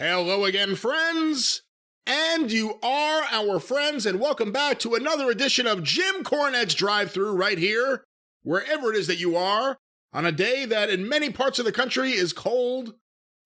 Hello again, friends. And you are our friends, and welcome back to another edition of Jim Cornette's Drive Thru right here, wherever it is that you are, on a day that in many parts of the country is cold,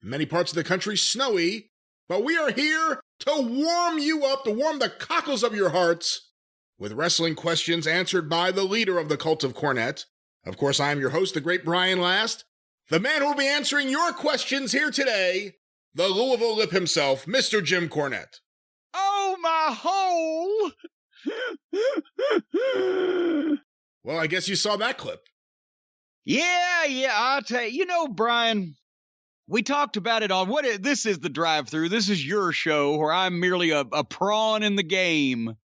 in many parts of the country snowy, but we are here to warm you up, to warm the cockles of your hearts, with wrestling questions answered by the leader of the cult of Cornette. Of course, I am your host, the great Brian Last, the man who will be answering your questions here today, the Louisville Lip himself, Mr. Jim Cornette. Oh, my hole! Well, I guess you saw that clip. Yeah, I'll tell you. You know, Brian, we talked about it on this is the drive-thru. This is your show where I'm merely a pawn in the game,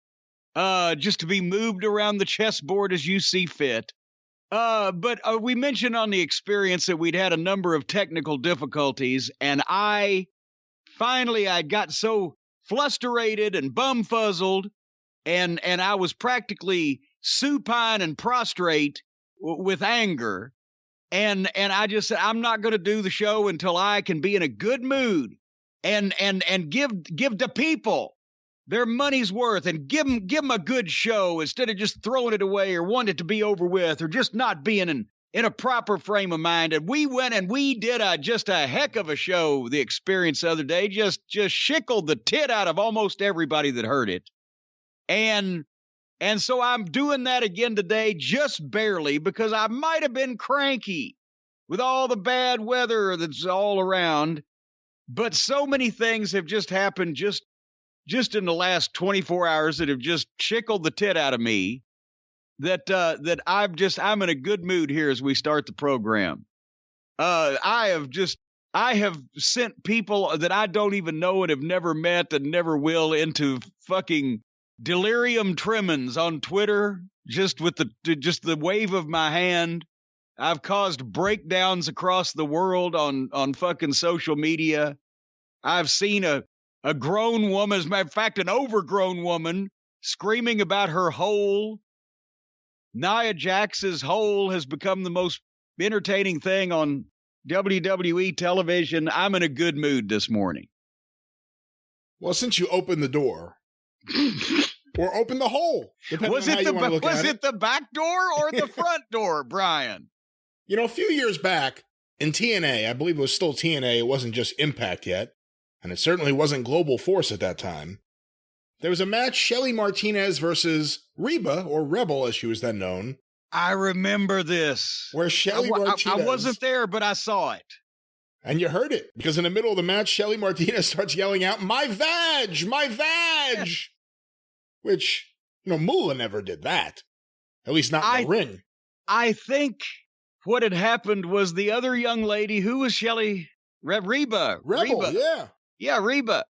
just to be moved around the chessboard as you see fit. But we mentioned on the experience that we'd had a number of technical difficulties, and I got so flusterated and bumfuzzled, and I was practically supine and prostrate with anger, and I just said, I'm not going to do the show until I can be in a good mood and give the people their money's worth and give them a good show instead of just throwing it away or wanting it to be over with or just not being in a proper frame of mind. And we went and we did just a heck of a show. The experience the other day just shickled the tit out of almost everybody that heard it. And so I'm doing that again today, just barely, because I might have been cranky with all the bad weather that's all around. But so many things have just happened just in the last 24 hours that have just shickled the tit out of me that I'm in a good mood here as we start the program. I have sent people that I don't even know and have never met and never will into fucking delirium tremens on Twitter, just with the wave of my hand. I've caused breakdowns across the world on fucking social media. I've seen a grown woman, as a matter of fact, an overgrown woman, screaming about her hole. Nia Jax's hole has become the most entertaining thing on WWE television. I'm in a good mood this morning. Well, since you opened the door, or opened the hole, was it the back door or the front door, Brian? You know, a few years back in TNA, I believe it was still TNA, it wasn't just Impact yet, and it certainly wasn't Global Force at that time. There was a match, Shelly Martinez versus Reba, or Rebel as she was then known. I remember this. Where Shelly Martinez... I wasn't there, but I saw it. And you heard it, because in the middle of the match, Shelly Martinez starts yelling out, "My vag! My vag!" Which, Moolah never did that. At least not in the ring. I think what had happened was the other young lady, who was Shelly? Reba. Rebel, yeah. Yeah, Reba.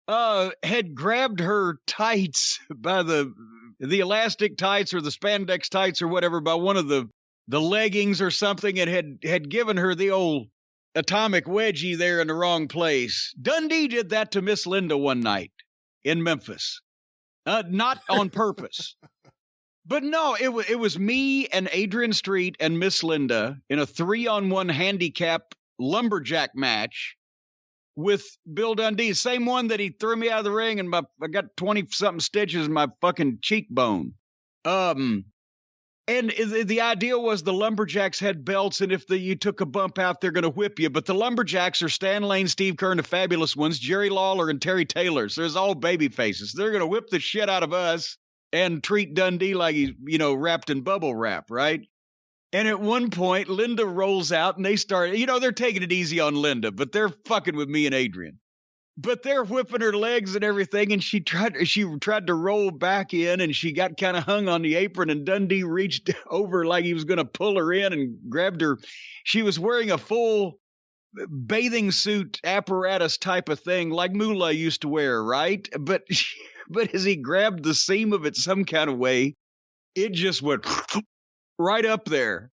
Had grabbed her tights by the elastic tights or the spandex tights or whatever by one of the leggings or something, and had given her the old atomic wedgie there in the wrong place. Dundee did that to Miss Linda one night in Memphis. Not on purpose. But no, it was me and Adrian Street and Miss Linda in a 3-on-1 handicap lumberjack match with Bill Dundee, same one that he threw me out of the ring, and I got 20-something stitches in my fucking cheekbone. And the idea was the lumberjacks had belts, and if you took a bump out, they're going to whip you. But the lumberjacks are Stan Lane, Steve Kerr, and the Fabulous Ones, Jerry Lawler, and Terry Taylor. So there's all baby faces. They're going to whip the shit out of us and treat Dundee like he's, wrapped in bubble wrap, right? And at one point, Linda rolls out and they start, they're taking it easy on Linda, but they're fucking with me and Adrian. But they're whipping her legs and everything, and she tried to roll back in, and she got kind of hung on the apron, and Dundee reached over like he was going to pull her in and grabbed her. She was wearing a full bathing suit apparatus type of thing like Moolah used to wear, right? But as he grabbed the seam of it some kind of way, it just went right up there.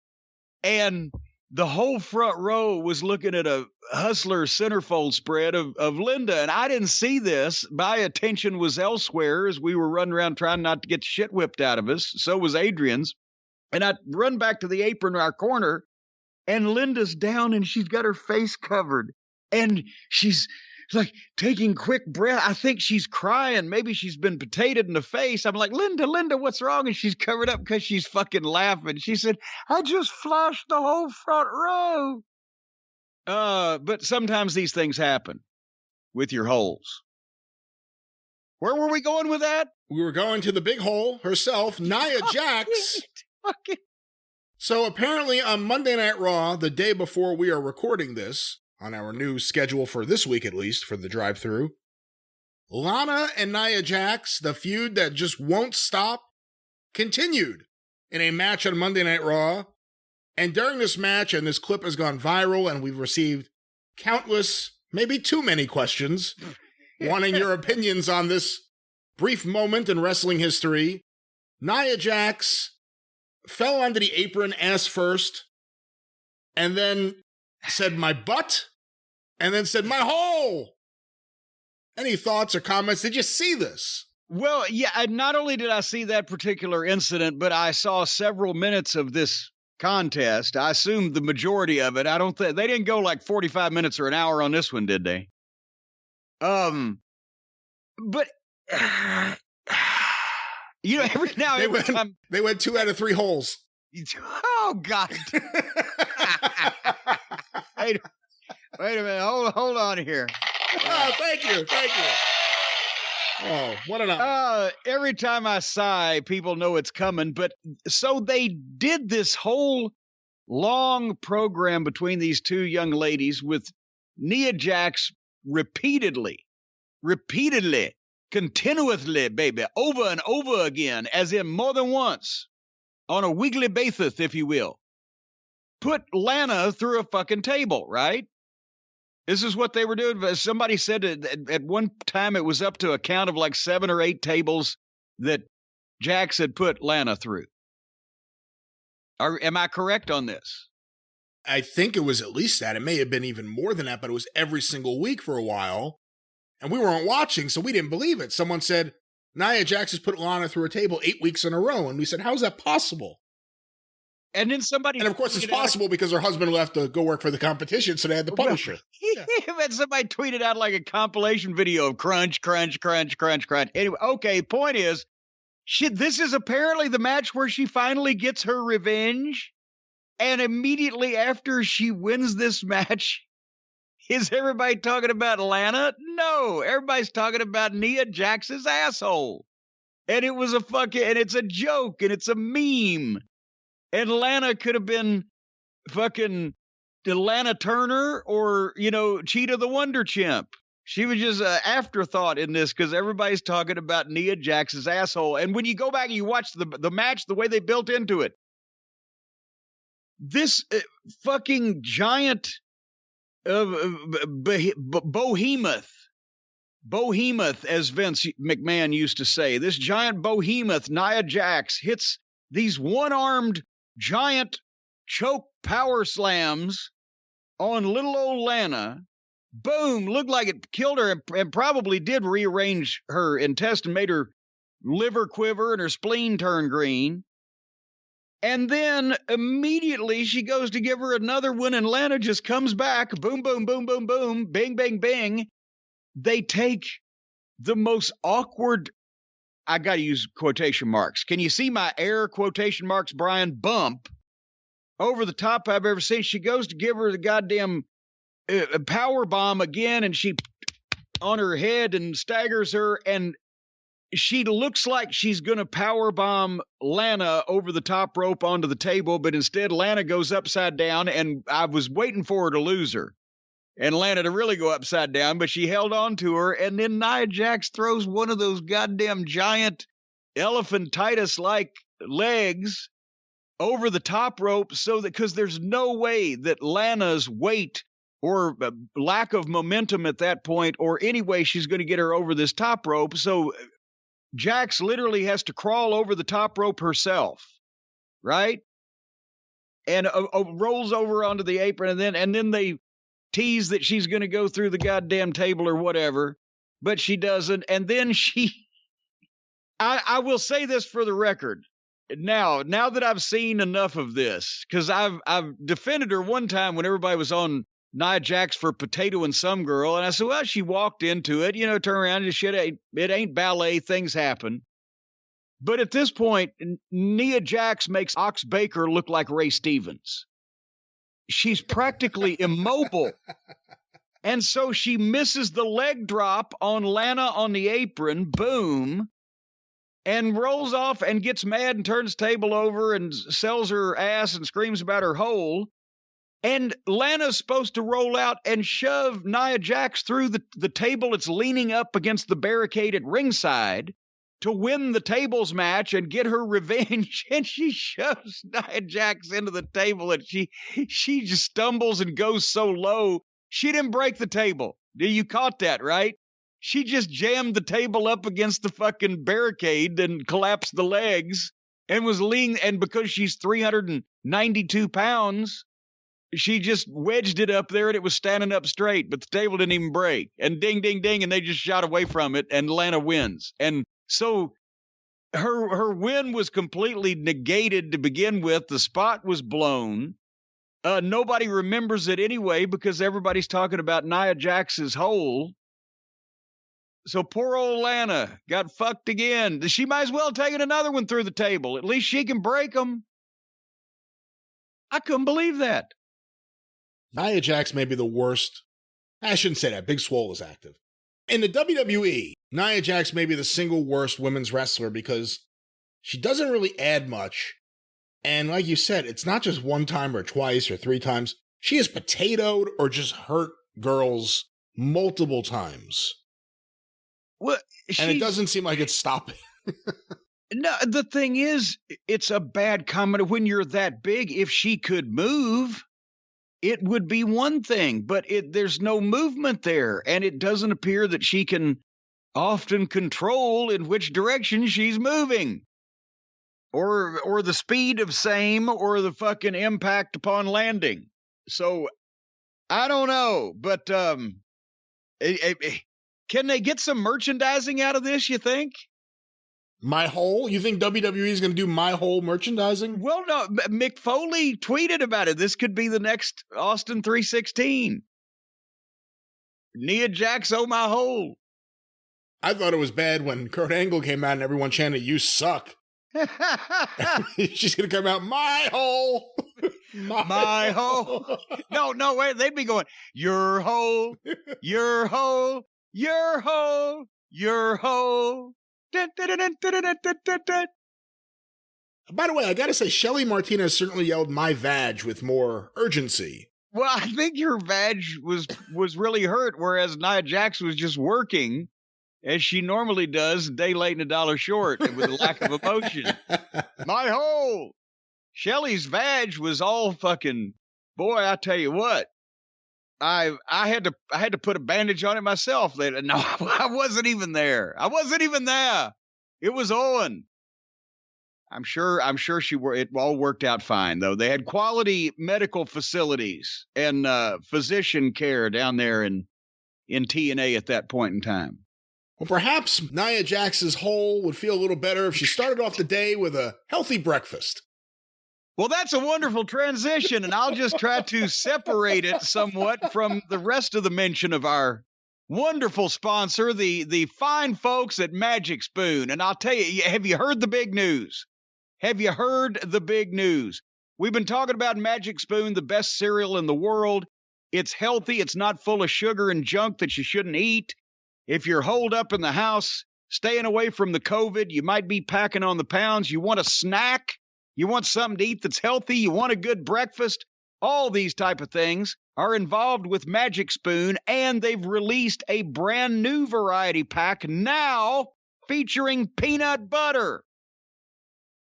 And the whole front row was looking at a hustler centerfold spread of Linda. And I didn't see this. My attention was elsewhere as we were running around trying not to get shit whipped out of us. So was Adrian's. And I run back to the apron in our corner, and Linda's down and she's got her face covered. And she's like taking quick breath. I think she's crying. Maybe she's been potatoed in the face. I'm like, Linda, what's wrong? And she's covered up because she's fucking laughing. She said, I just flushed the whole front row. But sometimes these things happen with your holes. Where were we going with that? We were going to the big hole herself, Nia Jax. So apparently on Monday Night Raw, the day before we are recording this, on our new schedule for this week at least, for the drive-thru, Lana and Nia Jax, the feud that just won't stop, continued in a match on Monday Night Raw. And during this match, and this clip has gone viral, and we've received countless, maybe too many questions, wanting your opinions on this brief moment in wrestling history, Nia Jax fell onto the apron ass first, and then said, my butt, and then said, my hole. Any thoughts or comments? Did you see this? Well, yeah, not only did I see that particular incident, but I saw several minutes of this contest. I assumed the majority of it. I don't think they didn't go like 45 minutes or an hour on this one, did they? But you know, every now and every time they went 2 out of 3 holes. Oh God! Wait a minute. Hold on here. Oh, thank you. Oh, what an every time I sigh, people know it's coming. But so they did this whole long program between these two young ladies with Nia Jax repeatedly, continuously, baby, over and over again, as in more than once, on a weekly basis, if you will, put Lana through a fucking table, right? This is what they were doing. Somebody said at one time it was up to a count of like 7 or 8 tables that Jax had put Lana through. Am I correct on this? I think it was at least that. It may have been even more than that, but it was every single week for a while. And we weren't watching, so we didn't believe it. Someone said, Nia Jax has put Lana through a table 8 weeks in a row. And we said, how is that possible? And then somebody... And of course it's possible because her husband left to go work for the competition, so they had to punish her. Yeah. And somebody tweeted out like a compilation video of crunch. Anyway, okay, point is, this is apparently the match where she finally gets her revenge. And immediately after she wins this match... Is everybody talking about Lana? No, everybody's talking about Nia Jax's asshole. And it was and it's a joke, and it's a meme. And Lana could have been fucking Lana Turner or, Cheetah the Wonder Chimp. She was just an afterthought in this because everybody's talking about Nia Jax's asshole. And when you go back and you watch the match, the way they built into it, this fucking giant... behemoth, as Vince McMahon used to say, this giant behemoth, Nia Jax, hits these one-armed giant choke power slams on little old Lana. Boom, looked like it killed her and probably did rearrange her intestine, made her liver quiver and her spleen turn green. And then immediately she goes to give her another one, and Lana just comes back. Boom, boom, boom, boom, boom. Bing, bang, bang. They take the most awkward, I got to use quotation marks. Can you see my air quotation marks, Brian? Bump over the top I've ever seen. She goes to give her the goddamn power bomb again, and she on her head and staggers her, and she looks like she's going to powerbomb Lana over the top rope onto the table, but instead Lana goes upside down, and I was waiting for her to lose her and Lana to really go upside down, but she held on to her, and then Nia Jax throws one of those goddamn giant elephantitis-like legs over the top rope so that, because there's no way that Lana's weight or lack of momentum at that point, or any way she's going to get her over this top rope, so Jax literally has to crawl over the top rope herself, right? And rolls over onto the apron, and then they tease that she's going to go through the goddamn table or whatever, but she doesn't. And then I will say this for the record. Now that I've seen enough of this, because I've defended her one time when everybody was on Nia Jax for Potato and Some Girl. And I said, well, she walked into it, turn around and shit. It ain't ballet. Things happen. But at this point, Nia Jax makes Ox Baker look like Ray Stevens. She's practically immobile. And so she misses the leg drop on Lana on the apron. Boom. And rolls off and gets mad and turns the table over and sells her ass and screams about her hole. And Lana's supposed to roll out and shove Nia Jax through the table it's leaning up against the barricade at ringside to win the tables match and get her revenge. And she shoves Nia Jax into the table, and she just stumbles and goes so low. She didn't break the table. You caught that, right? She just jammed the table up against the fucking barricade and collapsed the legs and was leaning. And because she's 392 pounds, she just wedged it up there and it was standing up straight, but the table didn't even break. And ding, ding, ding, and they just shot away from it, and Lana wins. And so her win was completely negated to begin with. The spot was blown. Nobody remembers it anyway because everybody's talking about Nia Jax's hole. So poor old Lana got fucked again. She might as well have taken another one through the table. At least she can break them. I couldn't believe that. Nia Jax may be the worst. I shouldn't say that. Big Swole is active. In the WWE, Nia Jax may be the single worst women's wrestler because she doesn't really add much. And like you said, it's not just one time or twice or three times. She has potatoed or just hurt girls multiple times. Well, and it doesn't seem like it's stopping. No, the thing is, it's a bad comment when you're that big. If she could move, it would be one thing, but there's no movement there, and it doesn't appear that she can often control in which direction she's moving, or the speed of same, or the fucking impact upon landing. So I don't know, but can they get some merchandising out of this, you think? My Hole? You think WWE is going to do My Hole merchandising? Well, no. Mick Foley tweeted about it. This could be the next Austin 316. Nia Jax, oh my hole. I thought it was bad when Kurt Angle came out and everyone chanted, "You suck." She's going to come out, "My hole." My hole. No, wait. They'd be going, "Your hole, your hole, your hole, your hole." By the way, I gotta say, Shelly Martinez certainly yelled "my vag" with more urgency. Well, I think your vag was really hurt, whereas Nia Jax was just working, as she normally does, a day late and a dollar short, and with a lack of emotion. My hole! Shelly's vag was all fucking, boy, I tell you what. I had to put a bandage on it myself. No, I wasn't even there. It was Owen. I'm sure it all worked out fine though. They had quality medical facilities and physician care down there in TNA at that point in time. Well, perhaps Nia Jax's hole would feel a little better if she started off the day with a healthy breakfast. Well, that's a wonderful transition, and I'll just try to separate it somewhat from the rest of the mention of our wonderful sponsor, the fine folks at Magic Spoon. And I'll tell you, have you heard the big news? Have you heard the big news? We've been talking about Magic Spoon, the best cereal in the world. It's healthy. It's not full of sugar and junk that you shouldn't eat. If you're holed up in the house, staying away from the COVID, you might be packing on the pounds. You want a snack? You want something to eat that's healthy? You want a good breakfast? All these type of things are involved with Magic Spoon, and they've released a brand new variety pack now featuring peanut butter.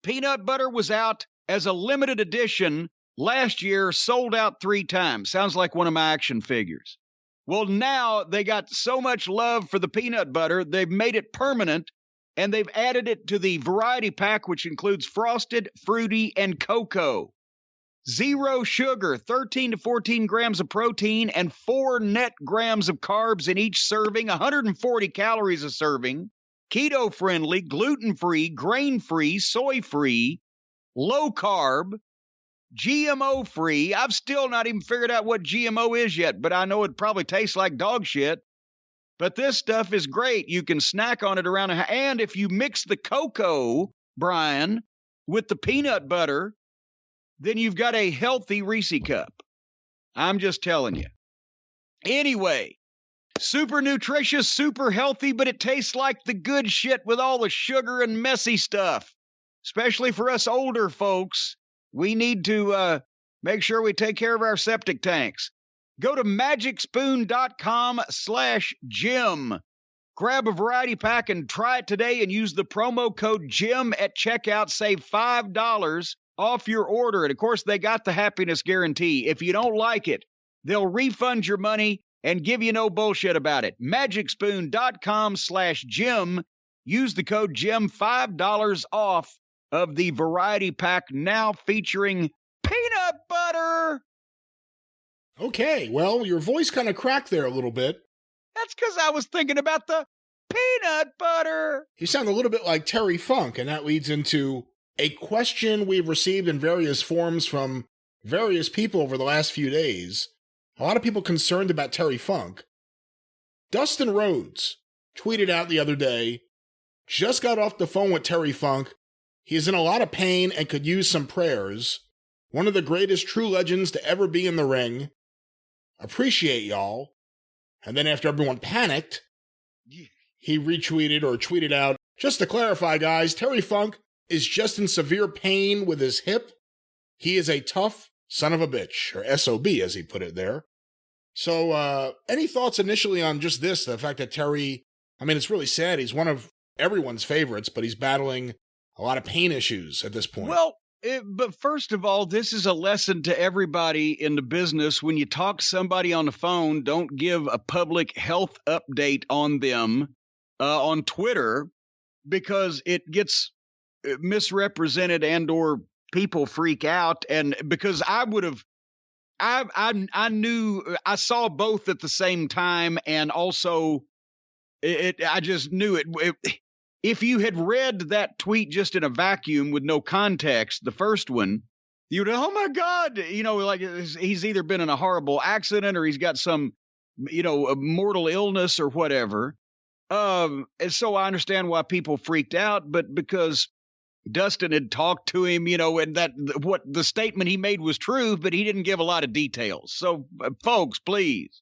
Peanut butter was out as a limited edition last year, sold out 3 times. Sounds like one of my action figures. Well, now they got so much love for the peanut butter, they've made it permanent. And they've added it to the variety pack, which includes frosted, fruity, and cocoa. 0 sugar, 13 to 14 grams of protein, and 4 net grams of carbs in each serving, 140 calories a serving. Keto-friendly, gluten-free, grain-free, soy-free, low-carb, GMO free. I've still not even figured out what GMO is yet, but I know it probably tastes like dog shit. But this stuff is great. You can snack on it around and if you mix the cocoa, Brian, with the peanut butter, then you've got a healthy Reese cup. I'm just telling you. Anyway, super nutritious, super healthy, but it tastes like the good shit with all the sugar and messy stuff. Especially for us older folks, we need to make sure we take care of our septic tanks. Go to magicspoon.com/Jim. Grab a variety pack and try it today and use the promo code JIM at checkout. Save $5 off your order. And, of course, they got the happiness guarantee. If you don't like it, they'll refund your money and give you no bullshit about it. magicspoon.com/Jim. Use the code JIM, $5 off of the variety pack now featuring peanut butter. Okay, well, your voice kind of cracked there a little bit. That's because I was thinking about the peanut butter. You sound a little bit like Terry Funk, and that leads into a question we've received in various forms from various people over the last few days. A lot of people concerned about Terry Funk. Dustin Rhodes tweeted out the other day, just got off the phone with Terry Funk. He is in a lot of pain and could use some prayers. One of the greatest true legends to ever be in the ring. Appreciate y'all. And then after everyone panicked, he retweeted or tweeted out, just to clarify, guys, Terry Funk is just in severe pain with his hip. He is a tough son of a bitch, or SOB as he put it there. So any thoughts initially on just this, the fact that Terry, I mean, it's really sad. He's one of everyone's favorites, but he's battling a lot of pain issues at this point. Well, but first of all, this is a lesson to everybody in the business. When you talk to somebody on the phone, don't give a public health update on them on Twitter because it gets misrepresented and or people freak out. And because I saw both at the same time, and also I just knew it. If you had read that tweet just in a vacuum with no context, the first one, you'd, oh my God, like he's either been in a horrible accident or he's got some, a mortal illness or whatever. And so I understand why people freaked out, but because Dustin had talked to him, and that what the statement he made was true, but he didn't give a lot of details. So folks, please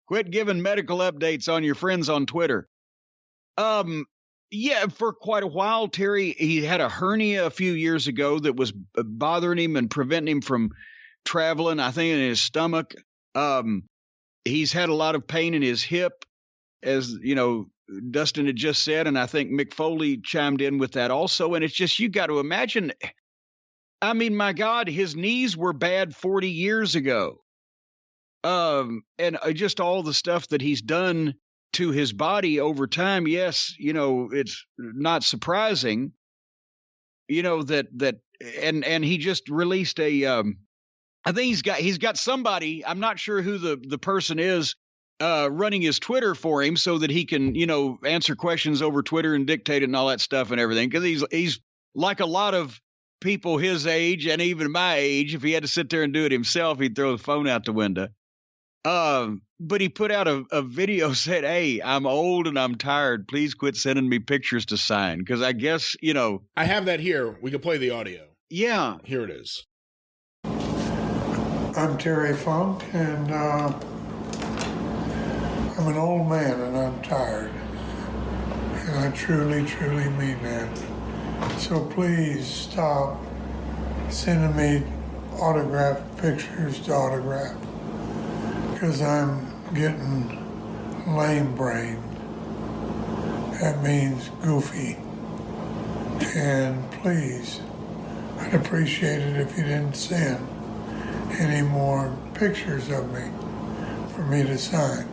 quit giving medical updates on your friends on Twitter. Yeah, for quite a while, Terry, he had a hernia a few years ago that was bothering him and preventing him from traveling, I think, in his stomach. He's had a lot of pain in his hip, as, Dustin had just said, and I think Mick Foley chimed in with that also. And it's just, you got to imagine, I mean, my God, his knees were bad 40 years ago. And just all the stuff that he's done to his body over time, yes, it's not surprising, that and he just released I think he's got somebody, I'm not sure who the person is, running his Twitter for him so that he can, answer questions over Twitter and dictate it and all that stuff and everything. Because he's like a lot of people his age and even my age, if he had to sit there and do it himself, he'd throw the phone out the window. But he put out a video, said, hey, I'm old and I'm tired. Please quit sending me pictures to sign. Because I guess, I have that here. We can play the audio. Yeah. Here it is. I'm Terry Funk, and I'm an old man and I'm tired. And I truly, truly mean that. So please stop sending me autographed pictures to autograph. Because I'm getting lame brain. That means goofy. And please, I'd appreciate it if you didn't send any more pictures of me for me to sign.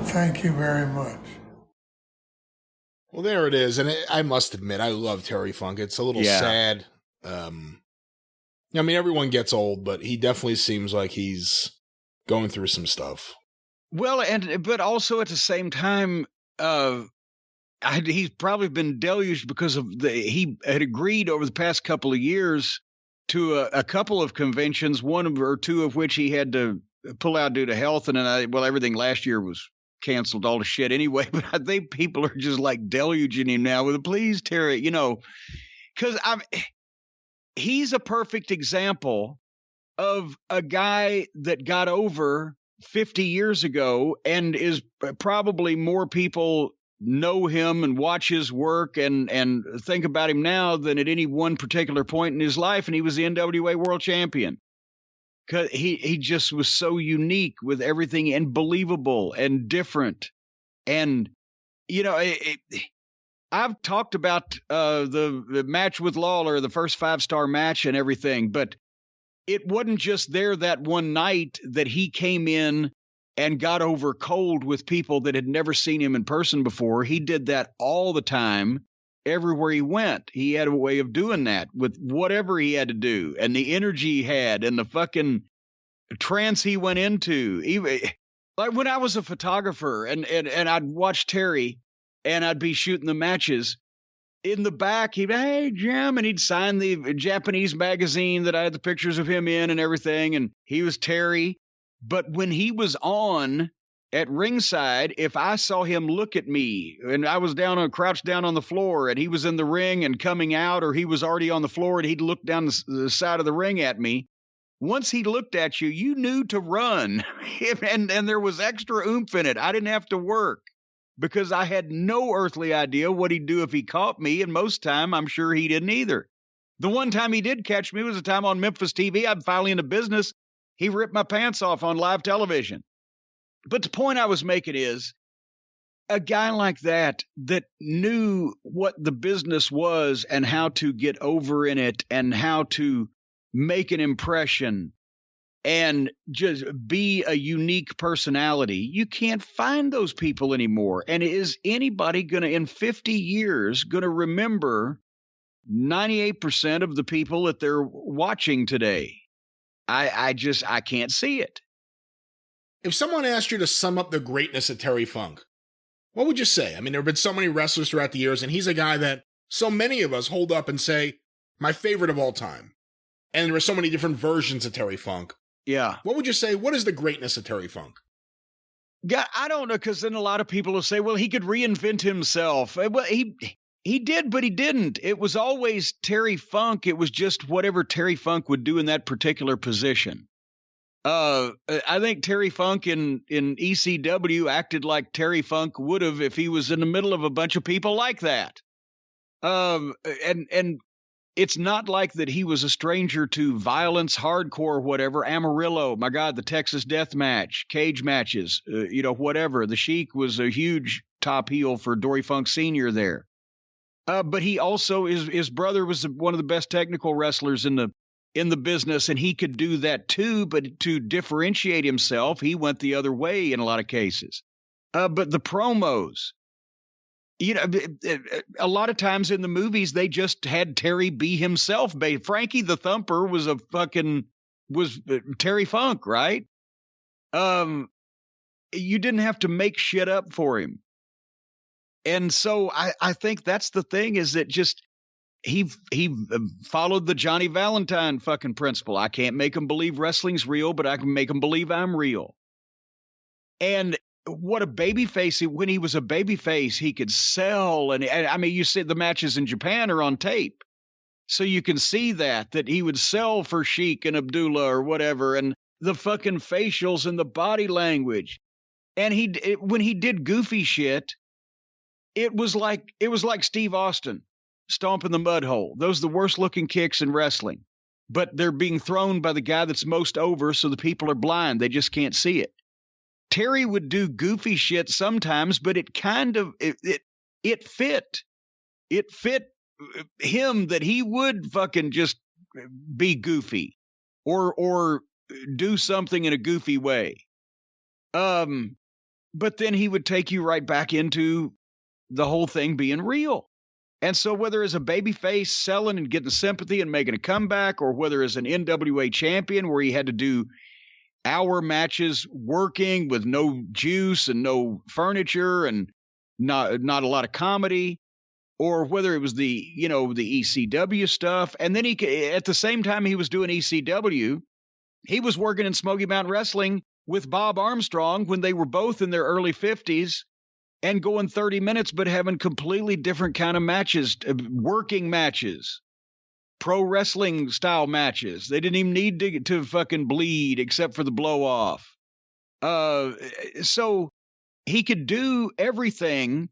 Thank you very much. Well, there it is. And I must admit, I love Terry Funk. It's a little sad. I mean, everyone gets old, but he definitely seems like he's going through some stuff. Well, but also at the same time, he's probably been deluged because of he had agreed over the past couple of years to a couple of conventions, one or two of which he had to pull out due to health. And then, everything last year was canceled all the shit anyway. But I think people are just like deluging him now with, please, Terry, because he's a perfect example of a guy that got over 50 years ago and is probably more people know him and watch his work and think about him now than at any one particular point in his life. And he was the NWA world champion. Cause he just was so unique with everything and believable and different. And, I've talked about the match with Lawler, the first 5-star match and everything, but it wasn't just there that one night that he came in and got over cold with people that had never seen him in person before. He did that all the time, everywhere he went. He had a way of doing that with whatever he had to do, and the energy he had and the fucking trance he went into. Even, like when I was a photographer and I'd watch Terry and I'd be shooting the matches, in the back, he'd, hey, Jim, and he'd sign the Japanese magazine that I had the pictures of him in and everything, and he was Terry. But when he was on at ringside, if I saw him look at me, and I was crouched down on the floor, and he was in the ring and coming out, or he was already on the floor, and he'd look down the side of the ring at me, once he looked at you, you knew to run, and there was extra oomph in it. I didn't have to work, because I had no earthly idea what he'd do if he caught me, and most time, I'm sure he didn't either. The one time he did catch me was a time on Memphis TV. I'm finally into business. He ripped my pants off on live television. But the point I was making is, a guy like that knew what the business was and how to get over in it and how to make an impression and just be a unique personality. You can't find those people anymore. And is anybody going to, in 50 years, going to remember 98% of the people that they're watching today? I can't see it. If someone asked you to sum up the greatness of Terry Funk, what would you say? I mean, there have been so many wrestlers throughout the years, and he's a guy that so many of us hold up and say, my favorite of all time. And there are so many different versions of Terry Funk. Yeah. What would you say? What is the greatness of Terry Funk? God, I don't know, because then a lot of people will say, well, he could reinvent himself. Well, he did, but he didn't. It was always Terry Funk. It was just whatever Terry Funk would do in that particular position. I think Terry Funk in ECW acted like Terry Funk would have if he was in the middle of a bunch of people like that. And it's not like that he was a stranger to violence, hardcore, whatever. Amarillo, my God, the Texas Death Match, cage matches, whatever. The Sheik was a huge top heel for Dory Funk Sr. there. But he also, his brother was one of the best technical wrestlers in the business, and he could do that too. But to differentiate himself, he went the other way in a lot of cases. But the promos, a lot of times in the movies, they just had Terry be himself. Frankie the Thumper was Terry Funk, right? You didn't have to make shit up for him. And so I think that's the thing, is that just he followed the Johnny Valentine fucking principle. I can't make him believe wrestling's real, but I can make him believe I'm real. And what a babyface! When he was a babyface, he could sell. And I mean, you see the matches in Japan are on tape, so you can see that he would sell for Sheik and Abdullah or whatever, and the fucking facials and the body language. And when he did goofy shit, it was like Steve Austin stomping the mud hole. Those are the worst looking kicks in wrestling, but they're being thrown by the guy that's most over, so the people are blind. They just can't see it. Terry would do goofy shit sometimes, but it kind of, it fit. It fit him that he would fucking just be goofy or do something in a goofy way. But then he would take you right back into the whole thing being real. And so whether as a babyface selling and getting sympathy and making a comeback, or whether as an NWA champion where he had to do hour matches working with no juice and no furniture and not a lot of comedy, or whether it was the ECW stuff. And then at the same time he was doing ECW, he was working in Smoky Mountain Wrestling with Bob Armstrong when they were both in their early 50s and going 30 minutes, but having completely different kind of matches, working matches, pro wrestling style matches. They didn't even need to fucking bleed except for the blow off. So he could do everything,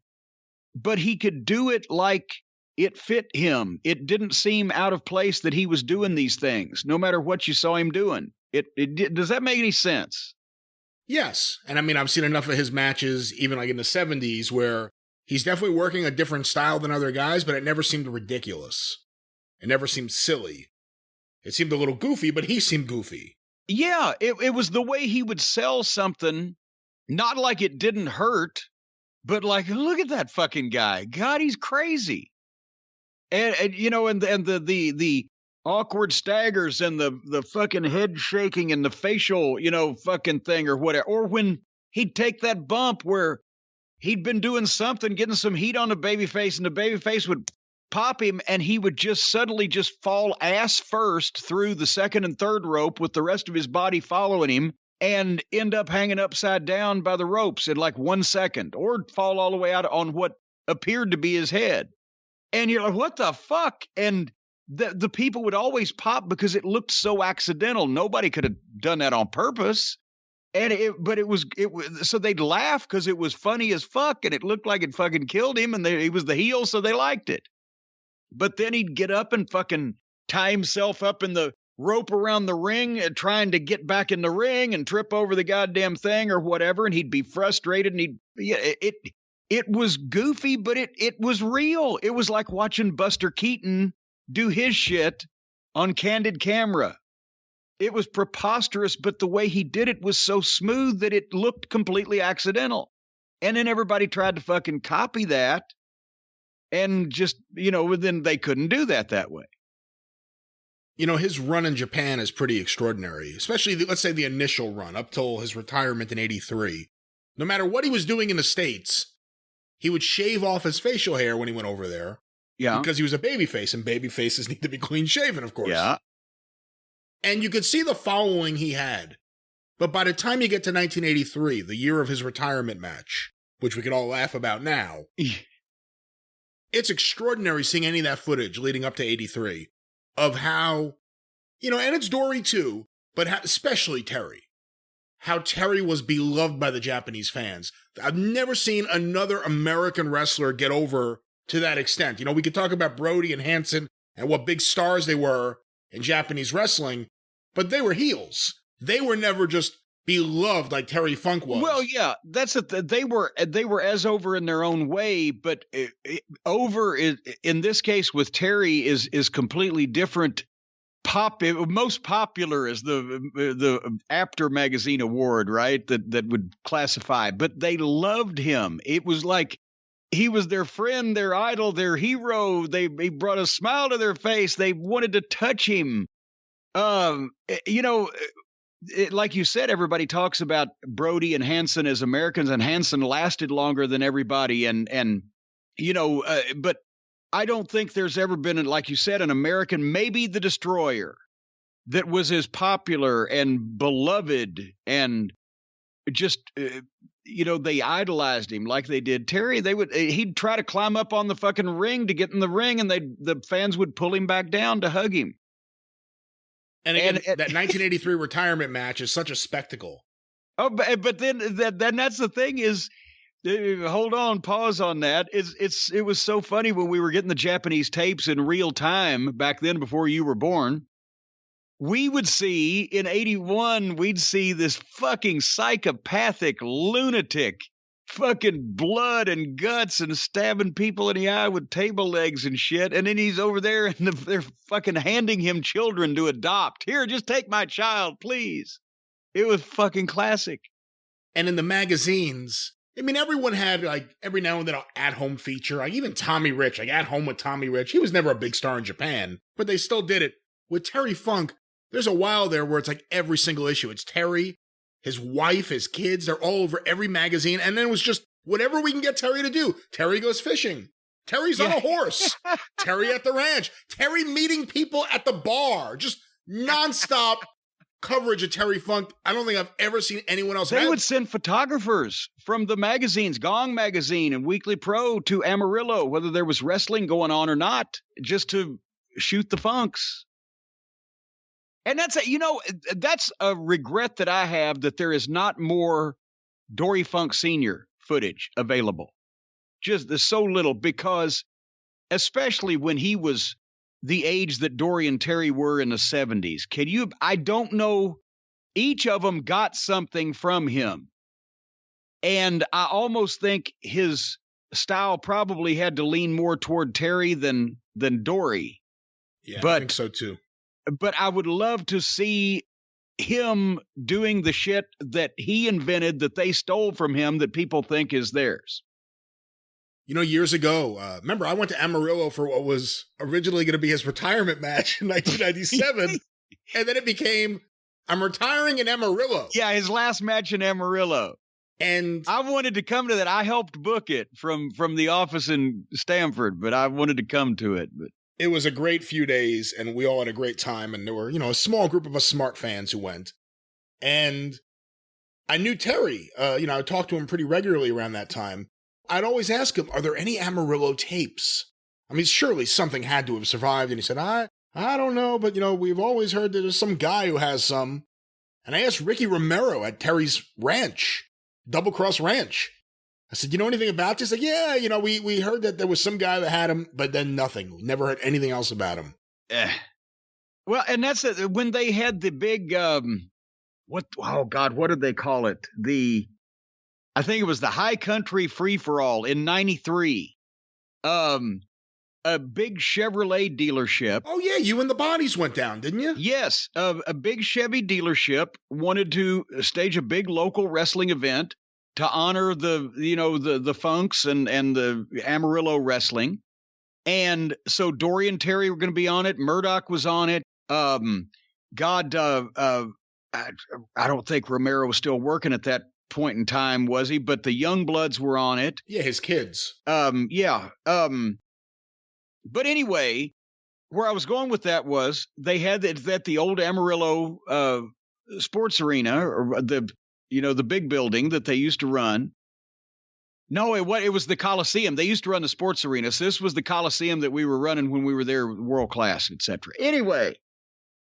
but he could do it like it fit him. It didn't seem out of place that he was doing these things, no matter what you saw him doing. Does that make any sense? Yes. And I mean, I've seen enough of his matches, even like in the 70s, where he's definitely working a different style than other guys, but it never seemed ridiculous. It never seemed silly. It seemed a little goofy, but he seemed goofy. Yeah, it was the way he would sell something, not like it didn't hurt, but like, look at that fucking guy. God, he's crazy. And the awkward staggers and the fucking head shaking and the facial, fucking thing or whatever. Or when he'd take that bump where he'd been doing something, getting some heat on the babyface, and the babyface would pop him, and he would just suddenly just fall ass first through the second and third rope with the rest of his body following him and end up hanging upside down by the ropes in like 1 second, or fall all the way out on what appeared to be his head. And you're like, what the fuck? And the people would always pop because it looked so accidental. Nobody could have done that on purpose. And so they'd laugh because it was funny as fuck, and it looked like it fucking killed him, and he was the heel, so they liked it. But then he'd get up and fucking tie himself up in the rope around the ring, trying to get back in the ring and trip over the goddamn thing or whatever, and he'd be frustrated, and it was goofy, but it was real. It was like watching Buster Keaton do his shit on candid camera. It was preposterous, but the way he did it was so smooth that it looked completely accidental. And then everybody tried to fucking copy that. And just, then they couldn't do that way. His run in Japan is pretty extraordinary, especially, let's say, the initial run up till his retirement in 83. No matter what he was doing in the States, he would shave off his facial hair when he went over there. Yeah. Because he was a babyface, and babyfaces need to be clean shaven, of course. Yeah. And you could see the following he had. But by the time you get to 1983, the year of his retirement match, which we could all laugh about now, it's extraordinary seeing any of that footage leading up to 83 of how, and it's Dory too, but especially Terry. How Terry was beloved by the Japanese fans. I've never seen another American wrestler get over to that extent. We could talk about Brody and Hansen and what big stars they were in Japanese wrestling, but they were heels. They were never just beloved like Terry Funk was. Well, yeah, that's they were as over in their own way, but over in this case with Terry is completely different. Most popular is the After Magazine Award, right? That would classify, but they loved him. It was like he was their friend, their idol, their hero. He brought a smile to their face. They wanted to touch him. Like you said, everybody talks about Brody and Hansen as Americans, and Hansen lasted longer than everybody. But I don't think there's ever been, like you said, an American, maybe the Destroyer, that was as popular and beloved and just, they idolized him like they did Terry. He'd try to climb up on the fucking ring to get in the ring, and the fans would pull him back down to hug him. And again, that 1983 retirement match is such a spectacle. Oh, but then that's the thing is, hold on, pause on that. It was so funny when we were getting the Japanese tapes in real time back then before you were born. We would see in 81, we'd see this fucking psychopathic lunatic, fucking blood and guts and stabbing people in the eye with table legs and shit. And then he's over there and they're fucking handing him children to adopt. Here, just take my child, please. It was fucking classic. And in the magazines, I mean, everyone had like every now and then an at-home feature. Like even Tommy Rich, like At Home with Tommy Rich. He was never a big star in Japan, but they still did it. With Terry Funk, there's a while there where it's like every single issue. It's Terry, his wife, his kids. They're all over every magazine. And then it was just whatever we can get Terry to do. Terry goes fishing. Terry's on a horse. Terry at the ranch. Terry meeting people at the bar. Just nonstop coverage of Terry Funk. I don't think I've ever seen anyone else. They would send photographers from the magazines, Gong Magazine and Weekly Pro, to Amarillo, whether there was wrestling going on or not, just to shoot the Funks. And that's a regret that I have, that there is not more Dory Funk Sr. footage available. Just there's so little, because especially when he was the age that Dory and Terry were in the 70s. I don't know, each of them got something from him. And I almost think his style probably had to lean more toward Terry than Dory. Yeah, I think so too. But I would love to see him doing the shit that he invented, that they stole from him, that people think is theirs. Years ago, remember, I went to Amarillo for what was originally going to be his retirement match in 1997. And then it became, I'm retiring in Amarillo. Yeah, his last match in Amarillo. And I wanted to come to that. I helped book it from the office in Stamford, but I wanted to come to it. But it was a great few days, and we all had a great time. And there were, a small group of us smart fans who went. And I knew Terry. I talked to him pretty regularly around that time. I'd always ask him, are there any Amarillo tapes? I mean, surely something had to have survived. And he said, I don't know, but, we've always heard that there's some guy who has some. And I asked Ricky Romero at Terry's ranch, Double Cross Ranch. I said, you know anything about this? Like, yeah, we heard that there was some guy that had him, but then nothing. Never heard anything else about him. Well, and that's when they had the big, what did they call it? I think it was the High Country Free-for-All in 93. A big Chevrolet dealership. Oh, yeah, you and the Bodies went down, didn't you? Yes, a big Chevy dealership wanted to stage a big local wrestling event to honor the Funks and the Amarillo wrestling. And so Dory and Terry were going to be on it. Murdoch was on it. I don't think Romero was still working at that point in time, was he? But the Youngbloods were on it. Yeah, his kids. Yeah. But anyway, where I was going with that was they had that the old Amarillo sports arena, or the big building that they used to run. No, it was the Coliseum. They used to run the sports arena. So this was the Coliseum that we were running when we were there, world class, etc. Anyway,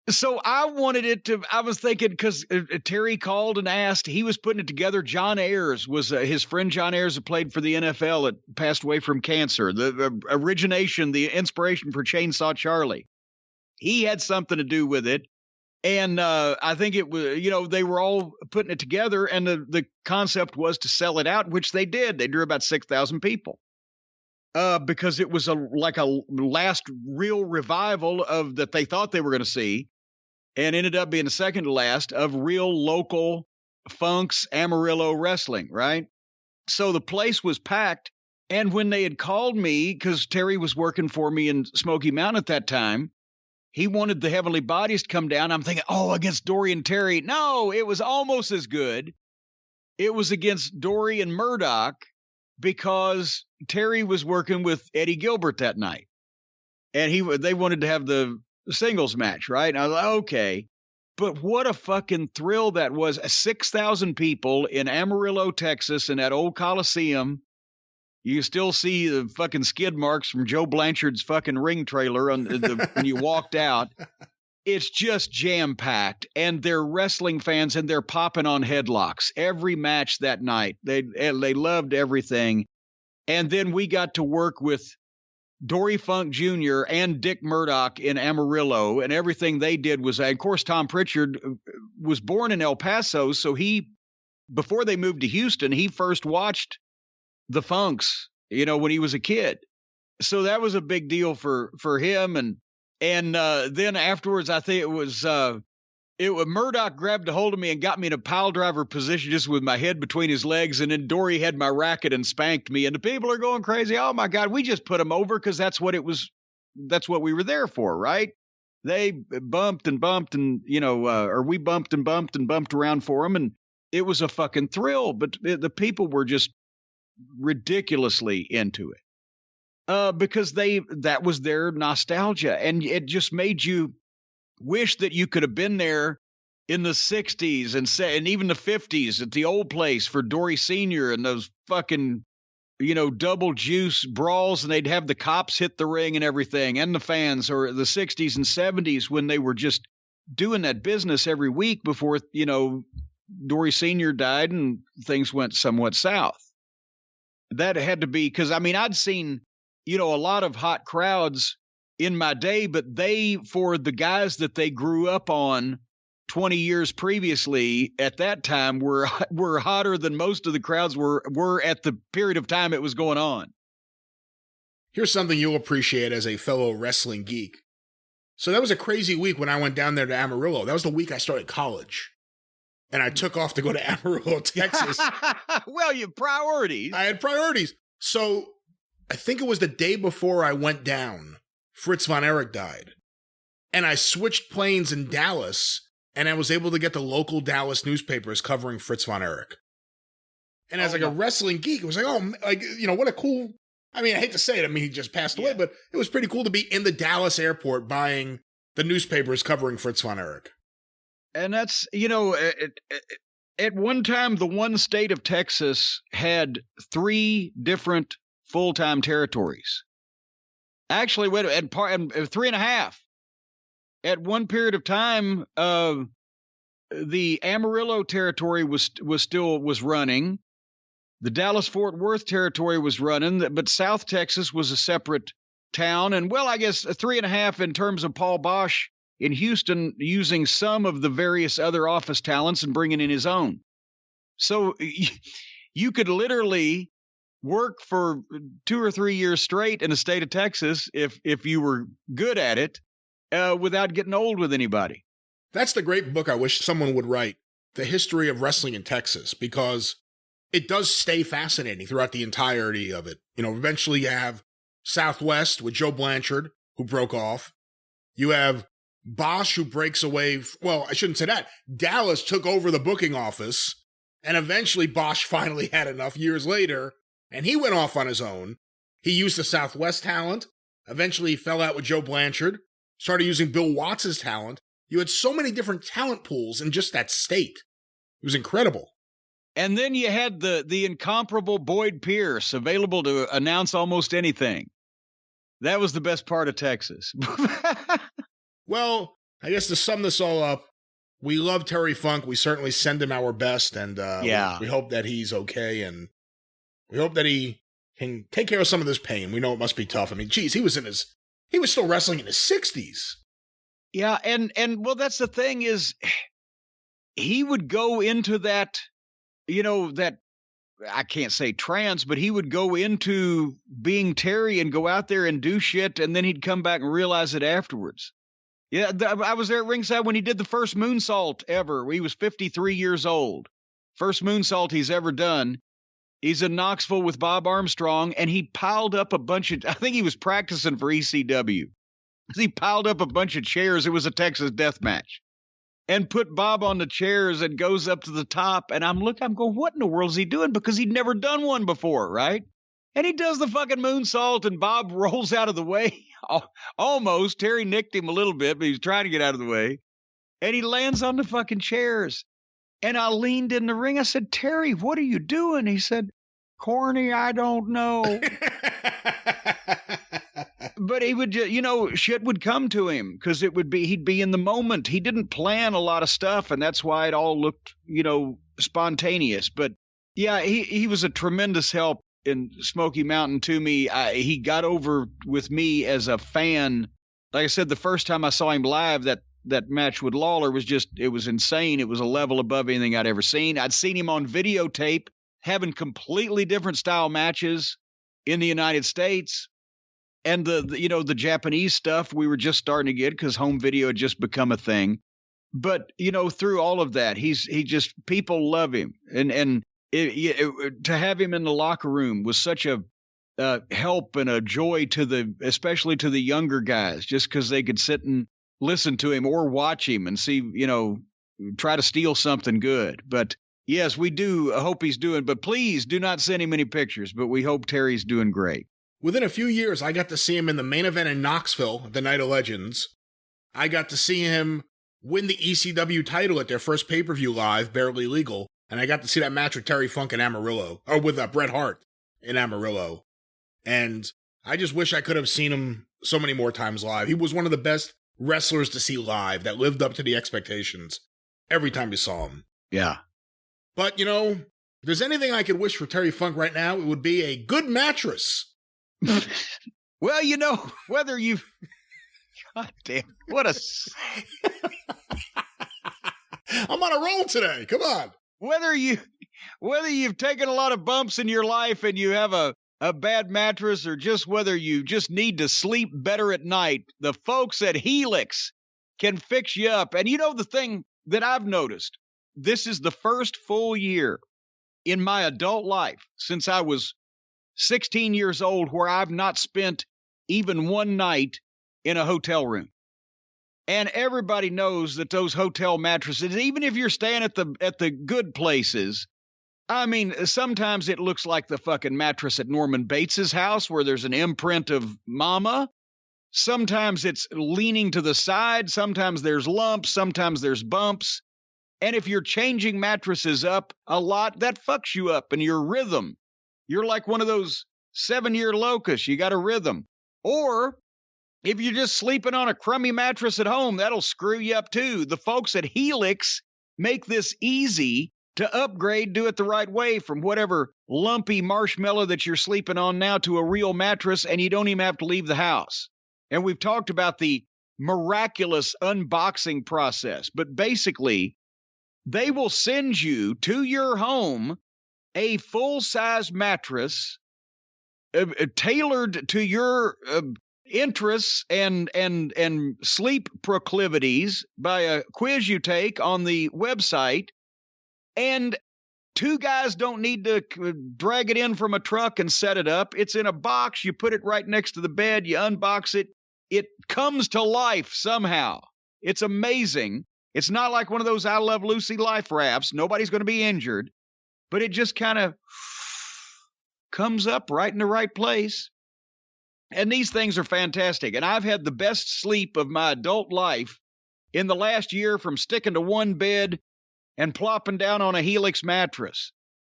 so I was thinking, because Terry called and asked, he was putting it together. John Ayers was his friend. John Ayers, who played for the NFL, that passed away from cancer. The origination, the inspiration for Chainsaw Charlie. He had something to do with it. And I think it was, they were all putting it together, and the concept was to sell it out, which they did. They drew about 6,000 people because it was like a last real revival of that they thought they were going to see, and ended up being the second to last of real local Funks Amarillo wrestling, right? So the place was packed. And when they had called me, because Terry was working for me in Smoky Mountain at that time, he wanted the Heavenly Bodies to come down. I'm thinking, against Dory and Terry. No, it was almost as good. It was against Dory and Murdoch, because Terry was working with Eddie Gilbert that night. And they wanted to have the singles match, right? And I was like, okay. But what a fucking thrill that was. 6,000 people in Amarillo, Texas, in that old Coliseum. You still see the fucking skid marks from Joe Blanchard's fucking ring trailer when you walked out. It's just jam-packed, and they're wrestling fans, and they're popping on headlocks every match that night. They loved everything. And then we got to work with Dory Funk Jr. and Dick Murdoch in Amarillo, and everything they did was, of course, Tom Pritchard was born in El Paso, so before they moved to Houston, he first watched the Funks, when he was a kid. So that was a big deal for him. And then afterwards, I think it was Murdoch grabbed a hold of me and got me in a pile driver position, just with my head between his legs. And then Dory had my racket and spanked me. And the people are going crazy. Oh my God, we just put him over because that's what it was. That's what we were there for, right? They bumped and bumped and, or we bumped and bumped around for him. And it was a fucking thrill. But the people were just ridiculously into it. because that was their nostalgia. And it just made you wish that you could have been there in the 60s and even the 50s at the old place for Dory Sr. and those fucking, double juice brawls, and they'd have the cops hit the ring and everything, and the fans, or the 60s and 70s when they were just doing that business every week before, Dory Sr. died and things went somewhat south. That had to be, because, I'd seen, a lot of hot crowds in my day, but for the guys that they grew up on 20 years previously at that time were hotter than most of the crowds were at the period of time it was going on. Here's something you'll appreciate as a fellow wrestling geek. So that was a crazy week when I went down there to Amarillo. That was the week I started college. And I took off to go to Amarillo, Texas. Well, you priorities. I had priorities. So I think it was the day before I went down, Fritz von Erich died. And I switched planes in Dallas, and I was able to get the local Dallas newspapers covering Fritz von Erich. And as a wrestling geek, it was like, what a cool, I hate to say it, he just passed away, but it was pretty cool to be in the Dallas airport buying the newspapers covering Fritz von Erich. And that's, at one time, the one state of Texas had 3 different full-time territories. Actually, and 3.5. At one period of time, the Amarillo territory was running. The Dallas-Fort Worth territory was running, but South Texas was a separate town. And, I guess 3.5 in terms of Paul Bosch in Houston using some of the various other office talents and bringing in his own. So you could literally work for 2 or 3 years straight in the state of Texas if you were good at it without getting old with anybody. That's the great book I wish someone would write, The History of Wrestling in Texas, because it does stay fascinating throughout the entirety of it. Eventually you have Southwest with Joe Blanchard, who broke off. You have Bosch, who breaks away. Well, I shouldn't say that. Dallas took over the booking office, and eventually Bosch finally had enough years later, and he went off on his own. He used the Southwest talent. Eventually he fell out with Joe Blanchard, started using Bill Watts' talent. You had so many different talent pools in just that state. It was incredible. And then you had the incomparable Boyd Pierce available to announce almost anything. That was the best part of Texas. Well, I guess to sum this all up, we love Terry Funk. We certainly send him our best, and we hope that he's okay, and we hope that he can take care of some of this pain. We know it must be tough. He was still wrestling in his 60s. Yeah, and that's the thing is, he would go into that, that, I can't say trance, but he would go into being Terry and go out there and do shit, and then he'd come back and realize it afterwards. Yeah, I was there at ringside when he did the first moonsault ever. He was 53 years old. First moonsault he's ever done. He's in Knoxville with Bob Armstrong, and he piled up a bunch of, I think he was practicing for ECW. He piled up a bunch of chairs. It was a Texas death match. And put Bob on the chairs and goes up to the top. And I'm going, what in the world is he doing? Because he'd never done one before, right? And he does the fucking moonsault, and Bob rolls out of the way. Almost. Terry nicked him a little bit, but he was trying to get out of the way. And he lands on the fucking chairs. And I leaned in the ring. I said, Terry, what are you doing? He said, Corny, I don't know. But he would, shit would come to him because he'd be in the moment. He didn't plan a lot of stuff, and that's why it all looked, spontaneous. But yeah, he was a tremendous help in Smoky Mountain to me. He got over with me as a fan. Like I said, the first time I saw him live, that match with Lawler it was insane. It was a level above anything I'd ever seen. I'd seen him on videotape having completely different style matches in the United States. And the Japanese stuff we were just starting to get because home video had just become a thing. But, through all of that, people love him. And to have him in the locker room was such a help and a joy especially to the younger guys, just because they could sit and listen to him or watch him and see, try to steal something good. But yes, we do hope he's doing, but please do not send him any pictures, but we hope Terry's doing great. within a few years, I got to see him in the main event in Knoxville, the Night of Legends. I got to see him win the ECW title at their first pay-per-view live, Barely Legal, and I got to see that match with Terry Funk in Amarillo, or with Bret Hart in Amarillo. And I just wish I could have seen him so many more times live. He was one of the best wrestlers to see live that lived up to the expectations every time you saw him. Yeah. But, if there's anything I could wish for Terry Funk right now, it would be a good mattress. Well, whether you've... God damn, what a... I'm on a roll today. Come on. Whether you've taken a lot of bumps in your life and you have a bad mattress, or just whether you just need to sleep better at night, the folks at Helix can fix you up. And the thing that I've noticed, this is the first full year in my adult life since I was 16 years old where I've not spent even one night in a hotel room. And everybody knows that those hotel mattresses, even if you're staying at the good places, I mean, sometimes it looks like the fucking mattress at Norman Bates's house where there's an imprint of mama. Sometimes it's leaning to the side. Sometimes there's lumps. Sometimes there's bumps. And if you're changing mattresses up a lot, that fucks you up in your rhythm. You're like one of those 7-year locusts. You got a rhythm. Or if you're just sleeping on a crummy mattress at home, that'll screw you up too. The folks at Helix make this easy to upgrade, do it the right way, from whatever lumpy marshmallow that you're sleeping on now to a real mattress, and you don't even have to leave the house. And we've talked about the miraculous unboxing process, but basically, they will send you to your home a full-size mattress tailored to your interests and sleep proclivities by a quiz you take on the website. And 2 guys don't need to drag it in from a truck and set it up. It's in a box. You put it right next to the bed. You unbox it. It comes to life somehow. It's amazing. It's not like one of those I Love Lucy life rafts. Nobody's going to be injured. But it just kind of comes up right in the right place. And these things are fantastic. And I've had the best sleep of my adult life in the last year from sticking to one bed and plopping down on a Helix mattress.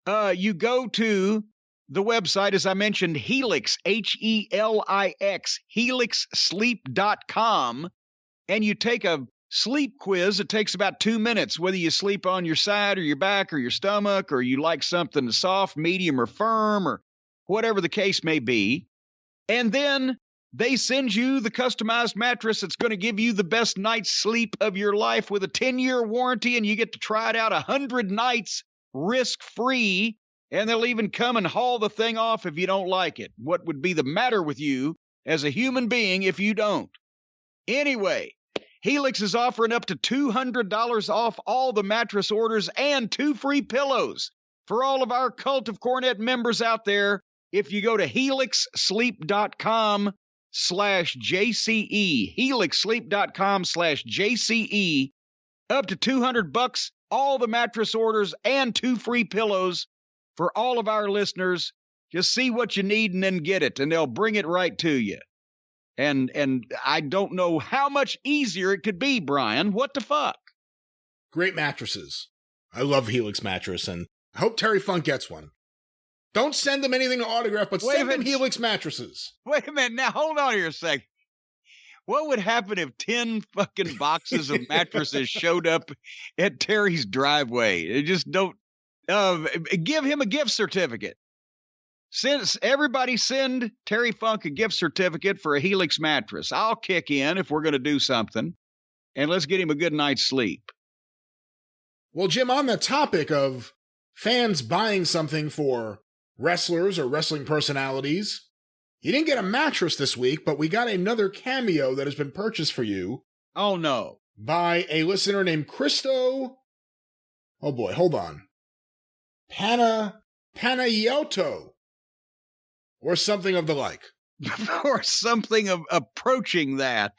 You go to the website, as I mentioned, Helix, Helix, helixsleep.com, and you take a sleep quiz. It takes about 2 minutes, whether you sleep on your side or your back or your stomach, or you like something soft, medium, or firm, or whatever the case may be. And then they send you the customized mattress that's going to give you the best night's sleep of your life with a 10-year warranty, and you get to try it out 100 nights risk-free, and they'll even come and haul the thing off if you don't like it. What would be the matter with you as a human being if you don't? Anyway, Helix is offering up to $200 off all the mattress orders and 2 free pillows for all of our Cult of Cornette members out there. If you go to helixsleep.com/JCE, helixsleep.com/JCE, up to $200, all the mattress orders and 2 free pillows for all of our listeners. Just see what you need and then get it, and they'll bring it right to you. And I don't know how much easier it could be, Brian. What the fuck? Great mattresses. I love Helix mattress, and I hope Terry Funk gets one. Don't send them anything to autograph, but send them Helix mattresses. Wait a minute. Now, hold on here a second. What would happen if 10 fucking boxes of mattresses showed up at Terry's driveway? They just don't... give him a gift certificate. Everybody send Terry Funk a gift certificate for a Helix mattress. I'll kick in if we're going to do something, and let's get him a good night's sleep. Well, Jim, on the topic of fans buying something for wrestlers or wrestling personalities, you didn't get a mattress this week, but we got another cameo that has been purchased for you. Oh, no. By a listener named Christo. Oh, boy, hold on. Panayioto. Or something of the like. Or something of approaching that.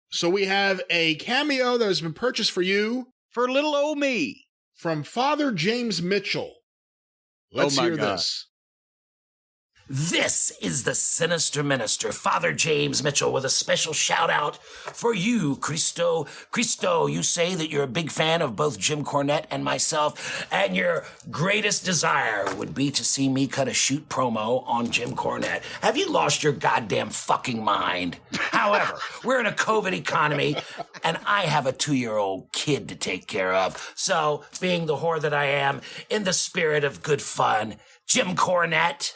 So we have a cameo that has been purchased for you. For little old me. From Father James Mitchell. Let's hear this. This is the Sinister Minister, Father James Mitchell, with a special shout-out for you, Christo. Christo, you say that you're a big fan of both Jim Cornette and myself, and your greatest desire would be to see me cut a shoot promo on Jim Cornette. Have you lost your goddamn fucking mind? However, we're in a COVID economy, and I have a 2-year-old kid to take care of. So, being the whore that I am, in the spirit of good fun, Jim Cornette,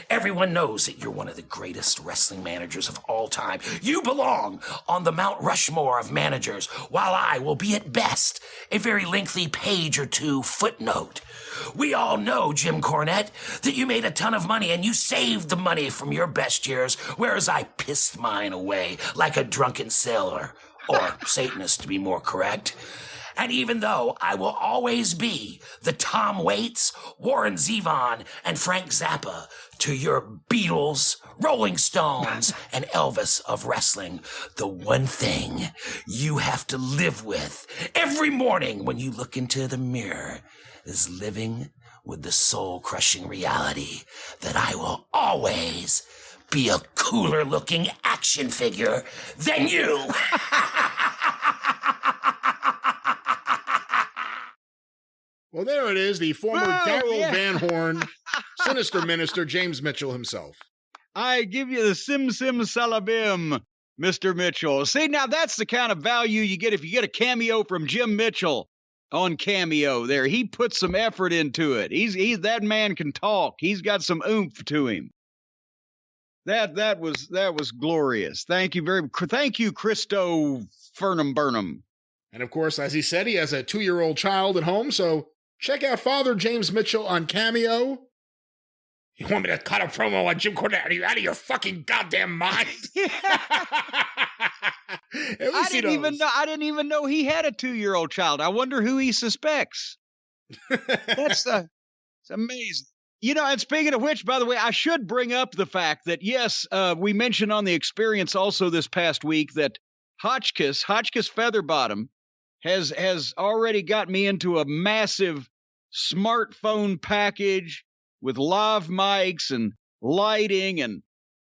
everyone knows that you're one of the greatest wrestling managers of all time. You belong on the Mount Rushmore of managers, while I will be at best a very lengthy page or two footnote. We all know, Jim Cornette, that you made a ton of money and you saved the money from your best years, whereas I pissed mine away like a drunken sailor, or Satanist to be more correct. And even though I will always be the Tom Waits, Warren Zevon, and Frank Zappa to your Beatles, Rolling Stones, and Elvis of wrestling, the one thing you have to live with every morning when you look into the mirror is living with the soul-crushing reality that I will always be a cooler-looking action figure than you. Well, there it is, the former Daryl Van Horn, Sinister Minister, James Mitchell himself. I give you the Sim Salabim, Mr. Mitchell. See, now that's the kind of value you get if you get a cameo from Jim Mitchell on Cameo there. He put some effort into it. He's that man can talk. He's got some oomph to him. That was glorious. Thank you, Christo Burnham. And of course, as he said, he has a 2-year-old child at home, so check out Father James Mitchell on Cameo. You want me to cut a promo on Jim Cornette? Are you out of your fucking goddamn mind? I didn't even know he had a 2-year-old child. I wonder who he suspects. It's amazing. You know, and speaking of which, by the way, I should bring up the fact that, yes, we mentioned on The Experience also this past week that Hotchkiss Featherbottom has already got me into a massive smartphone package with live mics and lighting and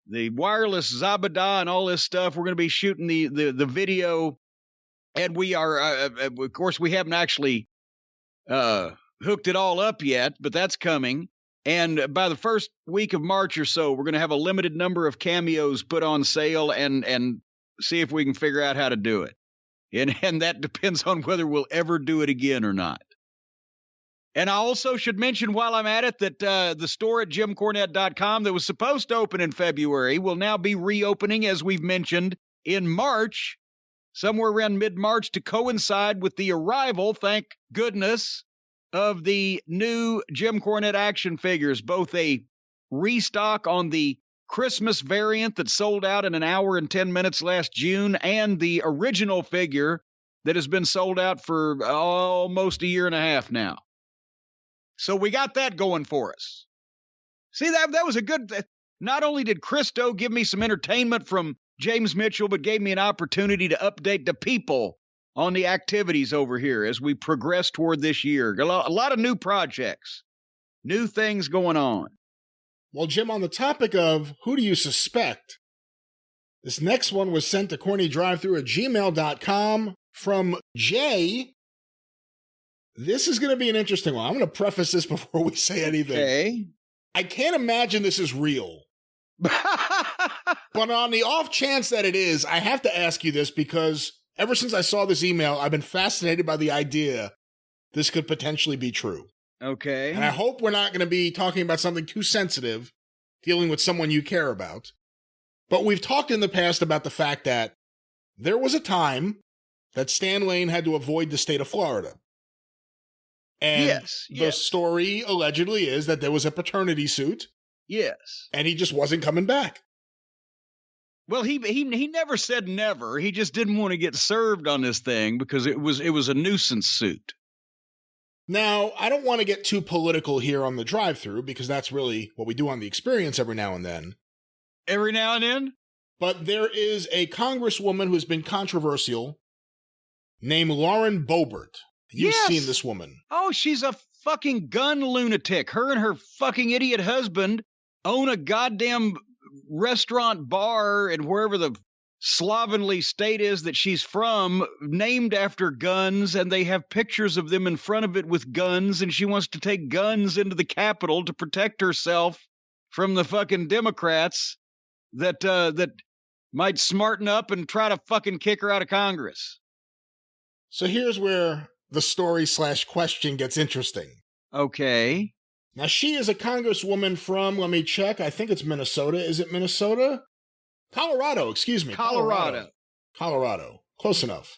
the wireless Zabada and all this stuff. We're going to be shooting the video, and we are, of course, we haven't actually hooked it all up yet, but that's coming. And by the first week of March or so, we're going to have a limited number of cameos put on sale and see if we can figure out how to do it. And that depends on whether we'll ever do it again or not. And I also should mention while I'm at it that the store at JimCornette.com that was supposed to open in February will now be reopening, as we've mentioned, in March, somewhere around mid-March, to coincide with the arrival, thank goodness, of the new Jim Cornette action figures, both a restock on the Christmas variant that sold out in an hour and 10 minutes last June, and the original figure that has been sold out for almost a year and a half now. So we got that going for us. See, that was a good... Not only did Christo give me some entertainment from James Mitchell, but gave me an opportunity to update the people on the activities over here as we progress toward this year. A lot of new projects, new things going on. Well, Jim, on the topic of who do you suspect, this next one was sent to CornyDriveThru at gmail.com from Jay. This is going to be an interesting one. I'm going to preface this before we say anything. Okay. I can't imagine this is real. But on the off chance that it is, I have to ask you this because ever since I saw this email, I've been fascinated by the idea this could potentially be true. Okay. And I hope we're not going to be talking about something too sensitive, dealing with someone you care about. But we've talked in the past about the fact that there was a time that Stan Lane had to avoid the state of Florida. And the story allegedly is that there was a paternity suit. Yes. And he just wasn't coming back. Well, he never said never. He just didn't want to get served on this thing because it was a nuisance suit. Now, I don't want to get too political here on the drive-thru because that's really what we do on The Experience every now and then. Every now and then? But there is a congresswoman who's been controversial named Lauren Boebert. You've seen this woman. Oh, she's a fucking gun lunatic. Her and her fucking idiot husband own a goddamn restaurant bar and wherever the slovenly state is that she's from, named after guns, and they have pictures of them in front of it with guns, and she wants to take guns into the Capitol to protect herself from the fucking Democrats that might smarten up and try to fucking kick her out of Congress. So here's where the story/question gets interesting. Okay. Now, she is a congresswoman from, let me check, I think it's Minnesota. Is it Minnesota? Colorado, excuse me. Colorado. Close enough.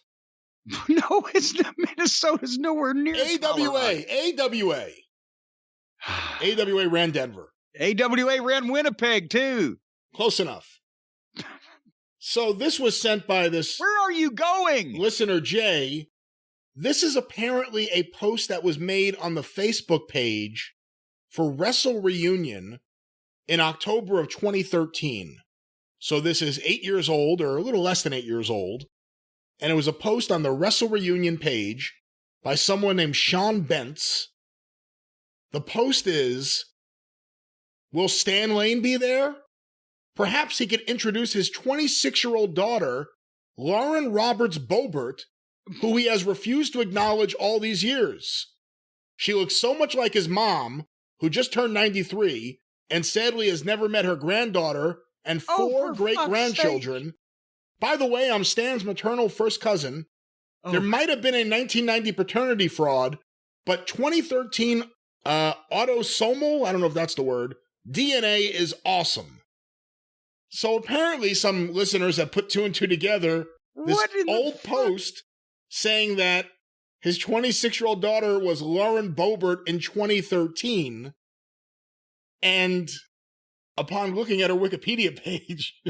No, it's not. Minnesota's nowhere near AWA. AWA ran Denver. AWA ran Winnipeg, too. Close enough. So this was sent by this... Where are you going? Listener Jay. This is apparently a post that was made on the Facebook page for Wrestle Reunion in October of 2013. So this is 8 years old, or a little less than 8 years old. And it was a post on the Wrestle Reunion page by someone named Sean Bentz. The post is, will Stan Lane be there? Perhaps he could introduce his 26-year-old daughter, Lauren Roberts Boebert, who he has refused to acknowledge all these years. She looks so much like his mom, who just turned 93, and sadly has never met her granddaughter and 4 great-grandchildren. By the way, I'm Stan's maternal first cousin. There might have been a 1990 paternity fraud, but 2013 autosomal, I don't know if that's the word, DNA is awesome. So apparently some listeners have put 2 and 2 together. This old post saying that his 26-year-old daughter was Lauren Boebert in 2013. And upon looking at her Wikipedia page,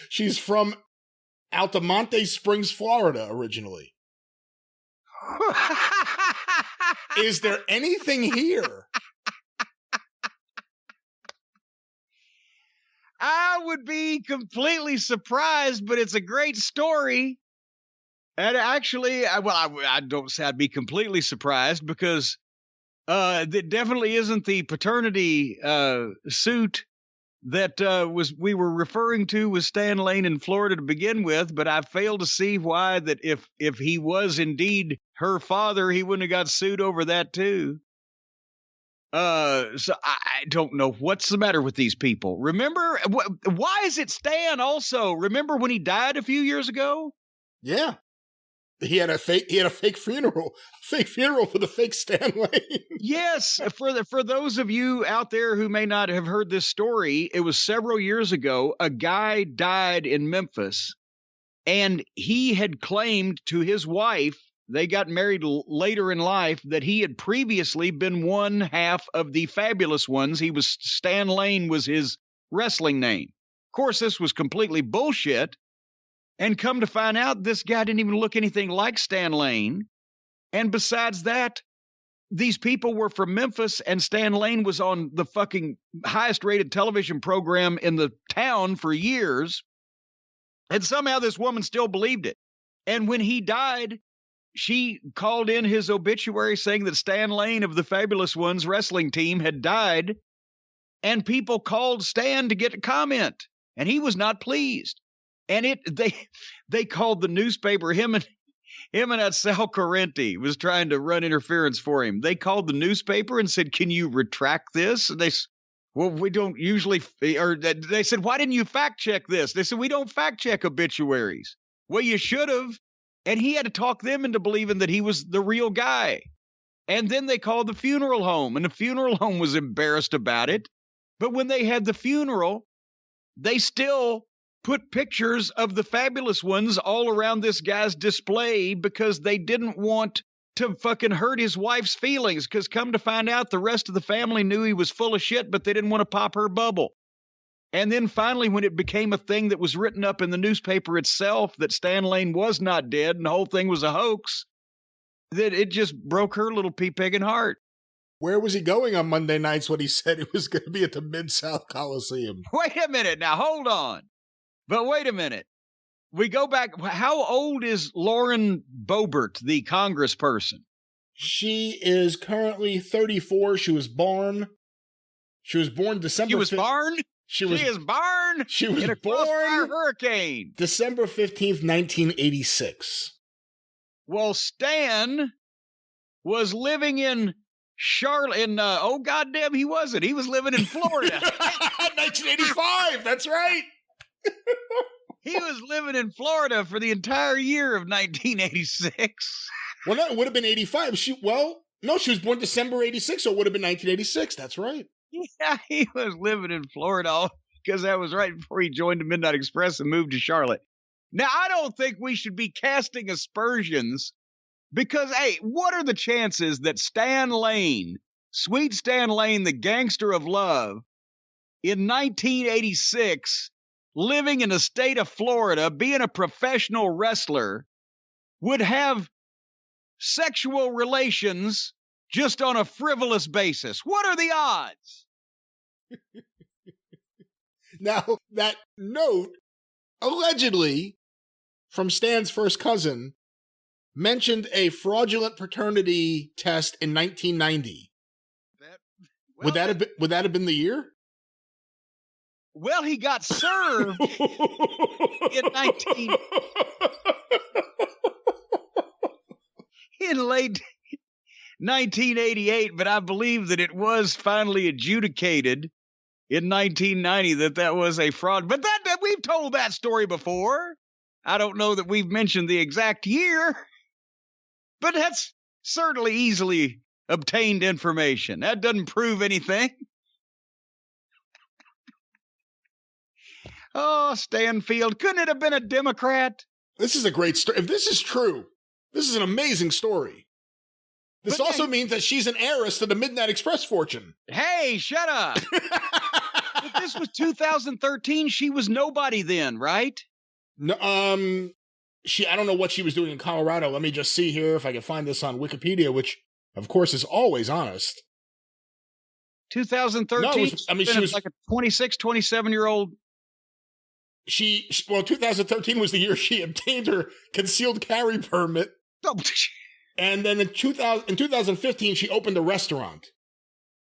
she's from Altamonte Springs, Florida, originally. Is there anything here? I would be completely surprised, but it's a great story. And actually, I don't say I'd be completely surprised because that definitely isn't the paternity suit that we were referring to with Stan Lane in Florida to begin with. But I fail to see why that if he was indeed her father, he wouldn't have got sued over that too. So I don't know what's the matter with these people. Remember, why is it Stan also? Remember when he died a few years ago? Yeah. He had a fake funeral for the fake Stan Lane. Yes, for those of you out there who may not have heard this story, it was several years ago. A guy died in Memphis, and he had claimed to his wife, they got married later in life, that he had previously been one half of the Fabulous Ones. Stan Lane was his wrestling name. Of course, this was completely bullshit. And come to find out, this guy didn't even look anything like Stan Lane. And besides that, these people were from Memphis, and Stan Lane was on the fucking highest rated television program in the town for years. And somehow this woman still believed it. And when he died, she called in his obituary saying that Stan Lane of the Fabulous Ones wrestling team had died. And people called Stan to get a comment, and he was not pleased. And they called the newspaper, him and that Sal Correnti was trying to run interference for him. They called the newspaper and said, "Can you retract this?" And we don't usually, or they said, "Why didn't you fact check this?" They said, "We don't fact check obituaries." Well, you should have. And he had to talk them into believing that he was the real guy. And then they called the funeral home, and the funeral home was embarrassed about it. But when they had the funeral, they still put pictures of the Fabulous Ones all around this guy's display because they didn't want to fucking hurt his wife's feelings. Because come to find out, the rest of the family knew he was full of shit, but they didn't want to pop her bubble. And then finally, when it became a thing that was written up in the newspaper itself that Stan Lane was not dead and the whole thing was a hoax, that it just broke her little pea-pegging heart. Where was he going on Monday nights when he said he was going to be at the Mid-South Coliseum? Wait a minute now, hold on. But wait a minute. We go back. How old is Lauren Boebert, the congressperson? She is currently 34. She was born She was born December. She was born. She is born. She was in a born hurricane. December 15th, 1986. Well, Stan was living in Charlotte. Oh goddamn, he wasn't. He was living in Florida. 1985. That's right. He was living in Florida for the entire year of 1986. Well, no, it would have been 85. No, she was born December 86, so it would have been 1986. That's right. Yeah, he was living in Florida because that was right before he joined the Midnight Express and moved to Charlotte. Now, I don't think we should be casting aspersions because, hey, what are the chances that Stan Lane, Sweet Stan Lane, the gangster of love, in 1986, living in the state of Florida, being a professional wrestler, would have sexual relations just on a frivolous basis? What are the odds? Now, that note, allegedly, from Stan's first cousin, mentioned a fraudulent paternity test in 1990. Would that have been the year? Well, he got served in late 1988, but I believe that it was finally adjudicated in 1990 that was a fraud. But that we've told that story before. I don't know that we've mentioned the exact year, but that's certainly easily obtained information. That doesn't prove anything. Oh, Stanfield, couldn't it have been a Democrat? This is a great story. If this is true, this is an amazing story. This also means that she's an heiress to the Midnight Express fortune. Hey, shut up. But this was 2013. She was nobody then, right? No, I don't know what she was doing in Colorado. Let me just see here if I can find this on Wikipedia, which, of course, is always honest. 2013? No, she was like a 26, 27-year-old. 2013 was the year she obtained her concealed carry permit. Oh. And then in 2015, she opened a restaurant.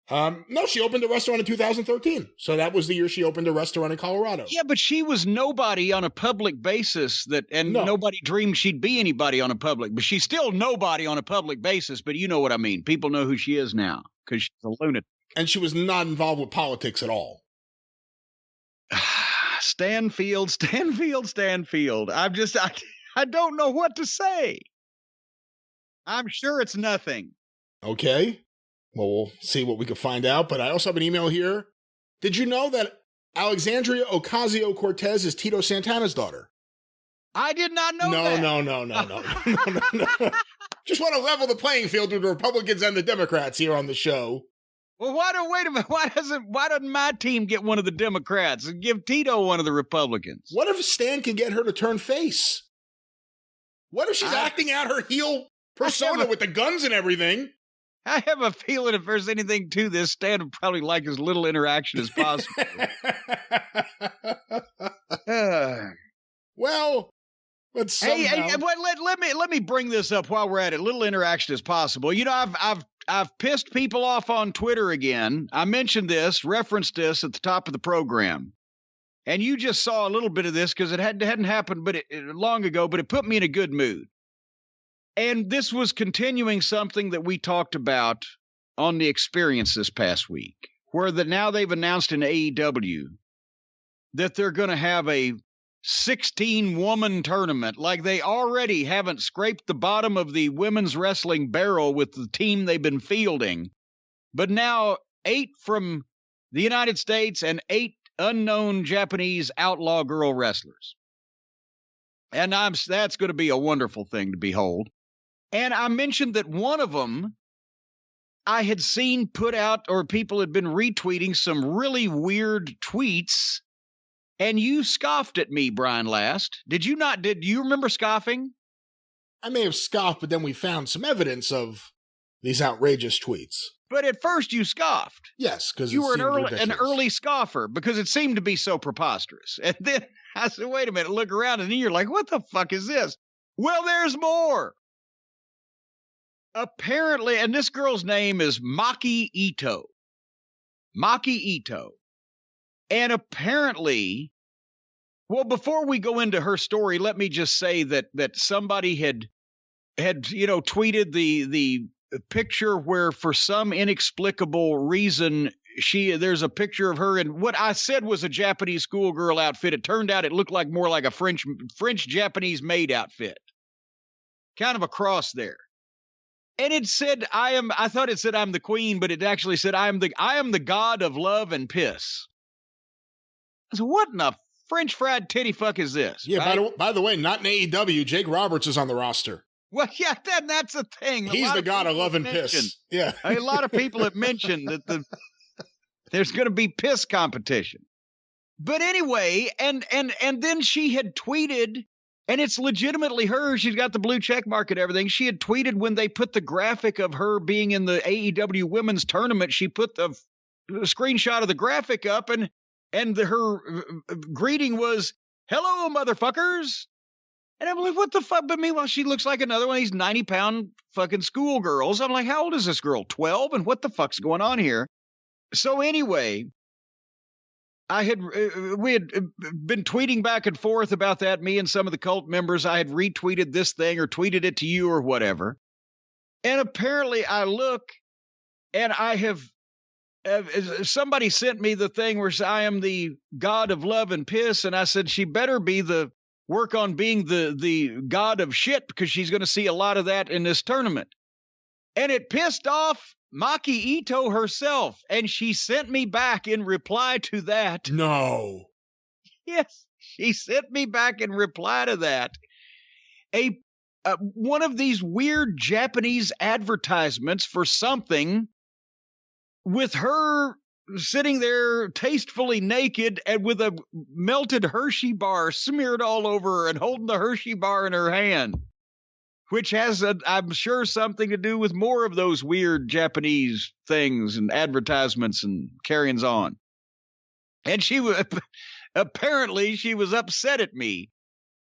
No, she opened a restaurant in 2013. So that was the year she opened a restaurant in Colorado. Yeah, but she was nobody on a public basis nobody dreamed she'd be anybody on a public. But she's still nobody on a public basis. But you know what I mean. People know who she is now because she's a lunatic. And she was not involved with politics at all. Stanfield. I don't know what to say. I'm sure it's nothing. Okay. Well, we'll see what we can find out. But I also have an email here. Did you know that Alexandria Ocasio-Cortez is Tito Santana's daughter? I did not know that. No. Just want to level the playing field with the Republicans and the Democrats here on the show. Well, wait a minute. Why doesn't my team get one of the Democrats and give Tito one of the Republicans? What if Stan can get her to turn face? What if she's acting out her heel persona with the guns and everything? I have a feeling if there's anything to this, Stan would probably like as little interaction as possible. Well, let's somehow... let me bring this up while we're at it. Little interaction as possible. You know, I've pissed people off on Twitter again. I mentioned this, referenced this at the top of the program. And you just saw a little bit of this because it hadn't happened long ago, but it put me in a good mood. And this was continuing something that we talked about on the Experience this past week, where now they've announced in AEW that they're going to have a 16-woman tournament, like they already haven't scraped the bottom of the women's wrestling barrel with the team they've been fielding. But now 8 from the United States and 8 unknown Japanese outlaw girl wrestlers. And that's going to be a wonderful thing to behold. And I mentioned that one of them I had seen put out, or people had been retweeting some really weird tweets, and you scoffed at me, Brian Last. Did you not? Did you remember scoffing? I may have scoffed, but then we found some evidence of these outrageous tweets. But at first you scoffed. Yes, because you were an early scoffer because it seemed to be so preposterous. And then I said, wait a minute, look around, and then you're like, what the fuck is this? Well, there's more. Apparently, and this girl's name is Maki Ito. Maki Ito. And apparently, well, before we go into her story, let me just say that somebody had tweeted the picture where, for some inexplicable reason, there's a picture of her in what I said was a Japanese schoolgirl outfit. It turned out it looked like more like a French Japanese maid outfit, kind of a cross there. And it said I thought it said I'm the queen, but it actually said I am the god of love and piss. So what in the French fried titty fuck is this? Yeah, right? by the way, not in AEW, Jake Roberts is on the roster. Well, yeah, that's the thing. He's the god of love and piss. Yeah. A lot of people have mentioned that there's going to be piss competition. But anyway, and then she had tweeted, and it's legitimately her. She's got the blue check mark and everything. She had tweeted when they put the graphic of her being in the AEW women's tournament, she put the screenshot of the graphic up, and her greeting was, "Hello, motherfuckers." And I'm like, what the fuck? But meanwhile, she looks like another one of these 90-pound fucking schoolgirls. I'm like, how old is this girl? 12? And what the fuck's going on here? So anyway, we had been tweeting back and forth about that. Me and some of the cult members, I had retweeted this thing or tweeted it to you or whatever. And apparently I look, and I have somebody sent me the thing where I am the god of love and piss. And I said, she better be work on being the god of shit, because she's going to see a lot of that in this tournament. And it pissed off Maki Ito herself, and she sent me back in reply to that. No. Yes, she sent me back in reply to that one of these weird Japanese advertisements for something with her sitting there tastefully naked and with a melted Hershey bar smeared all over her and holding the Hershey bar in her hand, which has, I'm sure, something to do with more of those weird Japanese things and advertisements and carryings on. And apparently she was upset at me,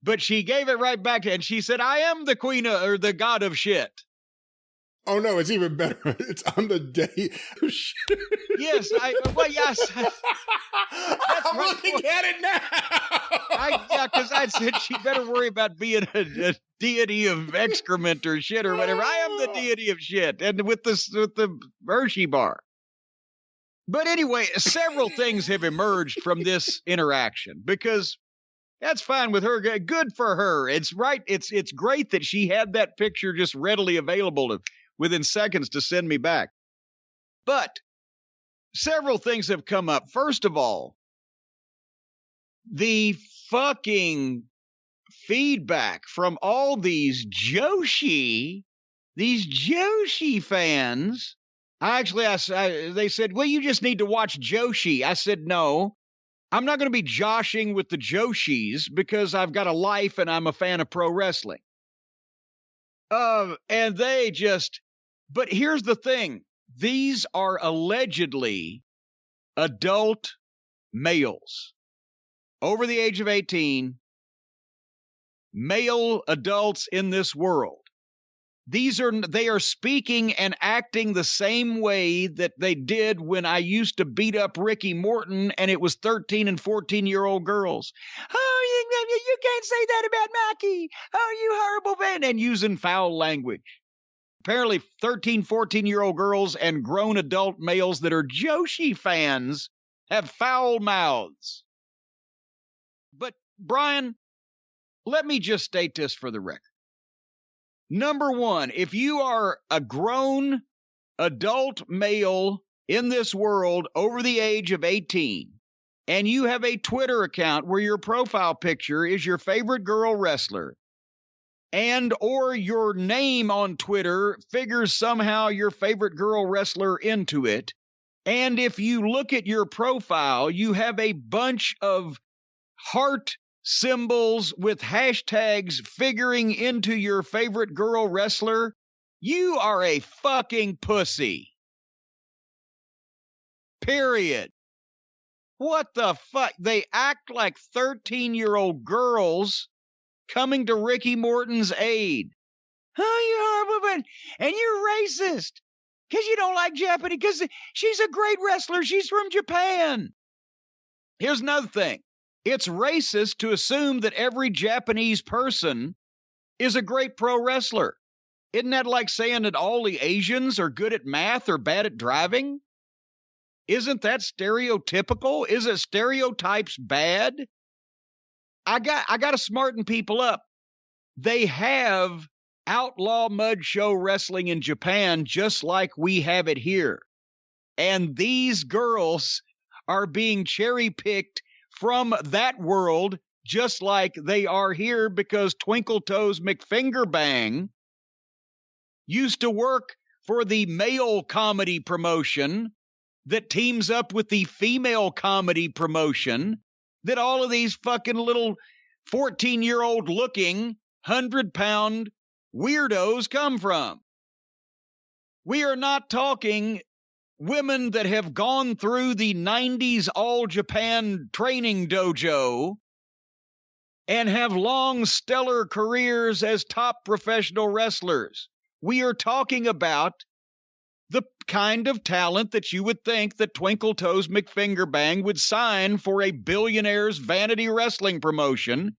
but she gave it right back, and she said, I am the queen or the god of shit. Oh, no, it's even better. It's on the day of shit. Yes, yes. I'm looking at it now. Because I said she better worry about being a deity of excrement or shit or whatever. I am the deity of shit, and with the Hershey bar. But anyway, several things have emerged from this interaction, because that's fine with her. Good for her. It's right. It's great that she had that picture just readily available within seconds to send me back. But several things have come up. First of all, the fucking feedback from all these Joshi fans. They said, well, you just need to watch Joshi. I said, no, I'm not going to be joshing with the Joshis, because I've got a life and I'm a fan of pro wrestling. And they just, but here's the thing. These are allegedly adult males over the age of 18, male adults in this world. They are speaking and acting the same way that they did when I used to beat up Ricky Morton, and it was 13 and 14-year-old girls. Oh, you can't say that about Maki. Oh, you horrible man. And using foul language. Apparently 13, 14-year-old girls and grown adult males that are Joshi fans have foul mouths. But, Brian, let me just state this for the record. Number one, if you are a grown adult male in this world over the age of 18, and you have a Twitter account where your profile picture is your favorite girl wrestler, and or your name on Twitter figures somehow your favorite girl wrestler into it, and if you look at your profile, you have a bunch of heart symbols with hashtags figuring into your favorite girl wrestler, you are a fucking pussy. Period. What the fuck? They act like 13-year-old girls coming to Ricky Morton's aid. Oh, you horrible man. And you're racist. Because you don't like Japanese, because she's a great wrestler. She's from Japan. Here's another thing. It's racist to assume that every Japanese person is a great pro wrestler. Isn't that like saying that all the Asians are good at math or bad at driving? Isn't that stereotypical? Isn't stereotypes bad? I got to smarten people up. They have outlaw mud show wrestling in Japan just like we have it here. And these girls are being cherry-picked from that world just like they are here because Twinkle Toes McFingerbang used to work for the male comedy promotion that teams up with the female comedy promotion that all of these fucking little 14-year-old looking 100-pound weirdos come from. We are not talking women that have gone through the 90s All Japan training dojo and have long stellar careers as top professional wrestlers. We are talking about the kind of talent that you would think that Twinkle Toes McFingerbang would sign for a billionaire's vanity wrestling promotion,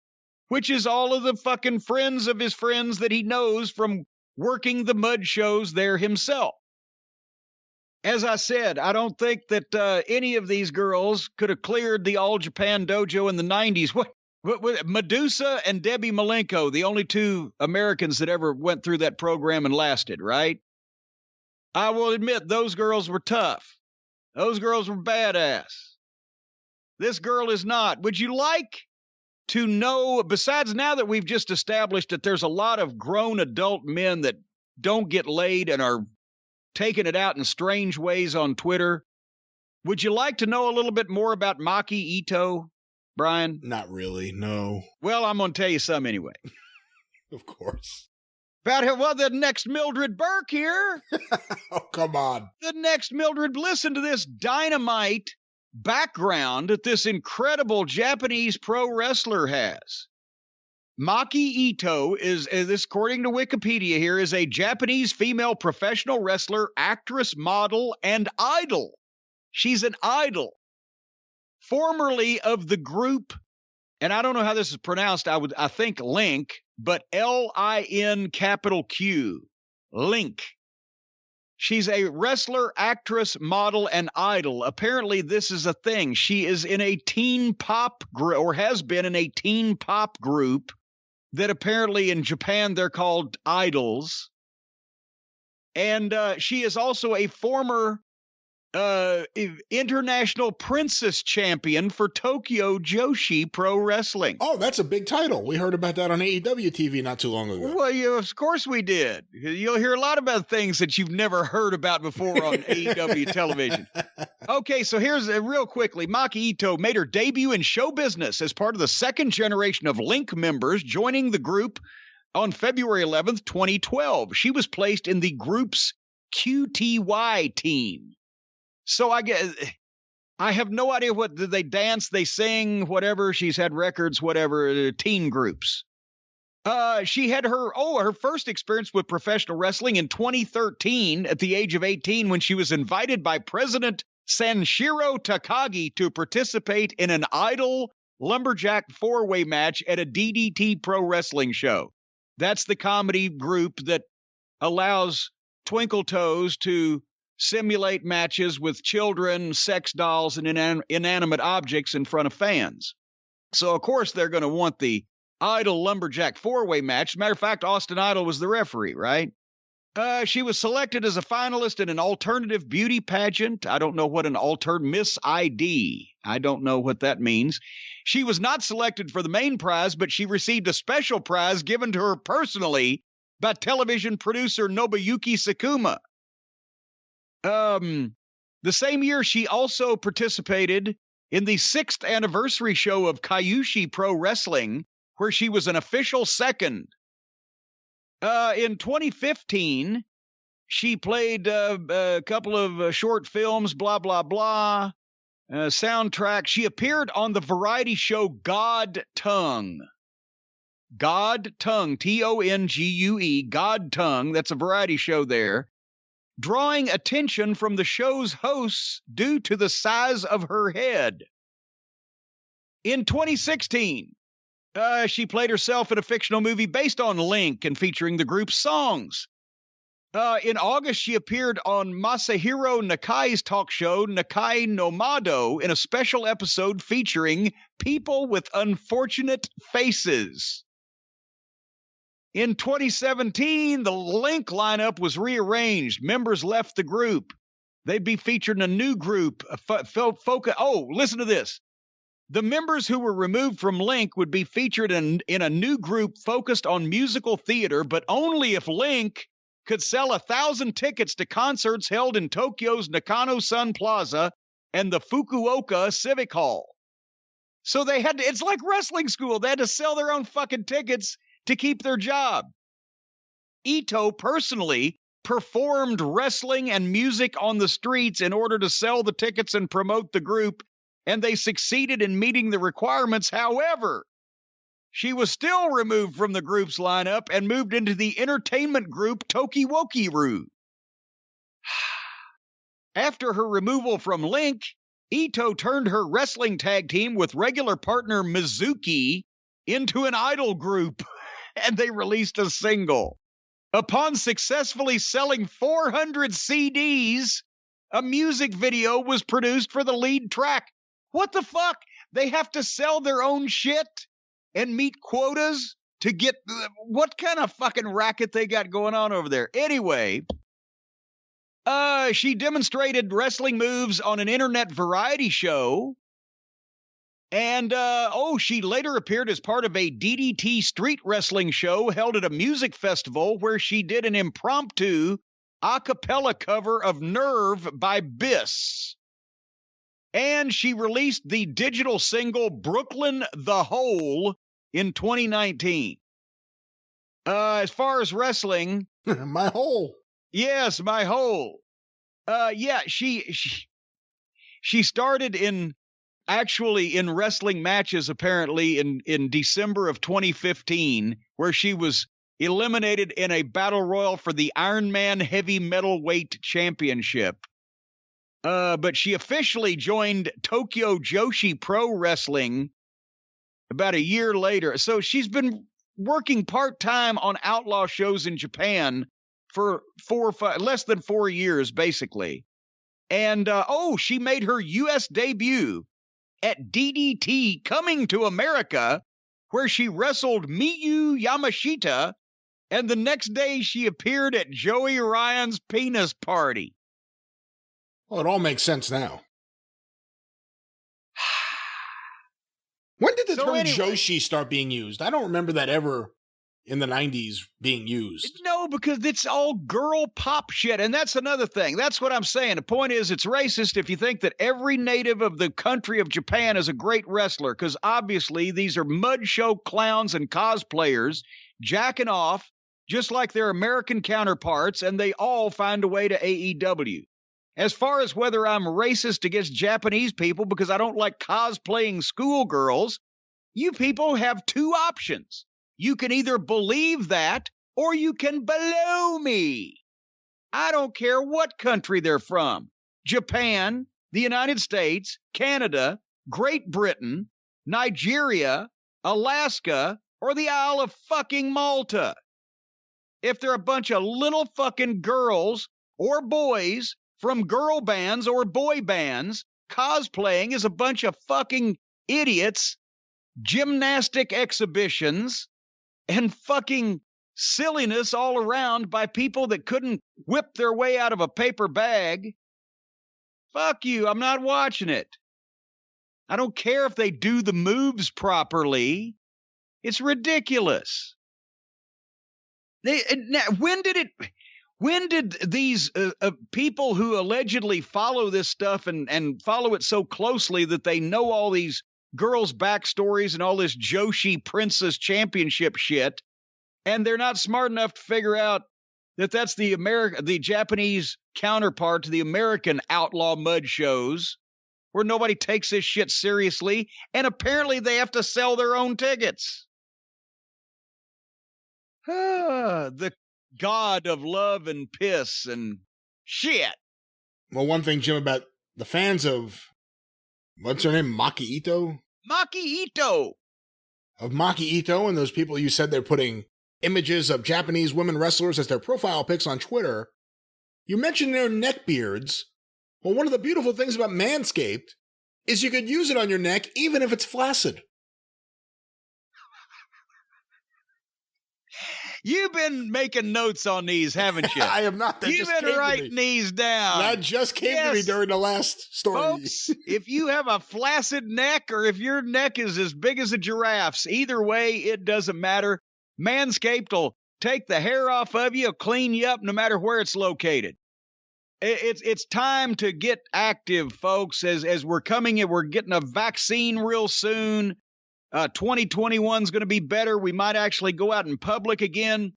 which is all of the fucking friends of his friends that he knows from working the mud shows there himself. As I said, I don't think that any of these girls could have cleared the All Japan dojo in the 90s. What Medusa and Debbie Malenko, the only two Americans that ever went through that program and lasted, right? I will admit those girls were tough. Those girls were badass. This girl is not. Would you like to know, besides now that we've just established that there's a lot of grown adult men that don't get laid and are taking it out in strange ways on Twitter, would you like to know a little bit more about Maki Ito, Brian? Not really, no. Well, I'm going to tell you some anyway. Of course. About the next Mildred Burke here. Oh, come on. The next Mildred, listen to this dynamite background that this incredible Japanese pro wrestler has. Maki Ito is this, according to Wikipedia here, is a Japanese female professional wrestler, actress, model, and idol. She's an idol. Formerly of the group, and I don't know how this is pronounced, I think Link, but L-I-N capital Q, Link. She's a wrestler, actress, model, and idol. Apparently, this is a thing. She is in a teen pop group, or has been in a teen pop group that apparently in Japan they're called idols. And she is also a former international princess champion for Tokyo Joshi Pro Wrestling. Oh, that's a big title. We heard about that on AEW TV not too long ago. Well, yeah, of course we did. You'll hear a lot about things that you've never heard about before on AEW television. Okay, so here's real quickly. Maki Ito made her debut in show business as part of the second generation of Link members, joining the group on February 11th, 2012. She was placed in the group's QTY team. So I have no idea what they dance, they sing, whatever. She's had records, whatever, teen groups. She had her first experience with professional wrestling in 2013 at the age of 18 when she was invited by President Sanshiro Takagi to participate in an idol lumberjack four-way match at a DDT pro wrestling show. That's the comedy group that allows Twinkle Toes to simulate matches with children, sex dolls, and inanimate objects in front of fans. So, of course, they're going to want the Idol Lumberjack four-way match. Matter of fact, Austin Idol was the referee, right? She was selected as a finalist in an alternative beauty pageant. I don't know what an Miss ID. I don't know what that means. She was not selected for the main prize, but she received a special prize given to her personally by television producer Nobuyuki Sakuma. The same year, she also participated in the 6th anniversary show of Kyushi Pro Wrestling, where she was an official second. In 2015, she played a couple of short films, blah, blah, blah, soundtrack. She appeared on the variety show God Tongue. God Tongue, Tongue, God Tongue. That's a variety show there. drawing attention from the show's hosts due to the size of her head. In 2016, she played herself in a fictional movie based on Link and featuring the group's songs. In August, she appeared on Masahiro Nakai's talk show, Nakai no Mado, in a special episode featuring people with unfortunate faces. In 2017, the Link lineup was rearranged. Members left the group. They'd be featured in a new group. Listen to this. The members who were removed from Link would be featured in a new group focused on musical theater, but only if Link could sell 1,000 tickets to concerts held in Tokyo's Nakano Sun Plaza and the Fukuoka Civic Hall. So they had to, it's like wrestling school. They had to sell their own fucking tickets to keep their job. Ito personally performed wrestling and music on the streets in order to sell the tickets and promote the group, and they succeeded in meeting the requirements. However, she was still removed from the group's lineup and moved into the entertainment group Tokiwoki-ru. After her removal from Link, Ito turned her wrestling tag team with regular partner Mizuki into an idol group, and they released a single. Upon successfully selling 400 CDs, a music video was produced for the lead track. What the fuck? They have to sell their own shit and meet quotas to get... What kind of fucking racket they got going on over there? Anyway, she demonstrated wrestling moves on an internet variety show. And, she later appeared as part of a DDT street wrestling show held at a music festival where she did an impromptu a cappella cover of Nerve by Biss. And she released the digital single Brooklyn the Hole in 2019. As far as wrestling... My hole. Yes, my hole. She started in wrestling matches, apparently, in December of 2015, where she was eliminated in a battle royal for the Iron Man Heavy Metalweight Championship. But she officially joined Tokyo Joshi Pro Wrestling about a year later. So she's been working part-time on outlaw shows in Japan for less than 4 years, basically. And, she made her U.S. debut at DDT Coming to America, where she wrestled Miyu Yamashita, and the next day she appeared at Joey Ryan's penis party. Well, it all makes sense now. When did the term Joshi start being used? I don't remember that ever in the 90s being used. No, because it's all girl pop shit, and that's another thing. That's what I'm saying. The point is, it's racist if you think that every native of the country of Japan is a great wrestler, because obviously these are mud show clowns and cosplayers jacking off just like their American counterparts, and they all find a way to AEW. As far as whether I'm racist against Japanese people because I don't like cosplaying schoolgirls, you people have two options. You can either believe that, or you can below me. I don't care what country they're from. Japan, the United States, Canada, Great Britain, Nigeria, Alaska, or the Isle of fucking Malta. If they're a bunch of little fucking girls or boys from girl bands or boy bands, cosplaying is a bunch of fucking idiots, gymnastic exhibitions, and fucking silliness all around by people that couldn't whip their way out of a paper bag. Fuck you, I'm not watching it. I don't care if they do the moves properly. It's ridiculous. When did these people who allegedly follow this stuff and follow it so closely that they know all these girls' backstories and all this Joshi Princess Championship shit, and they're not smart enough to figure out that that's the Japanese counterpart to the American outlaw mud shows, where nobody takes this shit seriously, and apparently they have to sell their own tickets. The god of love and piss and Shit. Well, one thing, Jim, about the fans of, what's her name, Maki Ito? Maki Ito. Of Maki Ito and those people you said they're putting images of Japanese women wrestlers as their profile pics on Twitter. You mentioned their neck beards. Well, one of the beautiful things about Manscaped is you could use it on your neck even if it's flaccid. You've been making notes on these, haven't you? I have not. You've been writing these down. That just came to me during the last story. Folks, if you have a flaccid neck or if your neck is as big as a giraffe's, either way, it doesn't matter. Manscaped will take the hair off of you, clean you up no matter where it's located. It's time to get active, folks, as we're coming in. We're getting a vaccine real soon. 2021 is going to be better. We might actually go out in public again.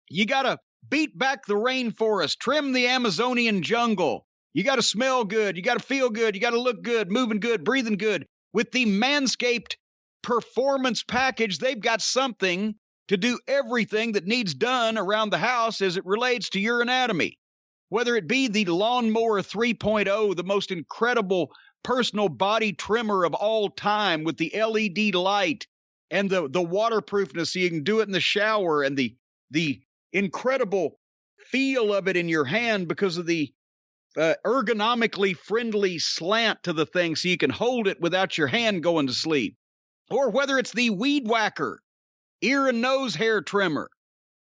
You got to beat back the rainforest, trim the Amazonian jungle. You got to smell good. You got to feel good. You got to look good, moving good, breathing good. With the Manscaped Performance Package, they've got something to do everything that needs done around the house as it relates to your anatomy. Whether it be the Lawnmower 3.0, the most incredible personal body trimmer of all time with the LED light and the waterproofness so you can do it in the shower, and the incredible feel of it in your hand because of the ergonomically friendly slant to the thing so you can hold it without your hand going to sleep. Or whether it's the Weed Whacker ear and nose hair trimmer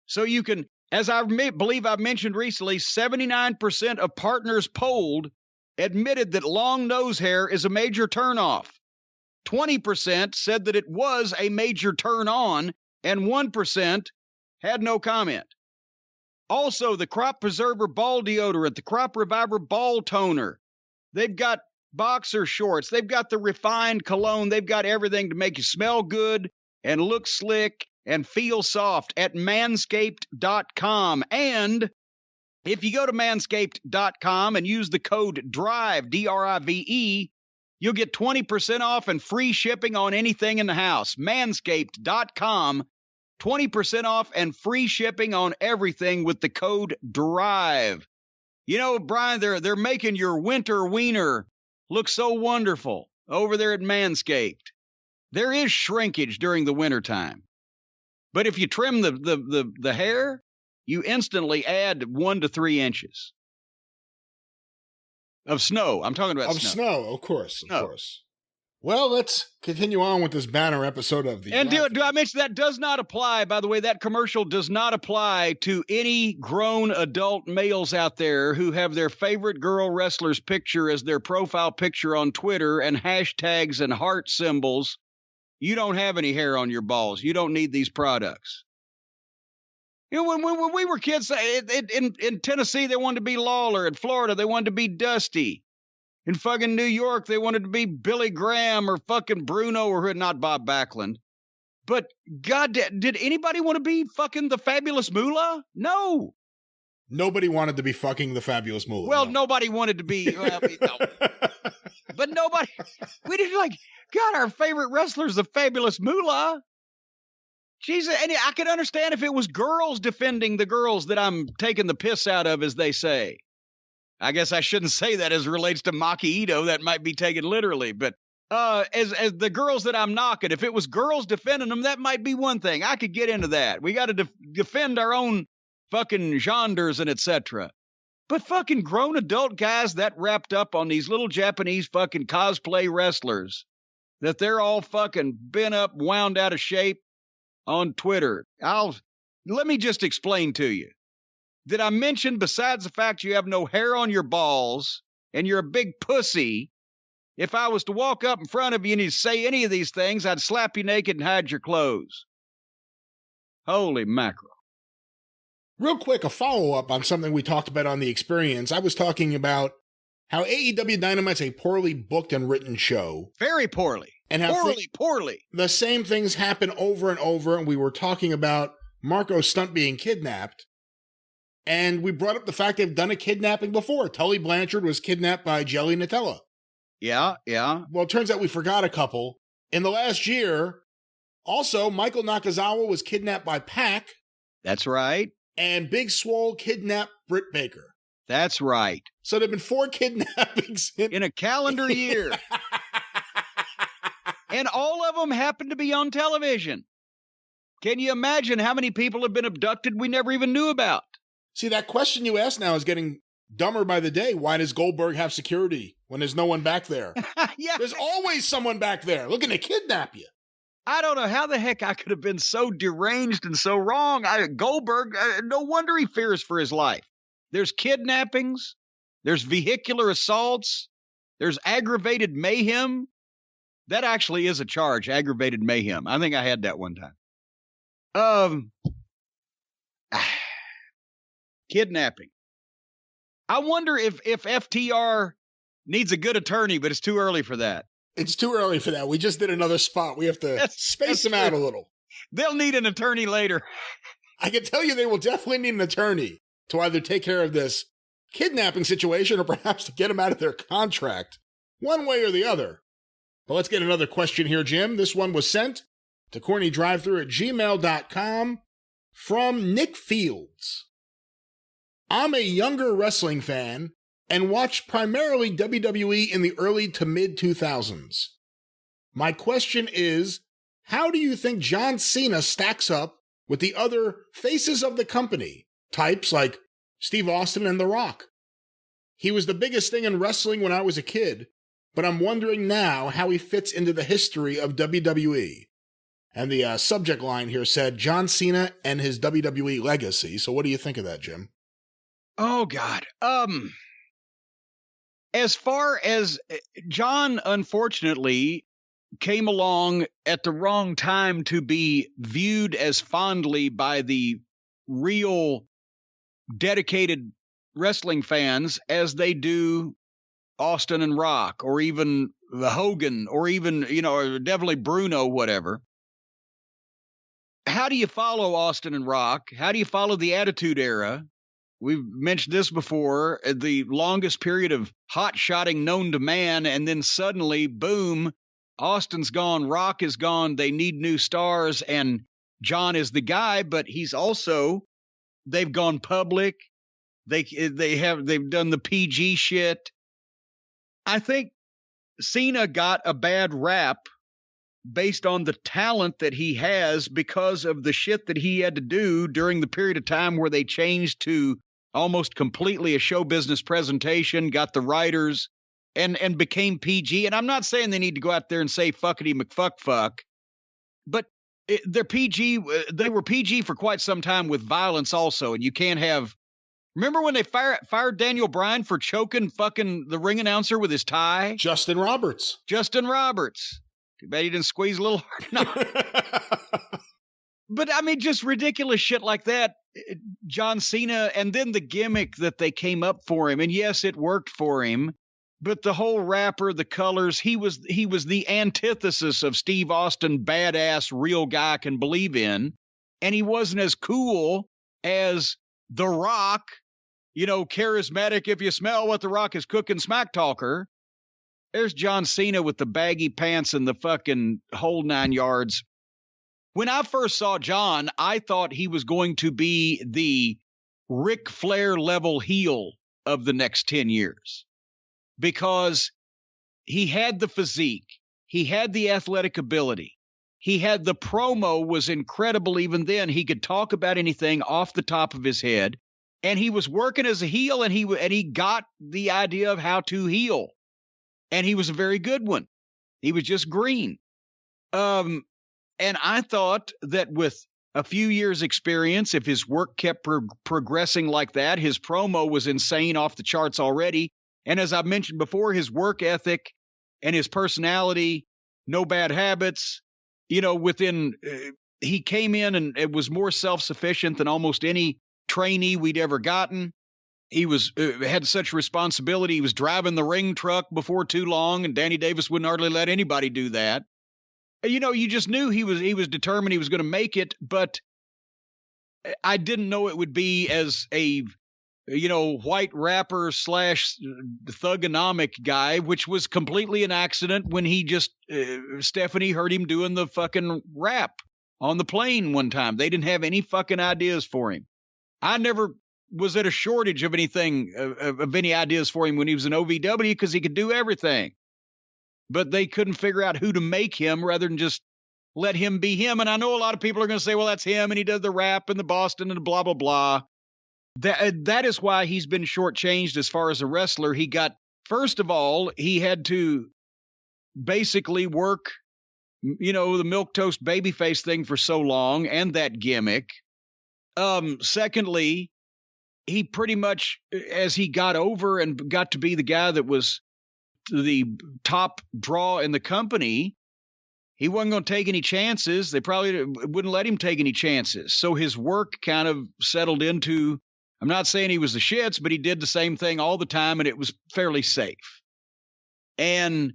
so you can, as I believe I've mentioned recently, 79% of partners polled admitted that long nose hair is a major turnoff. 20% said that it was a major turn on, and 1% had no comment. Also, the Crop Preserver Ball Deodorant, the Crop Reviver Ball Toner. They've got boxer shorts. They've got the refined cologne. They've got everything to make you smell good and look slick and feel soft at manscaped.com. And if you go to manscaped.com and use the code DRIVE, D-R-I-V-E, you'll get 20% off and free shipping on anything in the house. Manscaped.com, 20% off and free shipping on everything with the code DRIVE. You know, Brian, they're making your winter wiener look so wonderful over there at Manscaped. There is shrinkage during the wintertime. But if you trim the hair, you instantly add 1 to 3 inches of snow. I'm talking about snow. Of course. Well, let's continue on with this banner episode of the. And do I mention that does not apply? By the way, that commercial does not apply to any grown adult males out there who have their favorite girl wrestler's picture as their profile picture on Twitter and hashtags and heart symbols. You don't have any hair on your balls. You don't need these products. You know, when we were kids, in Tennessee, they wanted to be Lawler. In Florida, they wanted to be Dusty. In fucking New York, they wanted to be Billy Graham or fucking Bruno or not Bob Backlund. But, God, did anybody want to be fucking the Fabulous Moolah? No. Nobody wanted to be fucking the Fabulous Moolah. Well, nobody wanted to be. Well, no. But nobody. We didn't like, God, our favorite wrestler's the Fabulous Moolah. Jesus, and I could understand if it was girls defending the girls that I'm taking the piss out of, as they say. I guess I shouldn't say that as it relates to Maki Ito. That might be taken literally. But as the girls that I'm knocking, if it was girls defending them, that might be one thing. I could get into that. We got to defend our own fucking genders and etc. But fucking grown adult guys that wrapped up on these little Japanese fucking cosplay wrestlers, that they're all fucking bent up, wound out of shape on Twitter. Let me just explain to you. Did I mention, besides the fact you have no hair on your balls and you're a big pussy, if I was to walk up in front of you and you say any of these things, I'd slap you naked and hide your clothes. Holy mackerel. Real quick, a follow-up on something we talked about on The Experience. I was talking about how AEW Dynamite's a poorly booked and written show. Very poorly. And how poorly. The same things happen over and over, and we were talking about Marco Stunt being kidnapped. And we brought up the fact they've done a kidnapping before. Tully Blanchard was kidnapped by Jelly Nutella. Yeah. Well, it turns out we forgot a couple. In the last year, also, Michael Nakazawa was kidnapped by Pac. That's right. And Big Swole kidnapped Britt Baker. That's right. So there have been 4 kidnappings In a calendar year. And all of them happen to be on television. Can you imagine how many people have been abducted we never even knew about? See, that question you asked now is getting dumber by the day. Why does Goldberg have security when there's no one back there? Yeah. There's always someone back there looking to kidnap you. I don't know how the heck I could have been so deranged and so wrong. Goldberg, no wonder he fears for his life. There's kidnappings. There's vehicular assaults. There's aggravated mayhem. That actually is a charge, aggravated mayhem. I think I had that one time. Kidnapping. I wonder if FTR needs a good attorney, but it's too early for that. It's too early for that. We just did another spot. We have to space them out a little. They'll need an attorney later. I can tell you they will definitely need an attorney to either take care of this kidnapping situation or perhaps to get them out of their contract, one way or the other. But let's get another question here, Jim. This one was sent to CornyDriveThru@gmail.com from Nick Fields. I'm a younger wrestling fan and watched primarily WWE in the early to mid-2000s. My question is, how do you think John Cena stacks up with the other faces of the company, types like Steve Austin and The Rock? He was the biggest thing in wrestling when I was a kid, but I'm wondering now how he fits into the history of WWE. And the subject line here said, John Cena and his WWE legacy. So what do you think of that, Jim? Oh, God. As far as John, unfortunately, came along at the wrong time to be viewed as fondly by the real dedicated wrestling fans as they do Austin and Rock, or even Hogan, or even, or definitely Bruno, whatever. How do you follow Austin and Rock? How do you follow the Attitude Era? We've mentioned this before, the longest period of hot-shotting known to man, and then suddenly, boom, Austin's gone, Rock is gone, they need new stars, and John is the guy, but he's also, they've gone public, they've done the PG shit. I think Cena got a bad rap based on the talent that he has because of the shit that he had to do during the period of time where they changed to almost completely a show business presentation, got the writers, and became PG. And I'm not saying they need to go out there and say fuckity McFuck, but they're PG. They were PG for quite some time with violence also. And you can't have, remember when they fired Daniel Bryan for choking fucking the ring announcer with his tie? Justin Roberts. Too bad he didn't squeeze a little hard enough. But I mean, just ridiculous shit like that. John Cena, and then the gimmick that they came up for him. And yes, it worked for him, but the whole rapper, the colors, he was the antithesis of Steve Austin, badass, real guy can believe in. And he wasn't as cool as The Rock, charismatic if you smell what The Rock is cooking, smack talker. There's John Cena with the baggy pants and the fucking whole 9 yards. When I first saw John, I thought he was going to be the Ric Flair level heel of the next 10 years because he had the physique. He had the athletic ability. He had the promo was incredible even then. He could talk about anything off the top of his head, and he was working as a heel, and he got the idea of how to heel. And he was a very good one. He was just green. And I thought that with a few years' experience, if his work kept progressing like that, his promo was insane off the charts already. And as I mentioned before, his work ethic and his personality, no bad habits, he came in and it was more self-sufficient than almost any trainee we'd ever gotten. He had such responsibility. He was driving the ring truck before too long, and Danny Davis wouldn't hardly let anybody do that. You just knew he was determined he was going to make it, but I didn't know it would be as a, white rapper / thugonomic guy, which was completely an accident when he just, Stephanie heard him doing the fucking rap on the plane one time. They didn't have any fucking ideas for him. I never was at a shortage of anything, of any ideas for him when he was in OVW because he could do everything. But they couldn't figure out who to make him rather than just let him be him. And I know a lot of people are going to say, well, that's him, and he does the rap and the Boston and blah, blah, blah. That is why he's been shortchanged as far as a wrestler. He got, first of all, he had to basically work, the milquetoast babyface thing for so long and that gimmick. Secondly, he pretty much, as he got over and got to be the guy that was the top draw in the company, he wasn't going to take any chances. They probably wouldn't let him take any chances. So his work kind of settled into, I'm not saying he was the shits, but he did the same thing all the time, and it was fairly safe. And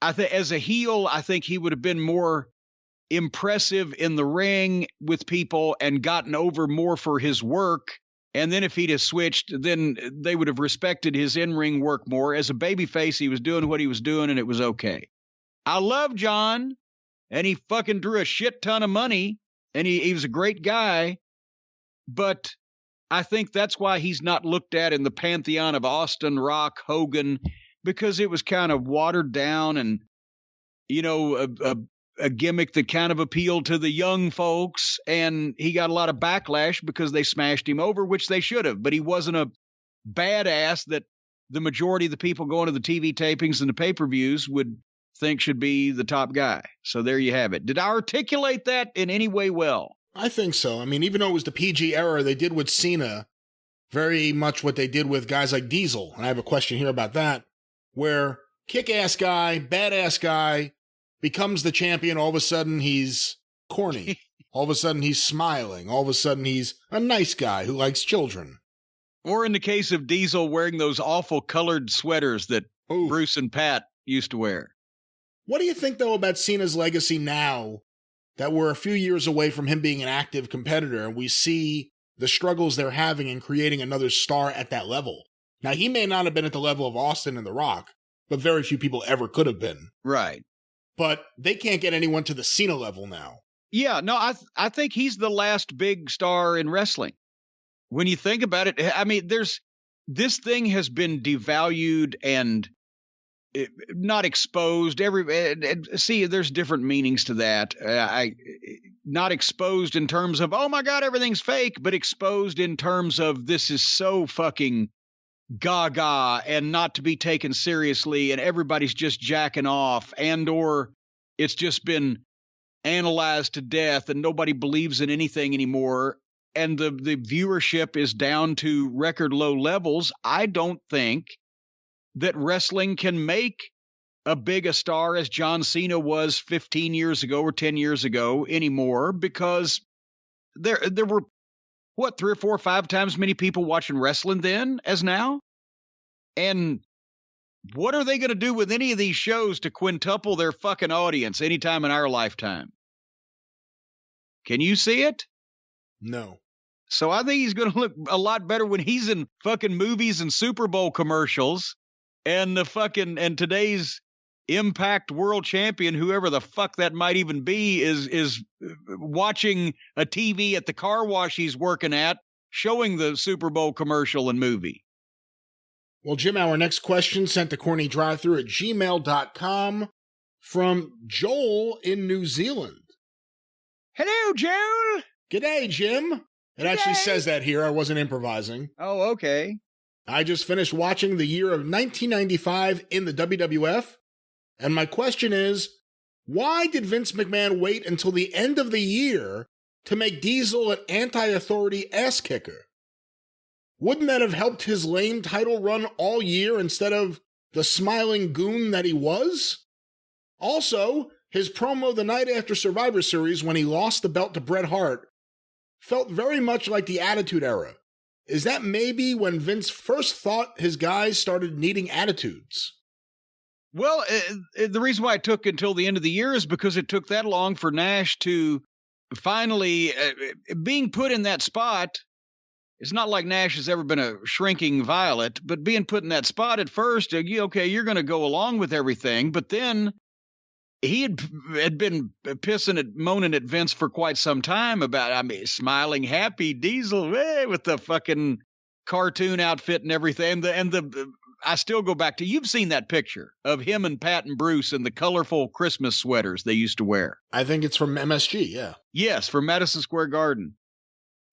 I think as a heel, I think he would have been more impressive in the ring with people and gotten over more for his work. And then if he'd have switched, then they would have respected his in-ring work more. As a babyface, he was doing what he was doing, and it was okay. I love John, and he fucking drew a shit ton of money, and he was a great guy. But I think that's why he's not looked at in the pantheon of Austin, Rock, Hogan, because it was kind of watered down and, a gimmick that kind of appealed to the young folks, and he got a lot of backlash because they smashed him over, which they should have, but he wasn't a badass that the majority of the people going to the TV tapings and the pay-per-views would think should be the top guy. So there you have it. Did I articulate that in any way well? I think so. I mean, even though it was the PG era, they did with Cena very much what they did with guys like Diesel. And I have a question here about that, where kick-ass guy, badass guy, becomes the champion. All of a sudden, he's corny. All of a sudden, he's smiling. All of a sudden, he's a nice guy who likes children. Or in the case of Diesel, wearing those awful colored sweaters that Bruce and Pat used to wear. What do you think, though, about Cena's legacy now that we're a few years away from him being an active competitor and we see the struggles they're having in creating another star at that level? Now, he may not have been at the level of Austin and The Rock, but very few people ever could have been. Right. But they can't get anyone to the Cena level now. Yeah, no, I think he's the last big star in wrestling. When you think about it, I mean, this thing has been devalued and not exposed. See, there's different meanings to that. Not exposed in terms of, oh my God, everything's fake, but exposed in terms of this is so fucking gaga and not to be taken seriously, and everybody's just jacking off, or it's just been analyzed to death and nobody believes in anything anymore, and the viewership is down to record low levels. I don't think that wrestling can make a big a star as John Cena was 15 years ago or 10 years ago anymore, because there were 3 or 4 or 5 times many people watching wrestling then as now? And what are they going to do with any of these shows to quintuple their fucking audience anytime in our lifetime? Can you see it? No. So I think he's going to look a lot better when he's in fucking movies and Super Bowl commercials, and and today's Impact World Champion, whoever the fuck that might even be, is watching a TV at the car wash he's working at, showing the Super Bowl commercial and movie. Well, Jim, our next question sent to CornyDriveThru at gmail.com from Joel in New Zealand. Hello, Joel. G'day, Jim. It actually says that here. I wasn't improvising. Oh, okay. I just finished watching the year of 1995 in the WWF. And my question is, why did Vince McMahon wait until the end of the year to make Diesel an anti-authority ass kicker? Wouldn't that have helped his lame title run all year instead of the smiling goon that he was? Also, his promo the night after Survivor Series when he lost the belt to Bret Hart felt very much like the Attitude Era. Is that maybe when Vince first thought his guys started needing attitudes? Well, the reason why it took until the end of the year is because it took that long for Nash to finally being put in that spot. It's not like Nash has ever been a shrinking violet, but being put in that spot at first, okay, you're going to go along with everything. But then he had been pissing and moaning at Vince for quite some time about, smiling, happy Diesel with the fucking cartoon outfit and everything. I still go back to, you've seen that picture of him and Pat and Bruce in the colorful Christmas sweaters they used to wear. I think it's from MSG, yeah. Yes, from Madison Square Garden.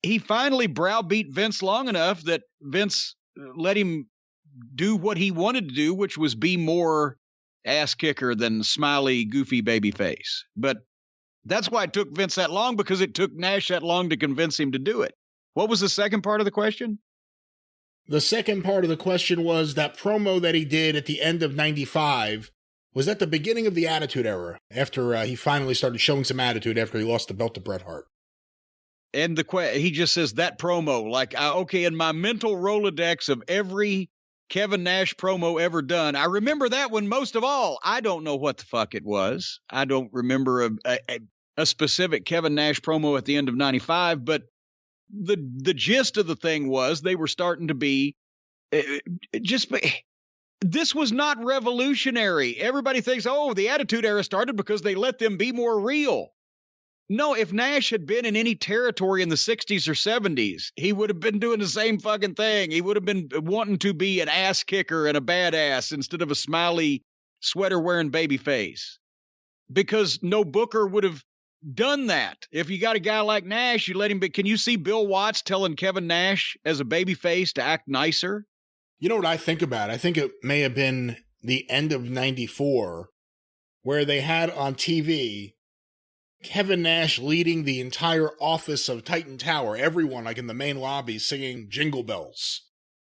He finally browbeat Vince long enough that Vince let him do what he wanted to do, which was be more ass kicker than smiley, goofy baby face. But that's why it took Vince that long, because it took Nash that long to convince him to do it. What was the second part of the question? The second part of the question was that promo that he did at the end of 95 was at the beginning of the Attitude Era, after he finally started showing some attitude after he lost the belt to Bret Hart. And he just says that promo, like, okay, in my mental Rolodex of every Kevin Nash promo ever done, I remember that one most of all. I don't know what the fuck it was. I don't remember a specific Kevin Nash promo at the end of 95, but the gist of the thing was they were starting to be this was not revolutionary. Everybody thinks, oh, the Attitude Era started because they let them be more real. No, if Nash had been in any territory in the 60s or 70s, he would have been doing the same fucking thing. He would have been wanting to be an ass kicker and a badass instead of a smiley sweater-wearing baby face. Because no booker would have done that. If you got a guy like Nash, you let him be. Can you see Bill Watts telling Kevin Nash as a baby face to act nicer? You know what I think about? I think it may have been the end of 94 where they had on TV Kevin Nash leading the entire office of Titan Tower, everyone like in the main lobby singing Jingle Bells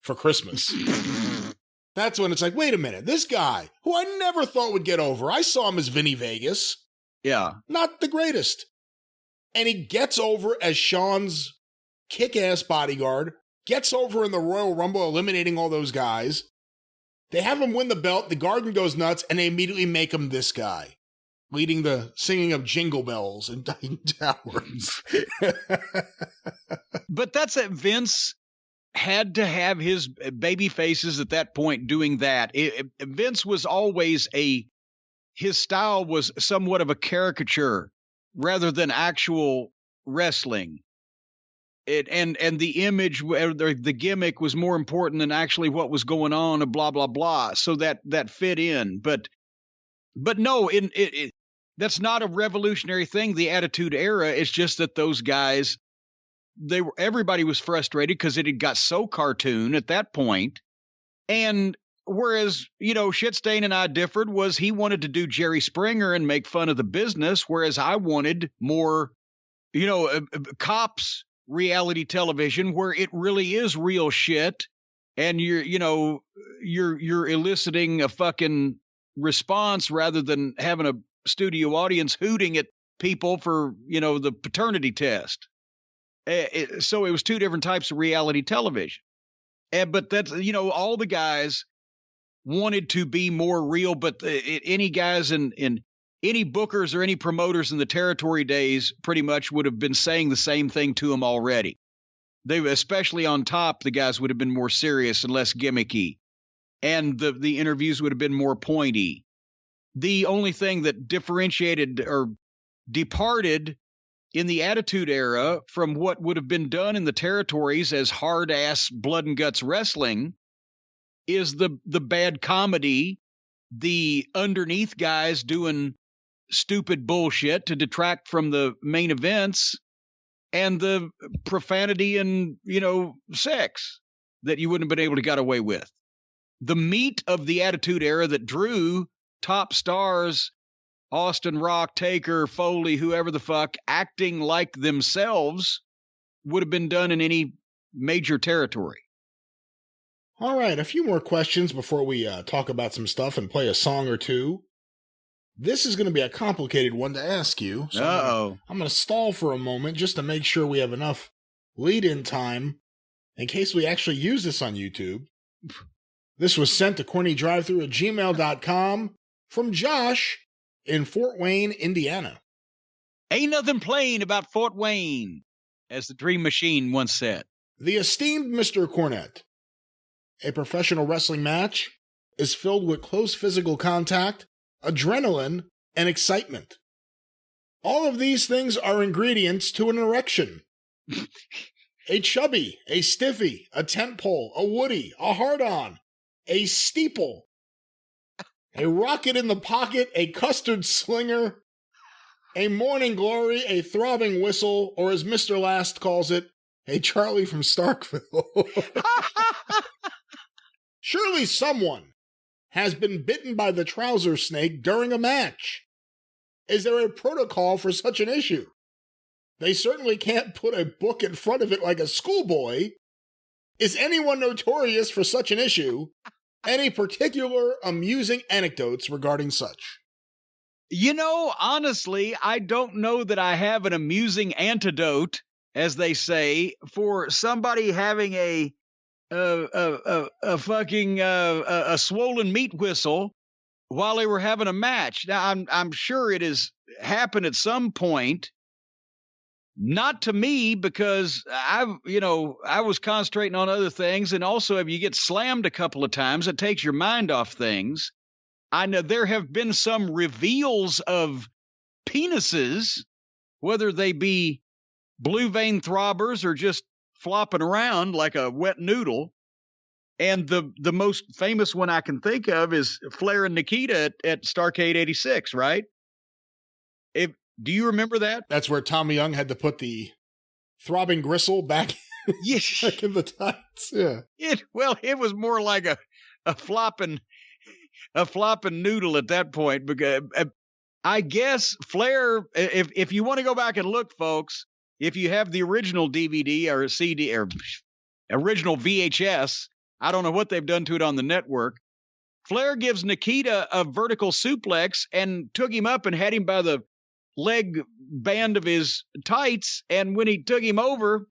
for Christmas. That's when it's like, wait a minute, this guy, who I never thought would get over, I saw him as Vinny Vegas. Yeah. Not the greatest. And he gets over as Shawn's kick-ass bodyguard, gets over in the Royal Rumble, eliminating all those guys. They have him win the belt, the Garden goes nuts, and they immediately make him this guy, leading the singing of Jingle Bells in Titan Towers. But that's it. Vince had to have his baby faces at that point doing that. Vince was always his style was somewhat of a caricature rather than actual wrestling. And the image, the gimmick was more important than actually what was going on, and blah, blah, blah. So that fit in. But no, that's not a revolutionary thing, the Attitude Era. It's just that those guys, everybody was frustrated because it had got so cartoon at that point. And whereas, Shitstain and I differed, was he wanted to do Jerry Springer and make fun of the business, whereas I wanted more, cops reality television where it really is real shit, and you're eliciting a fucking response rather than having a studio audience hooting at people for, the paternity test. So it was two different types of reality television. But that's, all the guys wanted to be more real, but any guys in any bookers or any promoters in the territory days pretty much would have been saying the same thing to them already. They, especially on top, the guys would have been more serious and less gimmicky, and the interviews would have been more pointy. The only thing that differentiated or departed in the Attitude Era from what would have been done in the territories as hard-ass blood and guts wrestling is the bad comedy, the underneath guys doing stupid bullshit to detract from the main events, and the profanity and, sex that you wouldn't have been able to get away with. The meat of the Attitude Era that drew top stars, Austin, Rock, Taker, Foley, whoever the fuck, acting like themselves, would have been done in any major territory. All right, a few more questions before we talk about some stuff and play a song or two. This is going to be a complicated one to ask you. So I'm going to stall for a moment just to make sure we have enough lead-in time in case we actually use this on YouTube. This was sent to CornyDriveThru@gmail.com from Josh in Fort Wayne, Indiana. Ain't nothing plain about Fort Wayne, as the Dream Machine once said. The esteemed Mr. Cornette. A professional wrestling match is filled with close physical contact, adrenaline, and excitement. All of these things are ingredients to an erection. a chubby, a stiffy, a tent pole, a woody, a hard-on, a steeple, a rocket in the pocket, a custard slinger, a morning glory, a throbbing whistle, or as Mr. Last calls it, a Charlie from Starkville. Surely someone has been bitten by the trouser snake during a match. Is there a protocol for such an issue? They certainly can't put a book in front of it like a schoolboy. Is anyone notorious for such an issue? Any particular amusing anecdotes regarding such? You know, honestly, I don't know that I have an amusing antidote, as they say, for somebody having a swollen meat whistle while they were having a match. Now, I'm sure it has happened at some point. Not to me, because I was concentrating on other things, and also if you get slammed a couple of times, it takes your mind off things. I know there have been some reveals of penises, whether they be blue vein throbbers or just flopping around like a wet noodle. And the most famous one I can think of is Flair and Nikita at Starrcade 86, right? Do you remember that? That's where Tommy Young had to put the throbbing gristle back, back in the tights. Yeah. It was more like a flopping noodle at that point, because I guess Flair, if you want to go back and look, folks, if you have the original DVD or CD or original VHS, I don't know what they've done to it on the network. Flair gives Nikita a vertical suplex and took him up and had him by the leg band of his tights, and when he took him over,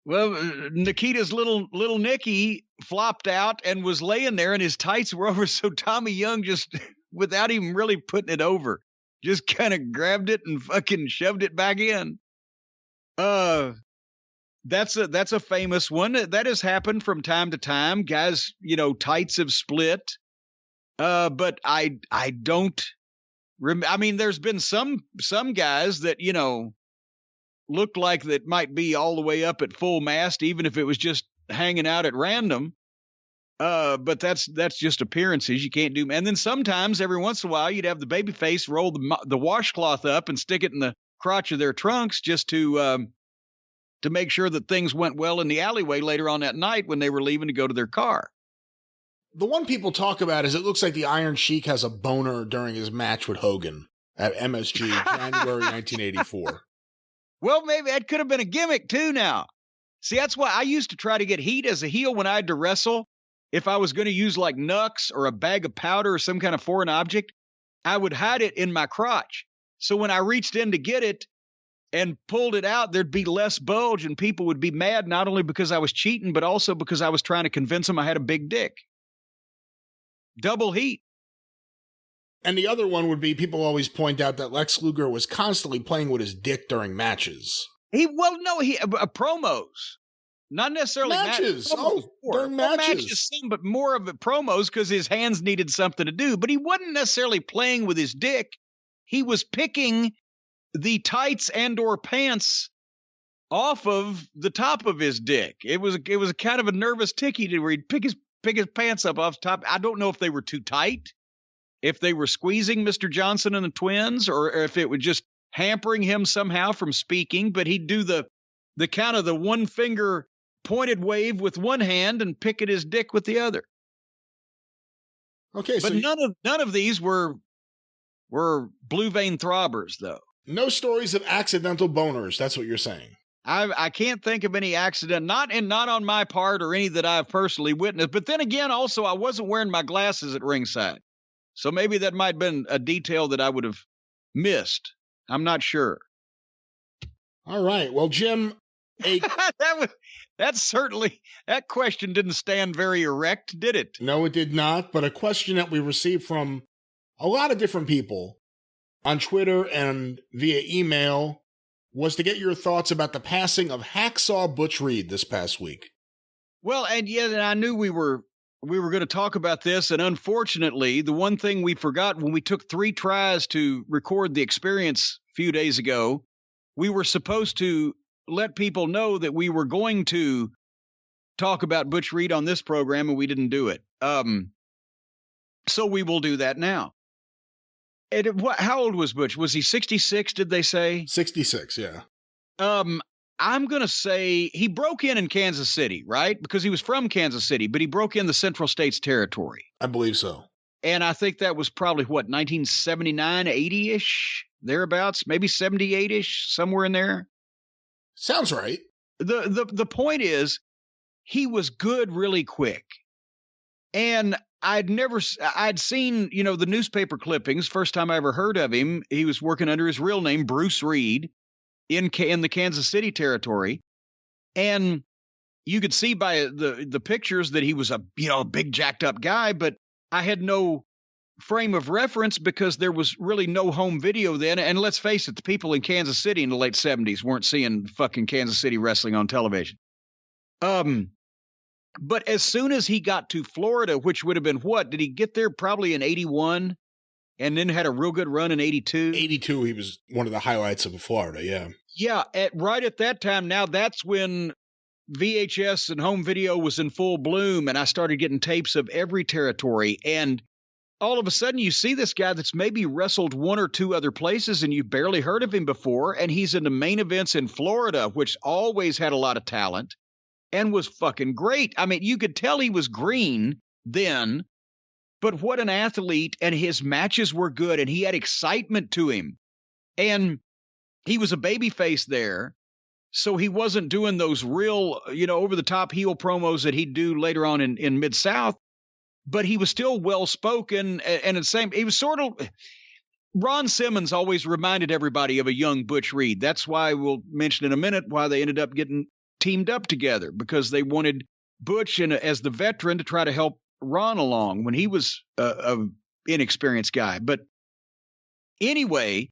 well, Nikita's little Nicky flopped out and was laying there, and his tights were over, so Tommy Young just, without even really putting it over, just kind of grabbed it and fucking shoved it back in. That's a famous one. That has happened from time to time. Guys, tights have split. But I don't I mean, there's been some guys that, looked like that might be all the way up at full mast, even if it was just hanging out at random. But that's just appearances. You can't do. And then sometimes, every once in a while, you'd have the babyface roll the washcloth up and stick it in the crotch of their trunks just to make sure that things went well in the alleyway later on that night when they were leaving to go to their car. The one people talk about is it looks like the Iron Sheik has a boner during his match with Hogan at MSG, January 1984. Well, maybe that could have been a gimmick too now. See, that's why I used to try to get heat as a heel when I had to wrestle. If I was going to use like Nux or a bag of powder or some kind of foreign object, I would hide it in my crotch. So when I reached in to get it and pulled it out, there'd be less bulge and people would be mad, not only because I was cheating, but also because I was trying to convince them I had a big dick. Double heat. And the other one would be, people always point out that Lex Luger was constantly playing with his dick during matches. Promos. Not necessarily matches. During matches. But more of it promos because his hands needed something to do. But he wasn't necessarily playing with his dick. He was picking the tights and or pants off of the top of his dick. It was a kind of a nervous ticky where he'd pick his pants up off the top. I don't know if they were too tight, if they were squeezing Mr. Johnson and the twins, or if it was just hampering him somehow from speaking. But he'd do the kind of the one finger pointed wave with one hand and pick at his dick with the other. Okay, but none of these were blue vein throbbers, though. No stories of accidental boners. That's what you're saying. I can't think of any accident, not on my part or any that I've personally witnessed. But then again, also, I wasn't wearing my glasses at ringside. So maybe that might have been a detail that I would have missed. I'm not sure. All right. Well, Jim, that question didn't stand very erect, did it? No, it did not. But a question that we received from a lot of different people on Twitter and via email was to get your thoughts about the passing of Hacksaw Butch Reed this past week. Well, and I knew we were going to talk about this, and unfortunately, the one thing we forgot when we took 3 tries to record the experience a few days ago, we were supposed to let people know that we were going to talk about Butch Reed on this program, and we didn't do it. So we will do that now. And how old was Butch? Was he 66, did they say? 66, yeah. I'm going to say he broke in Kansas City, right? Because he was from Kansas City, but he broke in the Central States Territory. I believe so. And I think that was probably, 1979, 80-ish, thereabouts, maybe 78-ish, somewhere in there. Sounds right. The point is, he was good really quick. And I'd seen, the newspaper clippings. First time I ever heard of him, he was working under his real name, Bruce Reed, in the Kansas City territory. And you could see by the pictures that he was a big jacked up guy, but I had no frame of reference because there was really no home video then. And let's face it, the people in Kansas City in the late 70s weren't seeing fucking Kansas City wrestling on television. But as soon as he got to Florida, which would have been did he get there probably in 81 and then had a real good run in 82? 82, he was one of the highlights of Florida, yeah. Yeah, right at that time, now that's when VHS and home video was in full bloom, and I started getting tapes of every territory. And all of a sudden, you see this guy that's maybe wrestled one or two other places, and you've barely heard of him before, and he's in the main events in Florida, which always had a lot of talent. And was fucking great. I mean, you could tell he was green then, but what an athlete, and his matches were good, and he had excitement to him. And he was a babyface there, so he wasn't doing those real, over-the-top heel promos that he'd do later on in Mid-South, but he was still well-spoken, and the same, he was sort of... Ron Simmons always reminded everybody of a young Butch Reed. That's why we'll mention in a minute why they ended up getting teamed up together, because they wanted Butch as the veteran to try to help Ron along when he was a inexperienced guy. But anyway,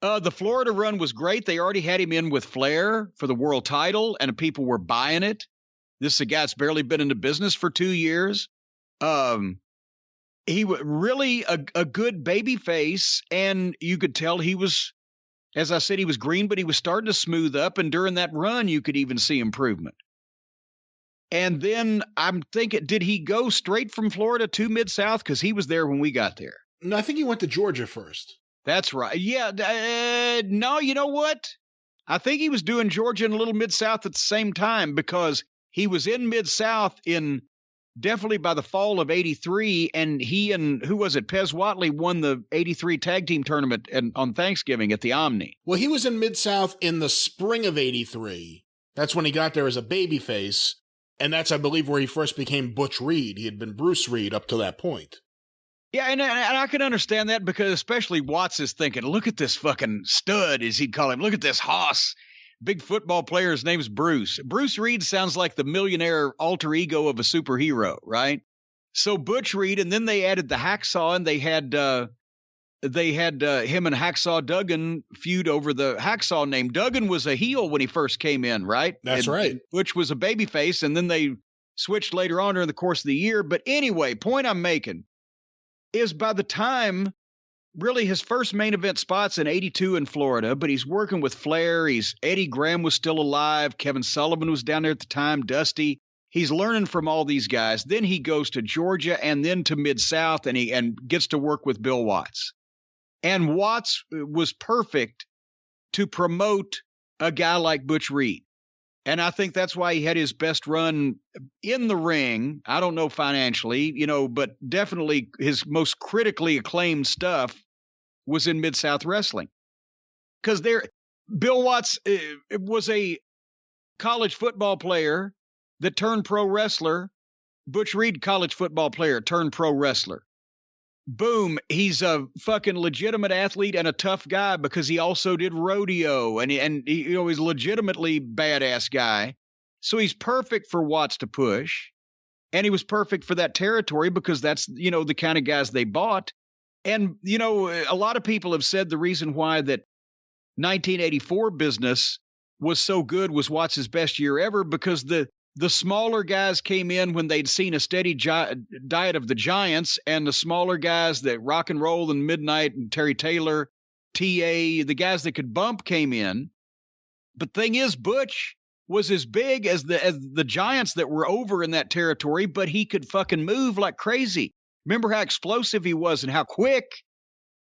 the Florida run was great. They already had him in with Flair for the world title, and people were buying it. This is a guy that's barely been in the business for 2 years. He was really a good baby face, and you could tell he was, as I said, he was green, but he was starting to smooth up, and during that run, you could even see improvement. And then I'm thinking, did he go straight from Florida to Mid-South? Because he was there when we got there. No, I think he went to Georgia first. That's right. Yeah, no, you know what? I think he was doing Georgia and a little Mid-South at the same time, because he was in Mid-South definitely by the fall of 83, and he and, who was it, Pez Watley won the 83 tag team tournament on Thanksgiving at the Omni. Well, he was in Mid-South in the spring of 83. That's when he got there as a babyface, and that's, I believe, where he first became Butch Reed. He had been Bruce Reed up to that point. Yeah, and I can understand that, because especially Watts is thinking, look at this fucking stud, as he'd call him. Look at this hoss. Big football player, his name's Bruce. Bruce Reed sounds like the millionaire alter ego of a superhero, right? So Butch Reed, and then they added the Hacksaw, and they had him and Hacksaw Duggan feud over the Hacksaw name. Duggan was a heel when he first came in, right? That's right. Butch was a babyface, and then they switched later on during the course of the year. But anyway, point I'm making is by the time... really, his first main event spot's in 82 in Florida, but he's working with Flair. Eddie Graham was still alive. Kevin Sullivan was down there at the time. Dusty. He's learning from all these guys. Then he goes to Georgia and then to Mid-South, and gets to work with Bill Watts. And Watts was perfect to promote a guy like Butch Reed. And I think that's why he had his best run in the ring. I don't know financially, but definitely his most critically acclaimed stuff was in Mid-South Wrestling. Because Bill Watts was a college football player that turned pro wrestler. Butch Reed, college football player, turned pro wrestler. Boom, he's a fucking legitimate athlete and a tough guy, because he also did rodeo, and he's a legitimately badass guy. So he's perfect for Watts to push, and he was perfect for that territory, because that's, the kind of guys they bought. And, a lot of people have said the reason why that 1984 business was so good was Watts' best year ever, because the smaller guys came in when they'd seen a steady diet of the giants, and the smaller guys that Rock and Roll and Midnight and Terry Taylor, TA, the guys that could bump came in. But thing is, Butch was as big as the giants that were over in that territory, but he could fucking move like crazy. Remember how explosive he was and how quick?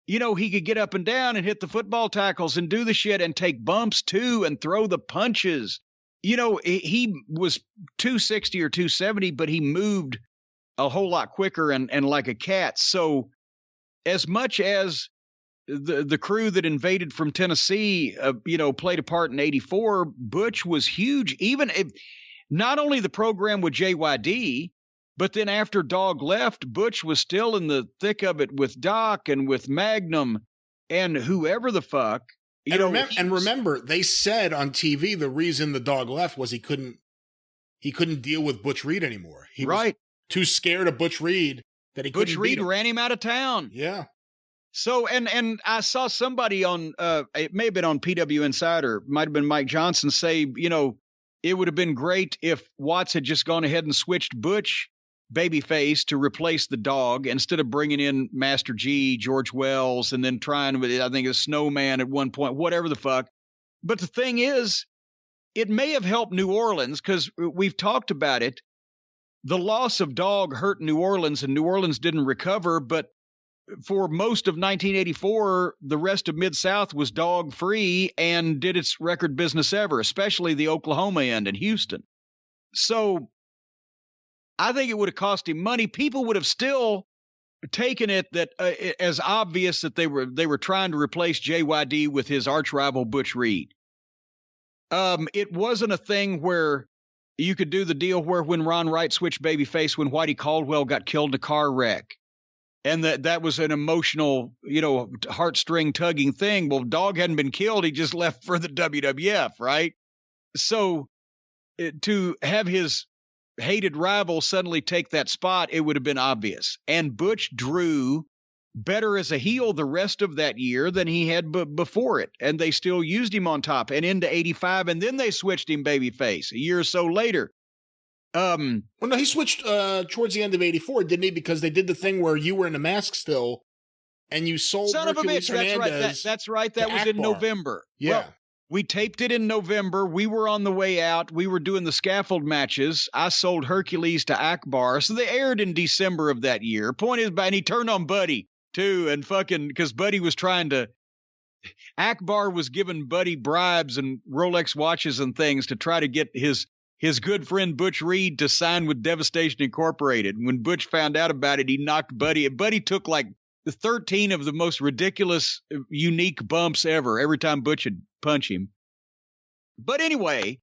You know, he could get up and down and hit the football tackles and do the shit and take bumps too and throw the punches. You know, he was 260 or 270, but he moved a whole lot quicker and like a cat. So as much as the crew that invaded from Tennessee, played a part in 84, Butch was huge. Even if not only the program with JYD, but then after Dog left, Butch was still in the thick of it with Doc and with Magnum and whoever the fuck. Remember, they said on TV the reason the Dog left was he couldn't deal with Butch Reed anymore. He was too scared of Butch Reed that he couldn't beat him. Butch Reed ran him out of town. Yeah. So, and I saw somebody on, it may have been on PW Insider, might have been Mike Johnson, say, it would have been great if Watts had just gone ahead and switched Butch babyface to replace the Dog instead of bringing in Master G, George Wells, and then trying with, I think, a Snowman at one point, whatever the fuck. But the thing is, it may have helped New Orleans because we've talked about it. The loss of Dog hurt New Orleans, and New Orleans didn't recover, but for most of 1984, the rest of Mid-South was Dog free and did its record business ever, especially the Oklahoma end and Houston. So I think it would have cost him money. People would have still taken it that as obvious that they were trying to replace JYD with his arch rival Butch Reed. It wasn't a thing where you could do the deal where when Ron Wright switched babyface when Whitey Caldwell got killed in a car wreck. And that was an emotional, heartstring tugging thing. Well, Dog hadn't been killed. He just left for the WWF, right? So to have his hated rival suddenly take that spot, it would have been obvious. And Butch drew better as a heel the rest of that year than he had before it. And they still used him on top and into 85. And then they switched him babyface a year or so later. Well, no, he switched towards the end of 84, didn't he? Because they did the thing where you were in a mask still, and you sold Son Hercules of a bitch, Hernandez. That's right. That was in November. Yeah. Well, we taped it in November. We were on the way out. We were doing the scaffold matches. I sold Hercules to Akbar. So they aired in December of that year. Point is, and he turned on Buddy, too, and fucking, because Buddy was trying to, Akbar was giving Buddy bribes and Rolex watches and things to try to get his good friend Butch Reed to sign with Devastation Incorporated. When Butch found out about it, he knocked Buddy. Buddy took like 13 of the most ridiculous, unique bumps ever every time Butch would punch him. But anyway,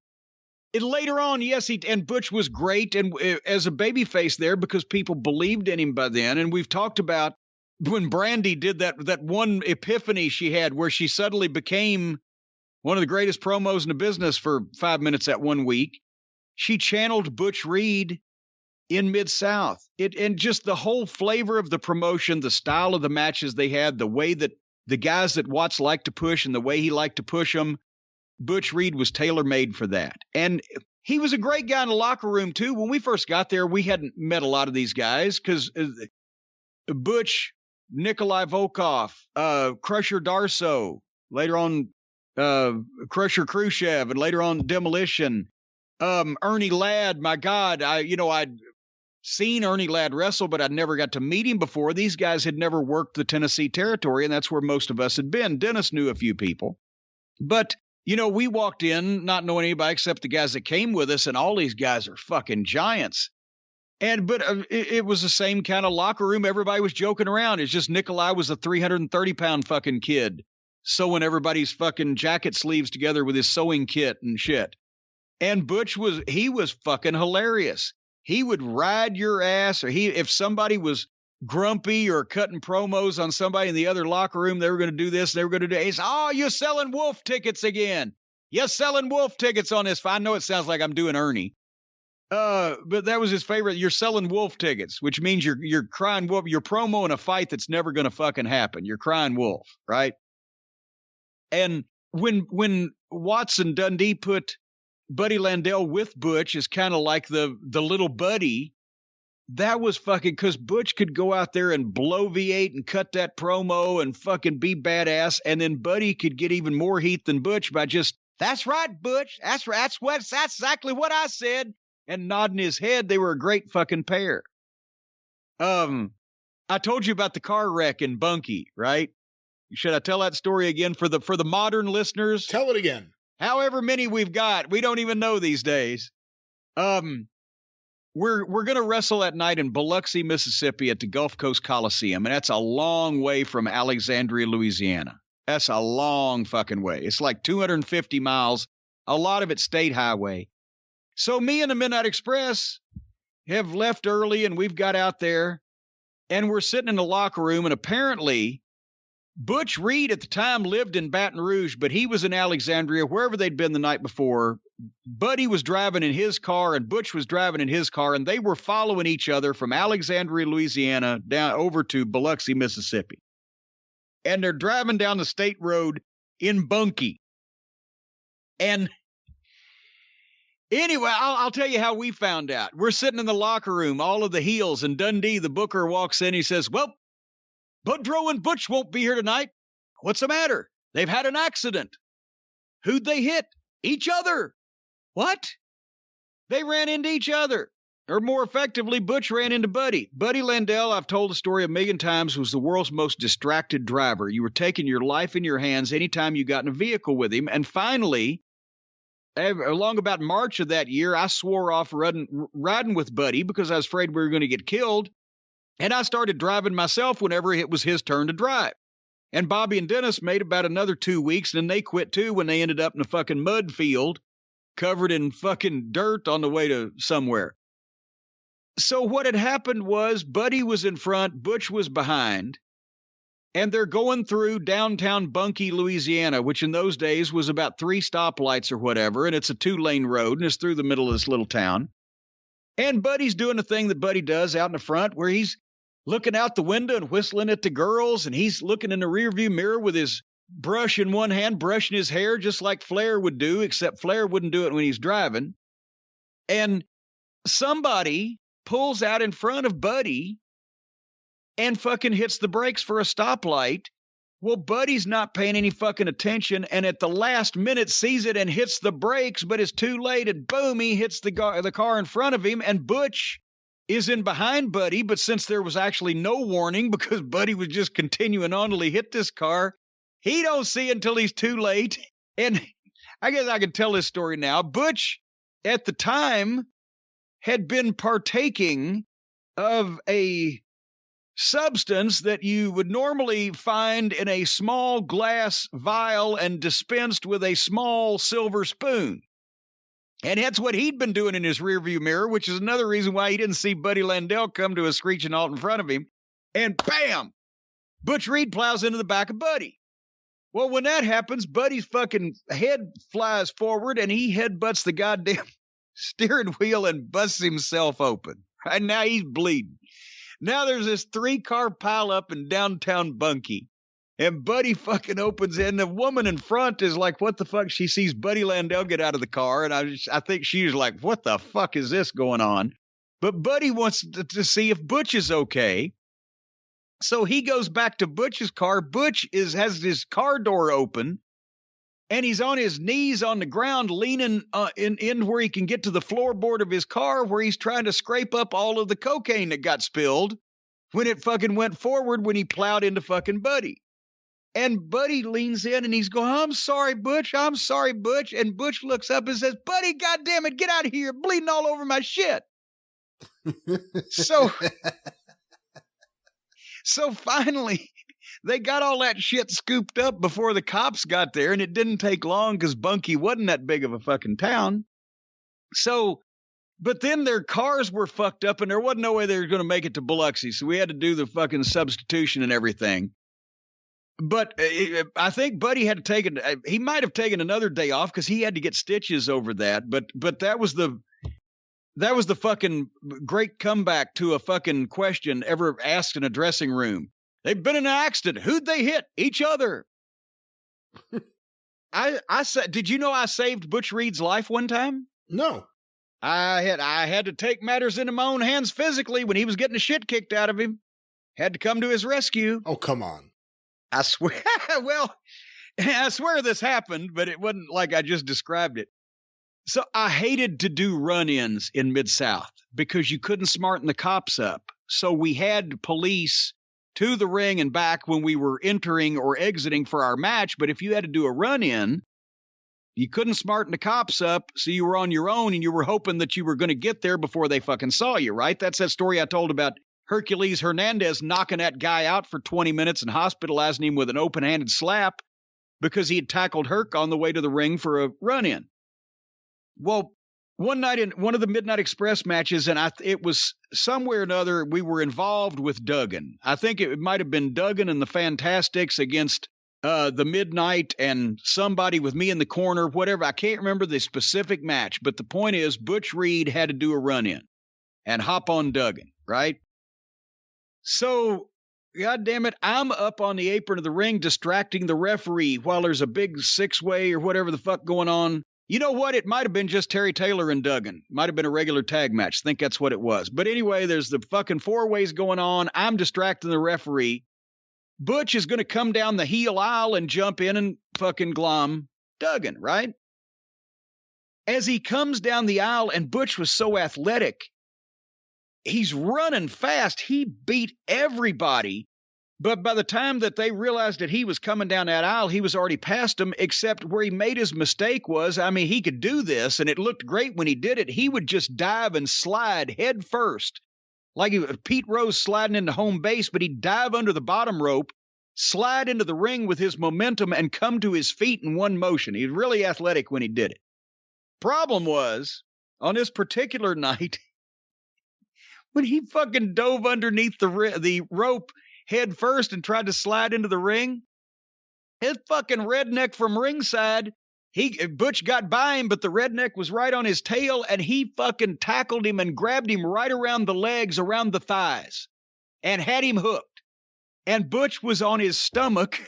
later on, yes, and Butch was great and as a babyface there because people believed in him by then. And we've talked about when Brandy did that one epiphany she had where she suddenly became one of the greatest promos in the business for 5 minutes that 1 week. She channeled Butch Reed in Mid-South. And just the whole flavor of the promotion, the style of the matches they had, the way that the guys that Watts liked to push and the way he liked to push them, Butch Reed was tailor-made for that. And he was a great guy in the locker room, too. When we first got there, we hadn't met a lot of these guys because Butch, Nikolai Volkov, Crusher Darso, later on Crusher Khrushchev, and later on Demolition, Ernie Ladd, my God, I'd seen Ernie Ladd wrestle, but I'd never got to meet him before. These guys had never worked the Tennessee territory, and that's where most of us had been. Dennis knew a few people. But, we walked in not knowing anybody except the guys that came with us, and all these guys are fucking giants. But it was the same kind of locker room. Everybody was joking around. It's just Nikolai was a 330-pound fucking kid sewing everybody's fucking jacket sleeves together with his sewing kit and shit. And Butch was fucking hilarious. He would ride your ass, or if somebody was grumpy or cutting promos on somebody in the other locker room, they were going to do this, they were going to do it. He's, you're selling wolf tickets again. You're selling wolf tickets on this. I know it sounds like I'm doing Ernie. But that was his favorite. You're selling wolf tickets, which means you're crying wolf. You're promoing a fight that's never going to fucking happen. You're crying wolf, right? And when Watson Dundee put Buddy Landell with Butch is kind of like the little buddy. That was fucking because Butch could go out there and blow V8 and cut that promo and fucking be badass. And then Buddy could get even more heat than Butch by just That's right, Butch. That's exactly what I said. And nodding his head, they were a great fucking pair. I told you about the car wreck in Bunkie, right? Should I tell that story again for the modern listeners? Tell it again. However many we've got, we don't even know these days. We're going to wrestle that night in Biloxi, Mississippi at the Gulf Coast Coliseum, and that's a long way from Alexandria, Louisiana. That's a long fucking way. It's like 250 miles, a lot of it state highway. So me and the Midnight Express have left early, and we've got out there, and we're sitting in the locker room, and apparently Butch Reed at the time lived in Baton Rouge, but he was in Alexandria, wherever they'd been the night before. Buddy was driving in his car, and Butch was driving in his car, and they were following each other from Alexandria, Louisiana, down over to Biloxi, Mississippi. And they're driving down the state road in Bunkie. And anyway, I'll tell you how we found out. We're sitting in the locker room, all of the heels, and Dundee, the booker, walks in. He says, well, Budrow and Butch won't be here tonight. What's the matter? They've had an accident. Who'd they hit? Each other. What? They ran into each other. Or more effectively, Butch ran into Buddy. Buddy Landell, I've told the story a million times, was the world's most distracted driver. You were taking your life in your hands anytime you got in a vehicle with him. And finally, along about March of that year, I swore off riding with Buddy because I was afraid we were going to get killed. And I started driving myself whenever it was his turn to drive. And Bobby and Dennis made about another 2 weeks, and then they quit too when they ended up in a fucking mud field covered in fucking dirt on the way to somewhere. So what had happened was Buddy was in front, Butch was behind, and they're going through downtown Bunkie, Louisiana, which in those days was about 3 stoplights or whatever, and it's a 2-lane road, and it's through the middle of this little town. And Buddy's doing the thing that Buddy does out in the front where he's looking out the window and whistling at the girls, and he's looking in the rearview mirror with his brush in one hand, brushing his hair just like Flair would do, except Flair wouldn't do it when he's driving. And somebody pulls out in front of Buddy and fucking hits the brakes for a stoplight. Well, Buddy's not paying any fucking attention, and at the last minute sees it and hits the brakes, but it's too late, and boom, he hits the car in front of him, and Butch is in behind Buddy, but since there was actually no warning because Buddy was just continuing on till he hit this car, he don't see until he's too late. And I guess I can tell this story now. Butch, at the time, had been partaking of a substance that you would normally find in a small glass vial and dispensed with a small silver spoon. And that's what he'd been doing in his rearview mirror, which is another reason why he didn't see Buddy Landell come to a screeching halt in front of him. And bam! Butch Reed plows into the back of Buddy. Well, when that happens, Buddy's fucking head flies forward and he headbutts the goddamn steering wheel and busts himself open. And now he's bleeding. Now there's this 3-car pileup in downtown Bunkie. And Buddy fucking opens it, and the woman in front is like, what the fuck? She sees Buddy Landell get out of the car, and I think she was like, what the fuck is this going on? But Buddy wants to see if Butch is okay. So he goes back to Butch's car. Butch has his car door open, and he's on his knees on the ground, leaning in where he can get to the floorboard of his car, where he's trying to scrape up all of the cocaine that got spilled when it fucking went forward when he plowed into fucking Buddy. And Buddy leans in and he's going, I'm sorry, Butch. I'm sorry, Butch. And Butch looks up and says, Buddy, goddammit, get out of here. You're bleeding all over my shit. So finally, they got all that shit scooped up before the cops got there. And it didn't take long because Bunkie wasn't that big of a fucking town. So, but then their cars were fucked up and there wasn't no way they were going to make it to Biloxi. So we had to do the fucking substitution and everything. But I think Buddy had taken, he might have taken another day off because he had to get stitches over that. But that was the fucking great comeback to a fucking question ever asked in a dressing room. They've been in an accident. Who'd they hit? Each other. I said, did you know I saved Butch Reed's life one time? No. I had to take matters into my own hands physically when he was getting the shit kicked out of him. Had to come to his rescue. Oh, come on. I swear. Well, I swear this happened, but it wasn't like I just described it. So I hated to do run-ins in Mid-South because you couldn't smarten the cops up. So we had police to the ring and back when we were entering or exiting for our match. But if you had to do a run-in, you couldn't smarten the cops up, so you were on your own, and you were hoping that you were going to get there before they fucking saw you, right? That's that story I told about Hercules Hernandez knocking that guy out for 20 minutes and hospitalizing him with an open-handed slap because he had tackled Herc on the way to the ring for a run-in. Well, one night in one of the Midnight Express matches, and it was somewhere or another, we were involved with Duggan. I think it might have been Duggan and the Fantastics against the Midnight and somebody with me in the corner, whatever. I can't remember the specific match, but the point is Butch Reed had to do a run-in and hop on Duggan, right? So, God damn it, I'm up on the apron of the ring distracting the referee while there's a big six-way or whatever the fuck going on. You know what? It might have been just Terry Taylor and Duggan. Might have been a regular tag match. I think that's what it was. But anyway, there's the fucking four-ways going on. I'm distracting the referee. Butch is going to come down the heel aisle and jump in and fucking glom Duggan, right? As he comes down the aisle, and Butch was so athletic, he's running fast. He beat everybody. But by the time that they realized that he was coming down that aisle, he was already past them, except where he made his mistake was, I mean, he could do this, and it looked great when he did it. He would just dive and slide head first, like Pete Rose sliding into home base, but he'd dive under the bottom rope, slide into the ring with his momentum, and come to his feet in one motion. He was really athletic when he did it. Problem was, on this particular night, when he fucking dove underneath the rope head first and tried to slide into the ring, his fucking redneck from ringside, Butch got by him, but the redneck was right on his tail, and he fucking tackled him and grabbed him right around the legs, around the thighs, and had him hooked. And Butch was on his stomach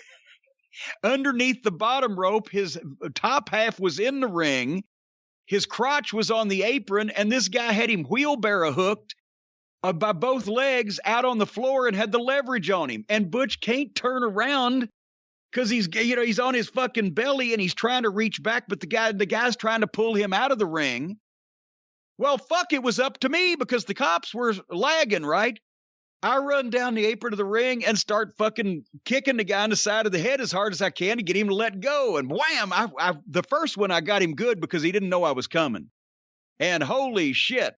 underneath the bottom rope. His top half was in the ring. His crotch was on the apron, and this guy had him wheelbarrow hooked by both legs out on the floor and had the leverage on him. And Butch can't turn around because he's on his fucking belly and he's trying to reach back, but the guy's trying to pull him out of the ring. Well, fuck, it was up to me because the cops were lagging, right? I run down the apron of the ring and start fucking kicking the guy in the side of the head as hard as I can to get him to let go. And wham, the first one I got him good because he didn't know I was coming. And holy shit,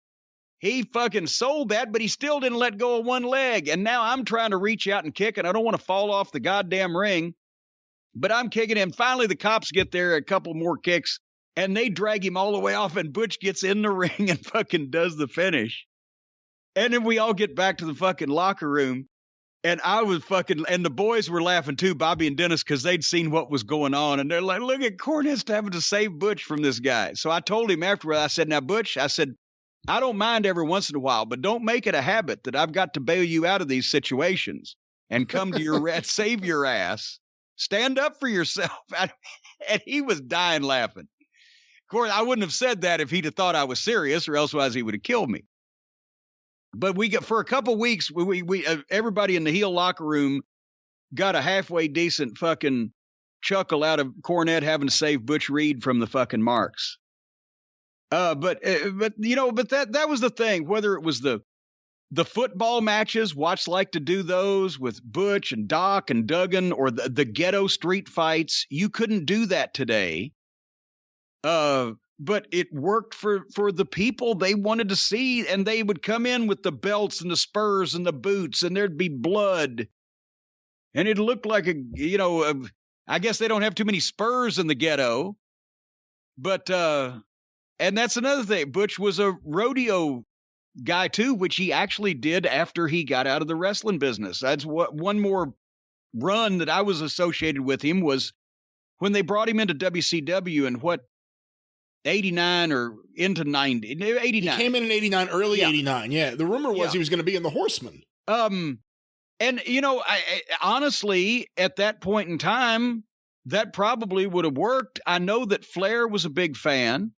he fucking sold that, but he still didn't let go of one leg. And now I'm trying to reach out and kick, and I don't want to fall off the goddamn ring. But I'm kicking him. Finally, the cops get there, a couple more kicks, and they drag him all the way off, and Butch gets in the ring and fucking does the finish. And then we all get back to the fucking locker room, and and the boys were laughing too, Bobby and Dennis, because they'd seen what was going on. And they're like, look at Cornette's having to save Butch from this guy. So I told him afterward, I said, now, Butch, I said, I don't mind every once in a while, but don't make it a habit that I've got to bail you out of these situations and come to your save your ass. Stand up for yourself. And he was dying laughing. Of course, I wouldn't have said that if he'd have thought I was serious, or elsewise he would have killed me. But for a couple weeks, we everybody in the heel locker room got a halfway decent fucking chuckle out of Cornette having to save Butch Reed from the fucking marks. But that was the thing. Whether it was the football matches, Watts liked to do those with Butch and Doc and Duggan, or the ghetto street fights. You couldn't do that today. But it worked for the people they wanted to see, and they would come in with the belts and the spurs and the boots, and there'd be blood, and it looked like I guess they don't have too many spurs in the ghetto, but and that's another thing. Butch was a rodeo guy too, which he actually did after he got out of the wrestling business. That's one more run that I was associated with him was when they brought him into WCW in 89 or into 90, 89. He came in 89, early 89. Yeah. The rumor was he was going to be in the Horsemen. And I honestly, at that point in time, that probably would have worked. I know that Flair was a big fan.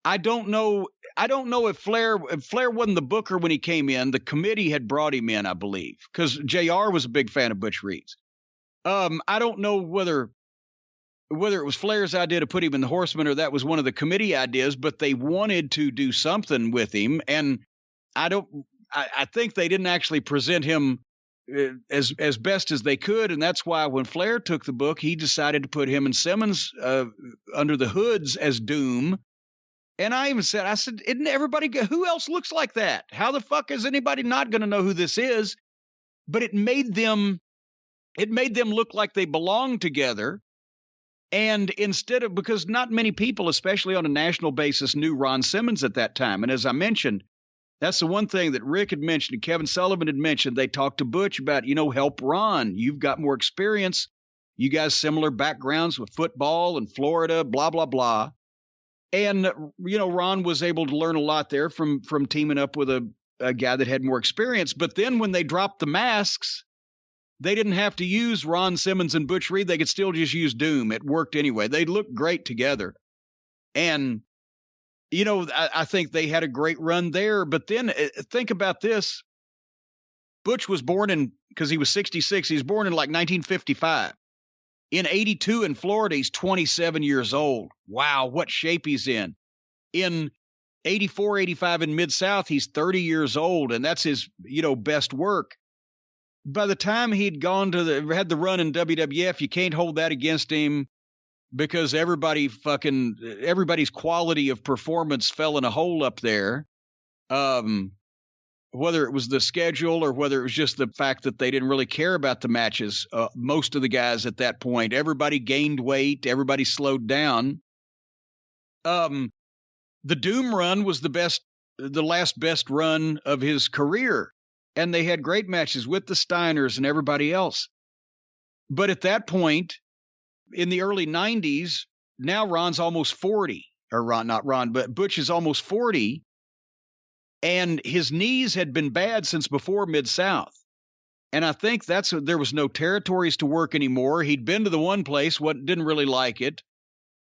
I don't know if Flair wasn't the booker when he came in. The committee had brought him in, I believe, because JR was a big fan of Butch Reed's. I don't know whether whether it was Flair's idea to put him in the Horsemen or that was one of the committee ideas, but they wanted to do something with him. And I think they didn't actually present him as best as they could. And that's why when Flair took the book, he decided to put him and Simmons under the hoods as Doom. And I said, isn't everybody, who else looks like that? How the fuck is anybody not going to know who this is? But it made them look like they belonged together. And because not many people, especially on a national basis, knew Ron Simmons at that time. And as I mentioned, that's the one thing that Rick had mentioned and Kevin Sullivan had mentioned. They talked to Butch about, help Ron. You've got more experience. You guys similar backgrounds with football and Florida, blah, blah, blah. And, Ron was able to learn a lot there from teaming up with a guy that had more experience. But then when they dropped the masks, they didn't have to use Ron Simmons and Butch Reed. They could still just use Doom. It worked anyway. They looked great together. And, I think they had a great run there. But then think about this. Butch was born because he was 66, he was born in like 1955. In 82 in Florida, he's 27 years old. Wow, what shape he's in. In 84, 85 in Mid-South, he's 30 years old, and that's his, best work. By the time he'd had the run in WWF, you can't hold that against him because everybody's quality of performance fell in a hole up there. Whether it was the schedule or whether it was just the fact that they didn't really care about the matches. Most of the guys at that point, everybody gained weight, everybody slowed down. The Doom run was the last best run of his career. And they had great matches with the Steiners and everybody else. But at that point, in the early 90s, now Ron's almost 40. Or not Ron, but Butch is almost 40. And his knees had been bad since before Mid-South. And I think there was no territories to work anymore. He'd been to the one place, didn't really like it.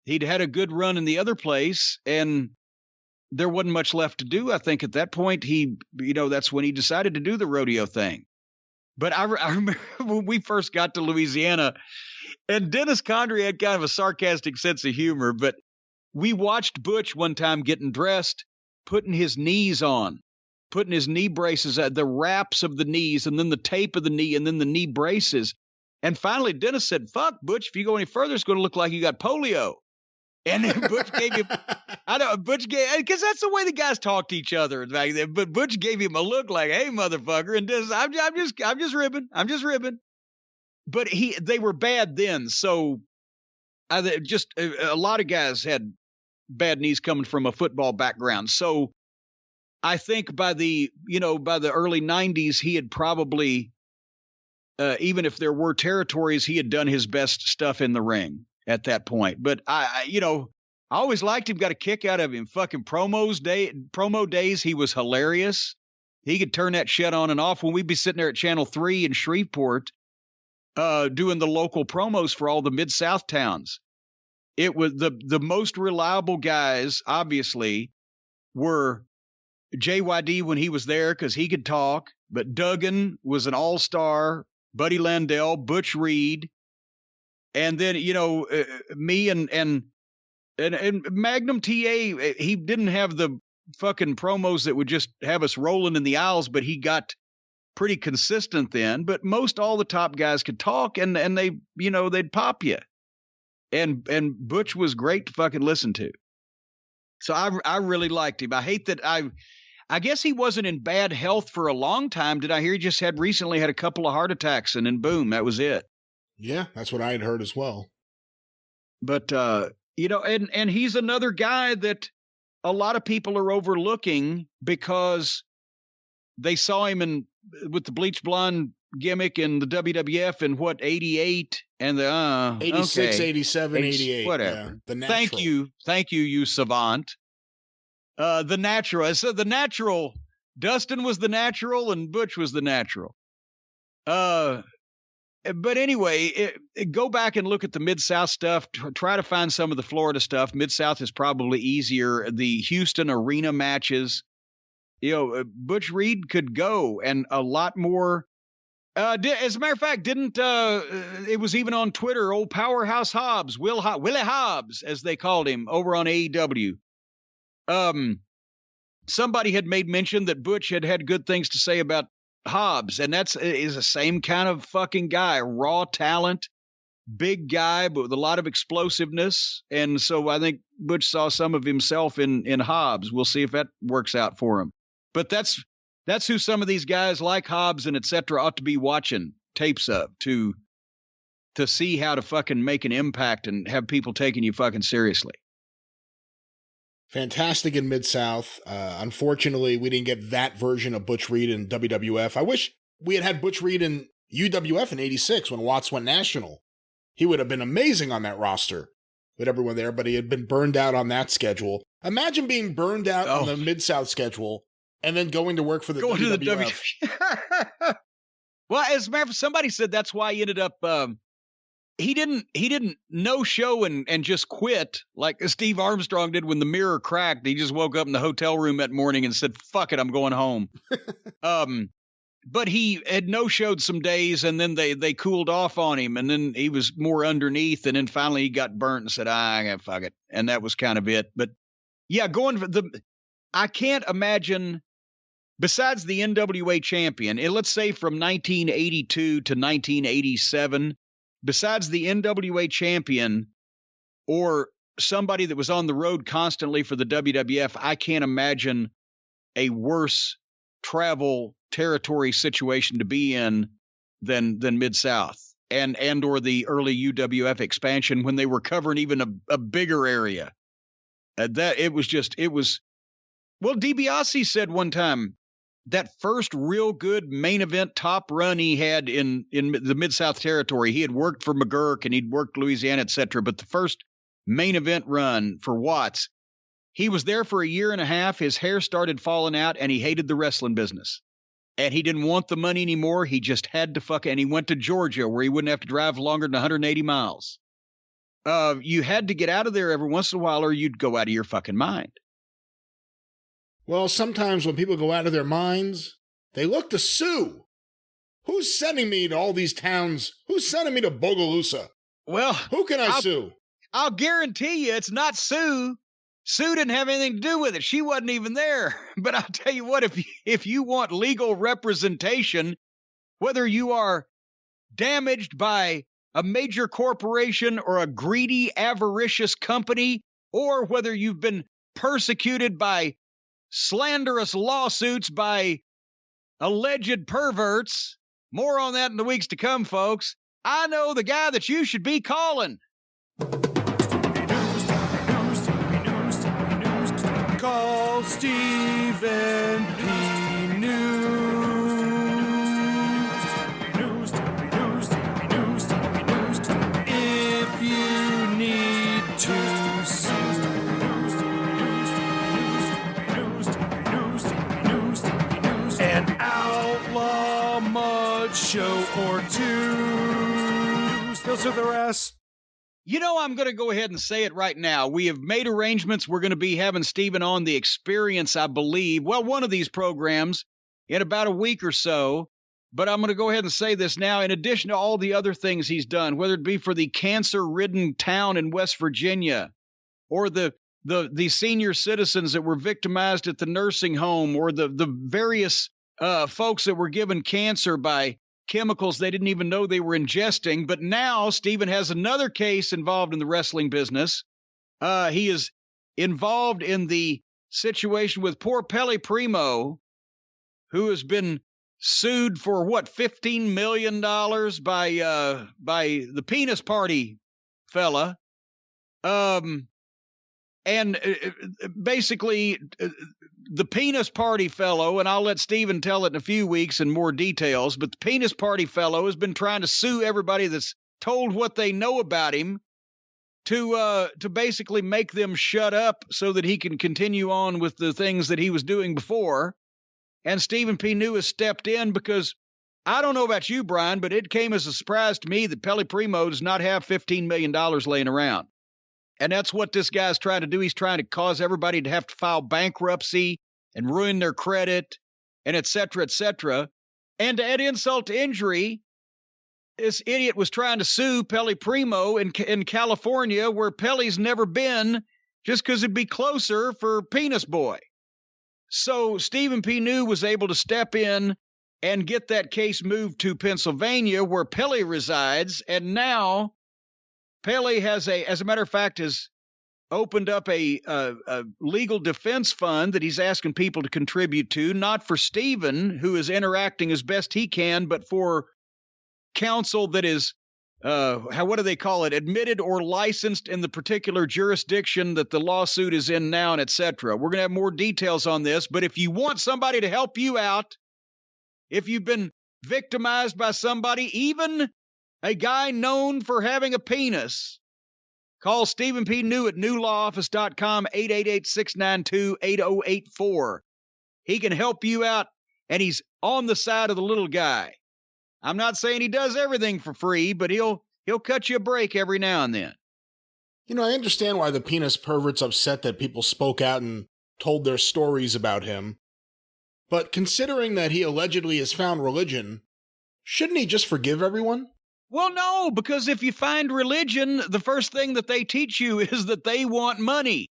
He'd had a good run in the other place, and there wasn't much left to do. I think at that point, that's when he decided to do the rodeo thing. But I remember when we first got to Louisiana, and Dennis Condrey had kind of a sarcastic sense of humor, but we watched Butch one time getting dressed, putting his knees on, putting his knee braces, the wraps of the knees, and then the tape of the knee, and then the knee braces. And finally, Dennis said, fuck, Butch, if you go any further, it's going to look like you got polio. And then Butch gave him, because that's the way the guys talk to each other back then. But Butch gave him a look like, hey, motherfucker. And Dennis, I'm just ribbing. But they were bad then. So a lot of guys had bad knees coming from a football background. So I think by the early 90s, he had probably, even if there were territories, he had done his best stuff in the ring at that point. But I always liked him, got a kick out of him. Fucking promo days, he was hilarious. He could turn that shit on and off when we'd be sitting there at Channel 3 in Shreveport, doing the local promos for all the Mid-South towns. It was the most reliable guys, obviously, were JYD when he was there because he could talk, but Duggan was an all-star, Buddy Landell, Butch Reed, and then, me and Magnum TA, he didn't have the fucking promos that would just have us rolling in the aisles, but he got pretty consistent then. But most all the top guys could talk, and they, they'd pop you. And Butch was great to fucking listen to. So I really liked him. I hate that I guess he wasn't in bad health for a long time. Did I hear he just recently had a couple of heart attacks and then boom, that was it. Yeah, that's what I had heard as well. But, and he's another guy that a lot of people are overlooking because they saw him with the bleach blonde gimmick in the WWF in 88 and the 86, 87, 88. Whatever. Yeah, the Natural. Thank you, you savant. The Natural. So the Natural, Dustin was the Natural and Butch was the Natural. But anyway, go back and look at the Mid-South stuff. Try to find some of the Florida stuff. Mid-South is probably easier. The Houston arena matches, Butch Reed could go, and a lot more As a matter of fact, didn't it was even on Twitter, old Powerhouse Hobbs, Willie Hobbs, as they called him over on AEW. Somebody had made mention that Butch had good things to say about Hobbs, and is the same kind of fucking guy, raw talent, big guy, but with a lot of explosiveness. And so I think Butch saw some of himself in Hobbs. We'll see if that works out for him. But that's who some of these guys like Hobbs and et cetera ought to be watching tapes of to see how to fucking make an impact and have people taking you fucking seriously. Fantastic in Mid-South. Unfortunately, we didn't get that version of Butch Reed in WWF. I wish we had Butch Reed in UWF in '86 when Watts went national. He would have been amazing on that roster with everyone there, but he had been burned out on that schedule. Imagine being burned out on the Mid-South schedule and then going to work for the WWF. Well, as a matter of fact, somebody said that's why he ended up he didn't no show and just quit like Steve Armstrong did when the mirror cracked. He just woke up in the hotel room that morning and said, "Fuck it, I'm going home." But he had no-showed some days, and then they cooled off on him, and then he was more underneath, and then finally he got burnt and said, fuck it. And that was kind of it. But yeah, I can't imagine, besides the NWA champion, and let's say from 1982 to 1987, besides the NWA champion or somebody that was on the road constantly for the WWF, I can't imagine a worse travel territory situation to be in than Mid-South and or the early UWF expansion when they were covering even a bigger area. Well, DiBiase said one time that first real good main event top run he had in the Mid-South territory, he had worked for McGurk and he'd worked Louisiana, etc. But the first main event run for Watts, he was there for a year and a half. His hair started falling out and he hated the wrestling business. And he didn't want the money anymore. He just had to and he went to Georgia where he wouldn't have to drive longer than 180 miles. You had to get out of there every once in a while or you'd go out of your fucking mind. Well, sometimes when people go out of their minds, they look to sue. Who's sending me to all these towns? Who's sending me to Bogalusa? Well, who can I sue? I'll guarantee you it's not Sue. Sue didn't have anything to do with it. She wasn't even there. But I'll tell you what, if you want legal representation, whether you are damaged by a major corporation or a greedy, avaricious company, or whether you've been persecuted by slanderous lawsuits by alleged perverts, more on that in the weeks to come, folks. I know the guy that you should be calling. Call Stephen P. News. If you need to sue. An outlaw mud show or two. Those are the rest. You know, I'm going to go ahead and say it right now. We have made arrangements. We're going to be having Stephen on The Experience, I believe. Well, one of these programs in about a week or so. But I'm going to go ahead and say this now. In addition to all the other things he's done, whether it be for the cancer-ridden town in West Virginia or the senior citizens that were victimized at the nursing home or the various folks that were given cancer by chemicals they didn't even know they were ingesting. But now Stephen has another case involved in the wrestling business. He is involved in the situation with poor Pele Primo, who has been sued for $15 million by the penis party fella. And basically, the penis party fellow, and I'll let Stephen tell it in a few weeks in more details, but the penis party fellow has been trying to sue everybody that's told what they know about him to basically make them shut up so that he can continue on with the things that he was doing before. And Stephen P. New has stepped in because I don't know about you, Brian, but it came as a surprise to me that Pele Primo does not have $15 million laying around. And that's what this guy's trying to do. He's trying to cause everybody to have to file bankruptcy and ruin their credit and et cetera, et cetera. And to add insult to injury, this idiot was trying to sue Pele Primo in California, where Pele's never been, just because it'd be closer for Penis Boy. So Stephen P. New was able to step in and get that case moved to Pennsylvania, where Pele resides. And now Pele has as a matter of fact, has opened up a legal defense fund that he's asking people to contribute to, not for Stephen, who is interacting as best he can, but for counsel that is, what do they call it, admitted or licensed in the particular jurisdiction that the lawsuit is in now, and etc. We're going to have more details on this, but if you want somebody to help you out, if you've been victimized by somebody, even a guy known for having a penis, call Stephen P. New at newlawoffice.com, 888-692-8084. He can help you out, and he's on the side of the little guy. I'm not saying he does everything for free, but he'll cut you a break every now and then. You know, I understand why the penis pervert's upset that people spoke out and told their stories about him. But considering that he allegedly has found religion, shouldn't he just forgive everyone? Well, no, because if you find religion, the first thing that they teach you is that they want money.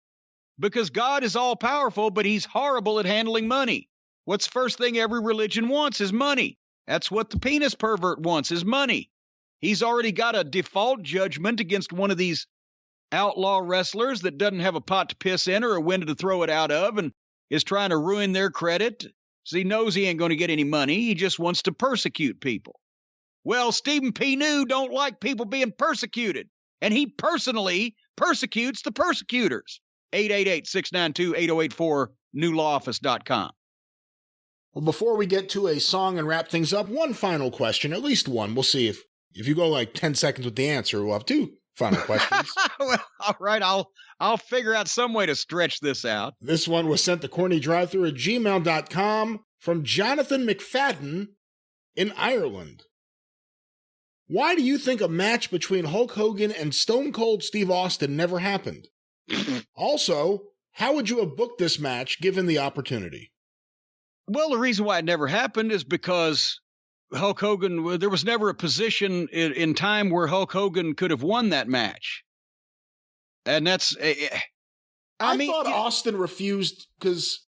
Because God is all-powerful, but he's horrible at handling money. What's the first thing every religion wants is money. That's what the penis pervert wants, is money. He's already got a default judgment against one of these outlaw wrestlers that doesn't have a pot to piss in or a window to throw it out of and is trying to ruin their credit. So he knows he ain't going to get any money. He just wants to persecute people. Well, Stephen P. New don't like people being persecuted, and he personally persecutes the persecutors. 888-692-8084, newlawoffice.com. Well, before we get to a song and wrap things up, one final question, at least one. We'll see if you go like 10 seconds with the answer, we'll have two final questions. Well, all right, I'll figure out some way to stretch this out. This one was sent to CornyDriveThru at gmail.com from Jonathan McFadden in Ireland. Why do you think a match between Hulk Hogan and Stone Cold Steve Austin never happened? Also, how would you have booked this match given the opportunity? Well, the reason why it never happened is because Hulk Hogan, there was never a position in time where Hulk Hogan could have won that match. And that's, I thought Austin refused because,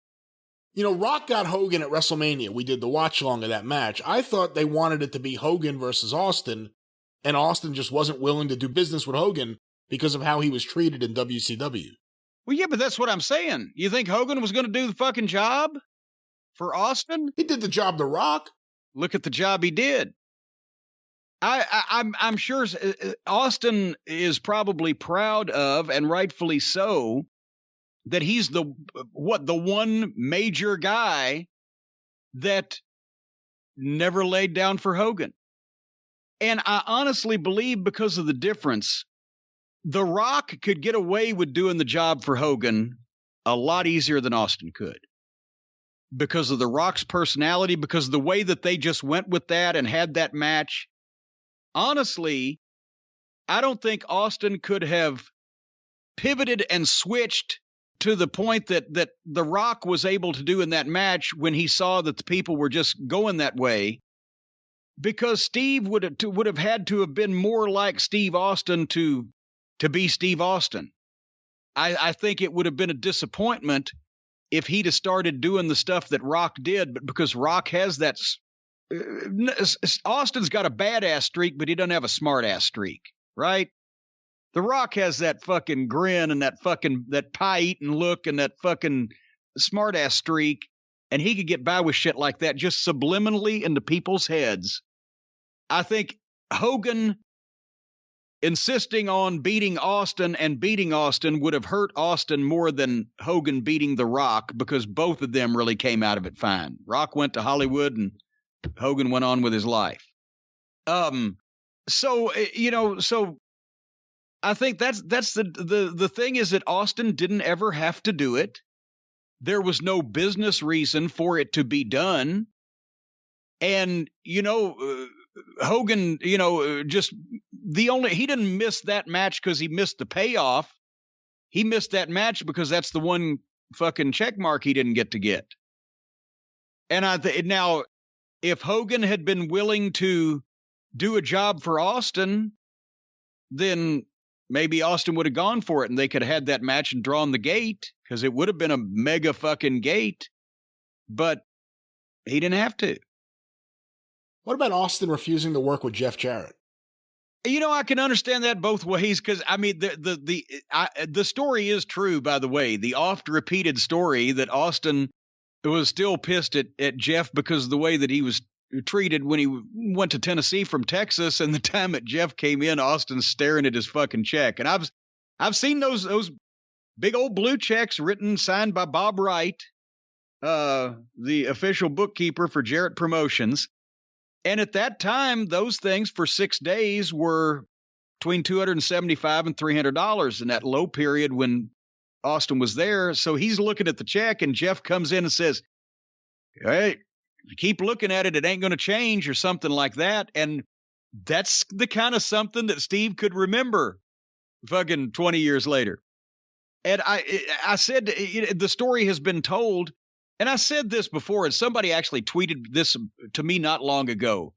Rock got Hogan at WrestleMania. We did the watch along of that match. I thought they wanted it to be Hogan versus Austin, and Austin just wasn't willing to do business with Hogan because of how he was treated in WCW. Well, yeah, but that's what I'm saying. You think Hogan was going to do the fucking job for Austin? He did the job to Rock. Look at the job he did. I'm sure Austin is probably proud of, and rightfully so, that he's the one major guy that never laid down for Hogan. And I honestly believe because of the difference, The Rock could get away with doing the job for Hogan a lot easier than Austin could. Because of The Rock's personality, because of the way that they just went with that and had that match. Honestly, I don't think Austin could have pivoted and switched to the point that The Rock was able to do in that match when he saw that the people were just going that way, because Steve would have had to have been more like Steve Austin to be Steve Austin. I think it would have been a disappointment if he'd have started doing the stuff that Rock did, but because Rock has that, Austin's got a badass streak, but he doesn't have a smartass streak, right? The Rock has that fucking grin and that pie-eating look and that fucking smartass streak, and he could get by with shit like that just subliminally into people's heads. I think Hogan insisting on beating Austin would have hurt Austin more than Hogan beating The Rock, because both of them really came out of it fine. Rock went to Hollywood and Hogan went on with his life. So I think that's the thing, is that Austin didn't ever have to do it. There was no business reason for it to be done. And, Hogan, he didn't miss that match because he missed the payoff. He missed that match because that's the one fucking check mark he didn't get to get. And now if Hogan had been willing to do a job for Austin, then maybe Austin would have gone for it and they could have had that match and drawn the gate, because it would have been a mega fucking gate. But he didn't have to. What about Austin refusing to work with Jeff Jarrett? You know, I can understand that both ways, because I mean, the story is true, by the way. The oft-repeated story that Austin was still pissed at Jeff because of the way that he was treated when he went to Tennessee from Texas, and the time that Jeff came in, Austin's staring at his fucking check. And I've seen those big old blue checks signed by Bob Wright, the official bookkeeper for Jarrett Promotions. And at that time, those things for 6 days were between $275 and $300 in that low period when Austin was there. So he's looking at the check, and Jeff comes in and says, "Hey, if you keep looking at it, it ain't going to change," or something like that. And that's the kind of something that Steve could remember fucking 20 years later. And I said, the story has been told. And I said this before, and somebody actually tweeted this to me not long ago.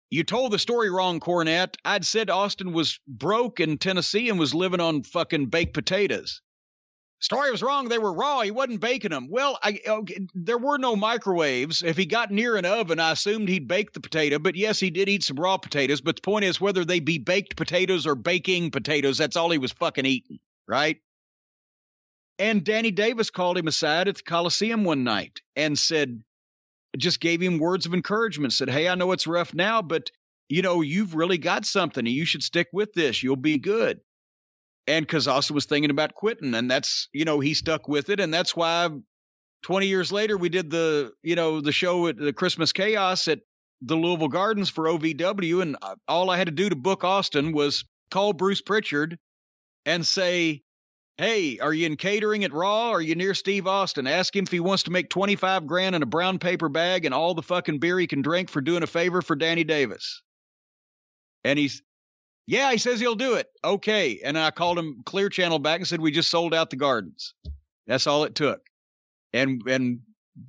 "You told the story wrong, Cornette. I'd said Austin was broke in Tennessee and was living on fucking baked potatoes." Story was wrong. They were raw. He wasn't baking them. Well, there were no microwaves. If he got near an oven, I assumed he'd bake the potato. But yes, he did eat some raw potatoes. But the point is, whether they be baked potatoes or baking potatoes, that's all he was fucking eating, right? And Danny Davis called him aside at the Coliseum one night and just gave him words of encouragement, said, "Hey, I know it's rough now, but, you've really got something and you should stick with this. You'll be good." And because Austin was thinking about quitting, and that's, he stuck with it. And that's why 20 years later, we did the show at the Christmas Chaos at the Louisville Gardens for OVW. And all I had to do to book Austin was call Bruce Pritchard and say, "Hey, are you in catering at Raw? Are you near Steve Austin? Ask him if he wants to make $25,000 in a brown paper bag and all the fucking beer he can drink for doing a favor for Danny Davis." And he says he'll do it. Okay. And I called him Clear Channel back and said, "We just sold out the Gardens." That's all it took. And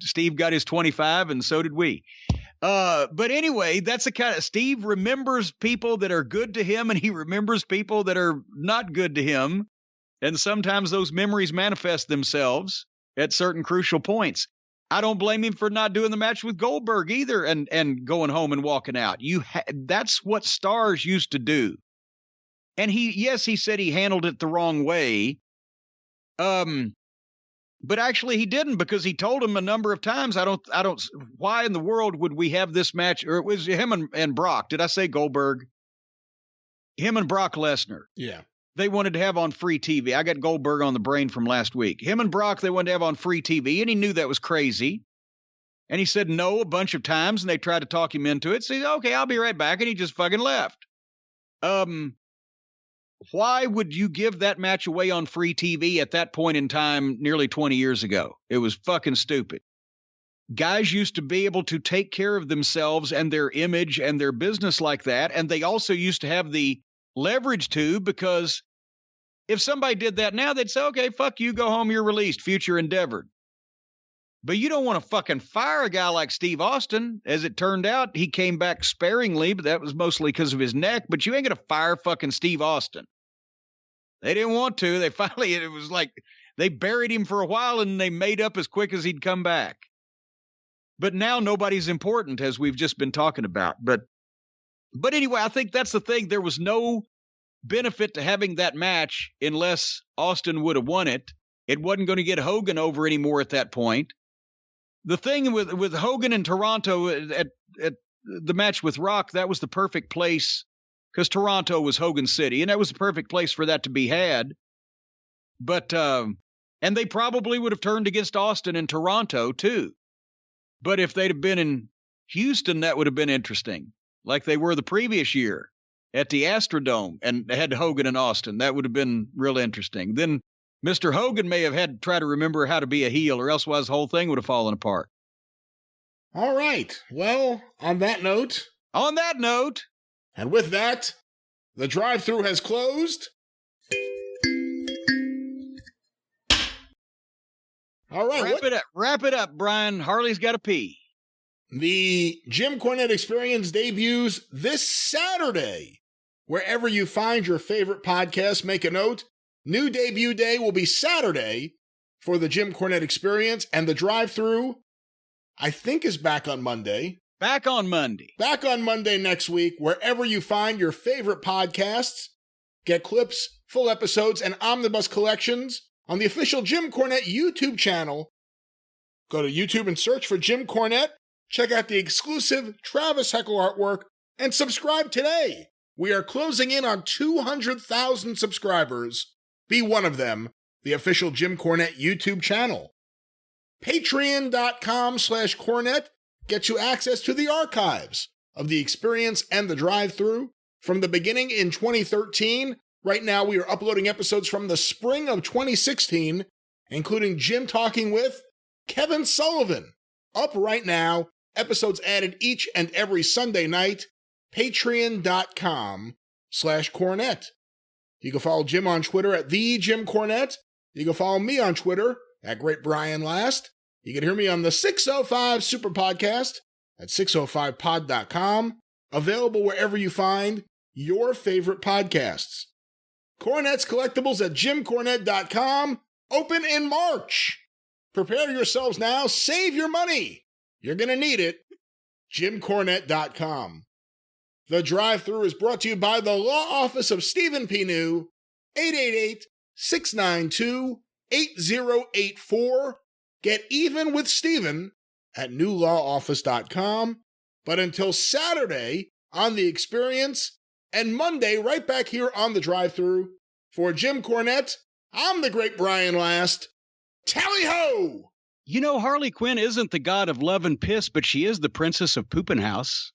Steve got his 25 and so did we. But anyway, that's the kind of, Steve remembers people that are good to him and he remembers people that are not good to him. And sometimes those memories manifest themselves at certain crucial points. I don't blame him for not doing the match with Goldberg either and going home and walking out. That's what stars used to do. And he said he handled it the wrong way. But actually he didn't, because he told him a number of times, why in the world would we have this match? Or it was him and Brock. Did I say Goldberg? Him and Brock Lesnar. Yeah. They wanted to have on free TV. I got Goldberg on the brain from last week. Him and Brock, they wanted to have on free TV, and he knew that was crazy. And he said no a bunch of times, and they tried to talk him into it. So he said, "Okay, I'll be right back," and he just fucking left. Why would you give that match away on free TV at that point in time nearly 20 years ago? It was fucking stupid. Guys used to be able to take care of themselves and their image and their business like that, and they also used to have the leverage too, because if somebody did that now, they'd say, "Okay, fuck you, go home, you're released, future endeavored." But you don't want to fucking fire a guy like Steve Austin. As it turned out, he came back sparingly, but that was mostly because of his neck. But you ain't going to fire fucking Steve Austin. They didn't want to. It was like they buried him for a while and they made up as quick as he'd come back. But now nobody's important, as we've just been talking about. But anyway, I think that's the thing. There was no benefit to having that match unless Austin would have won it. It wasn't going to get Hogan over anymore at that point. The thing with Hogan in Toronto at the match with Rock, that was the perfect place, because Toronto was Hogan's city, and that was the perfect place for that to be had. But and they probably would have turned against Austin in Toronto too. But if they'd have been in Houston, that would have been interesting, like they were the previous year at the Astrodome and had Hogan and Austin. That would have been real interesting. Then Mr. Hogan may have had to try to remember how to be a heel, or elsewise the whole thing would have fallen apart. All right. Well, on that note, and with that, the drive-thru has closed. All right. Wrap it up, Brian. Harley's got to pee. The Jim Cornette Experience debuts this Saturday. Wherever you find your favorite podcast, make a note. New debut day will be Saturday for the Jim Cornette Experience, and the Drive Thru, I think, is back on Monday. Back on Monday. Back on Monday next week, wherever you find your favorite podcasts. Get clips, full episodes, and omnibus collections on the official Jim Cornette YouTube channel. Go to YouTube and search for Jim Cornette. Check out the exclusive Travis Heckel artwork and subscribe today. We are closing in on 200,000 subscribers. Be one of them, the official Jim Cornette YouTube channel. Patreon.com/Cornette gets you access to the archives of the Experience and the Drive Thru from the beginning in 2013. Right now, we are uploading episodes from the spring of 2016, including Jim talking with Kevin Sullivan. Up right now, episodes added each and every Sunday night. Patreon.com/Cornette. You can follow Jim on Twitter at @TheJimCornette. You can follow me on Twitter at GreatBrianLast. You can hear me on the 605 Superpodcast at 605pod.com. Available wherever you find your favorite podcasts. Cornette's Collectibles at JimCornette.com. Open in March. Prepare yourselves now. Save your money. You're going to need it. JimCornette.com. The Drive Thru is brought to you by the Law Office of Stephen P. New, 888-692-8084. Get even with Stephen at newlawoffice.com. But until Saturday on The Experience and Monday right back here on The Drive Thru, for Jim Cornette, I'm the great Brian Last. Tally-ho! You know, Harley Quinn isn't the god of love and piss, but she is the princess of Poopin' House.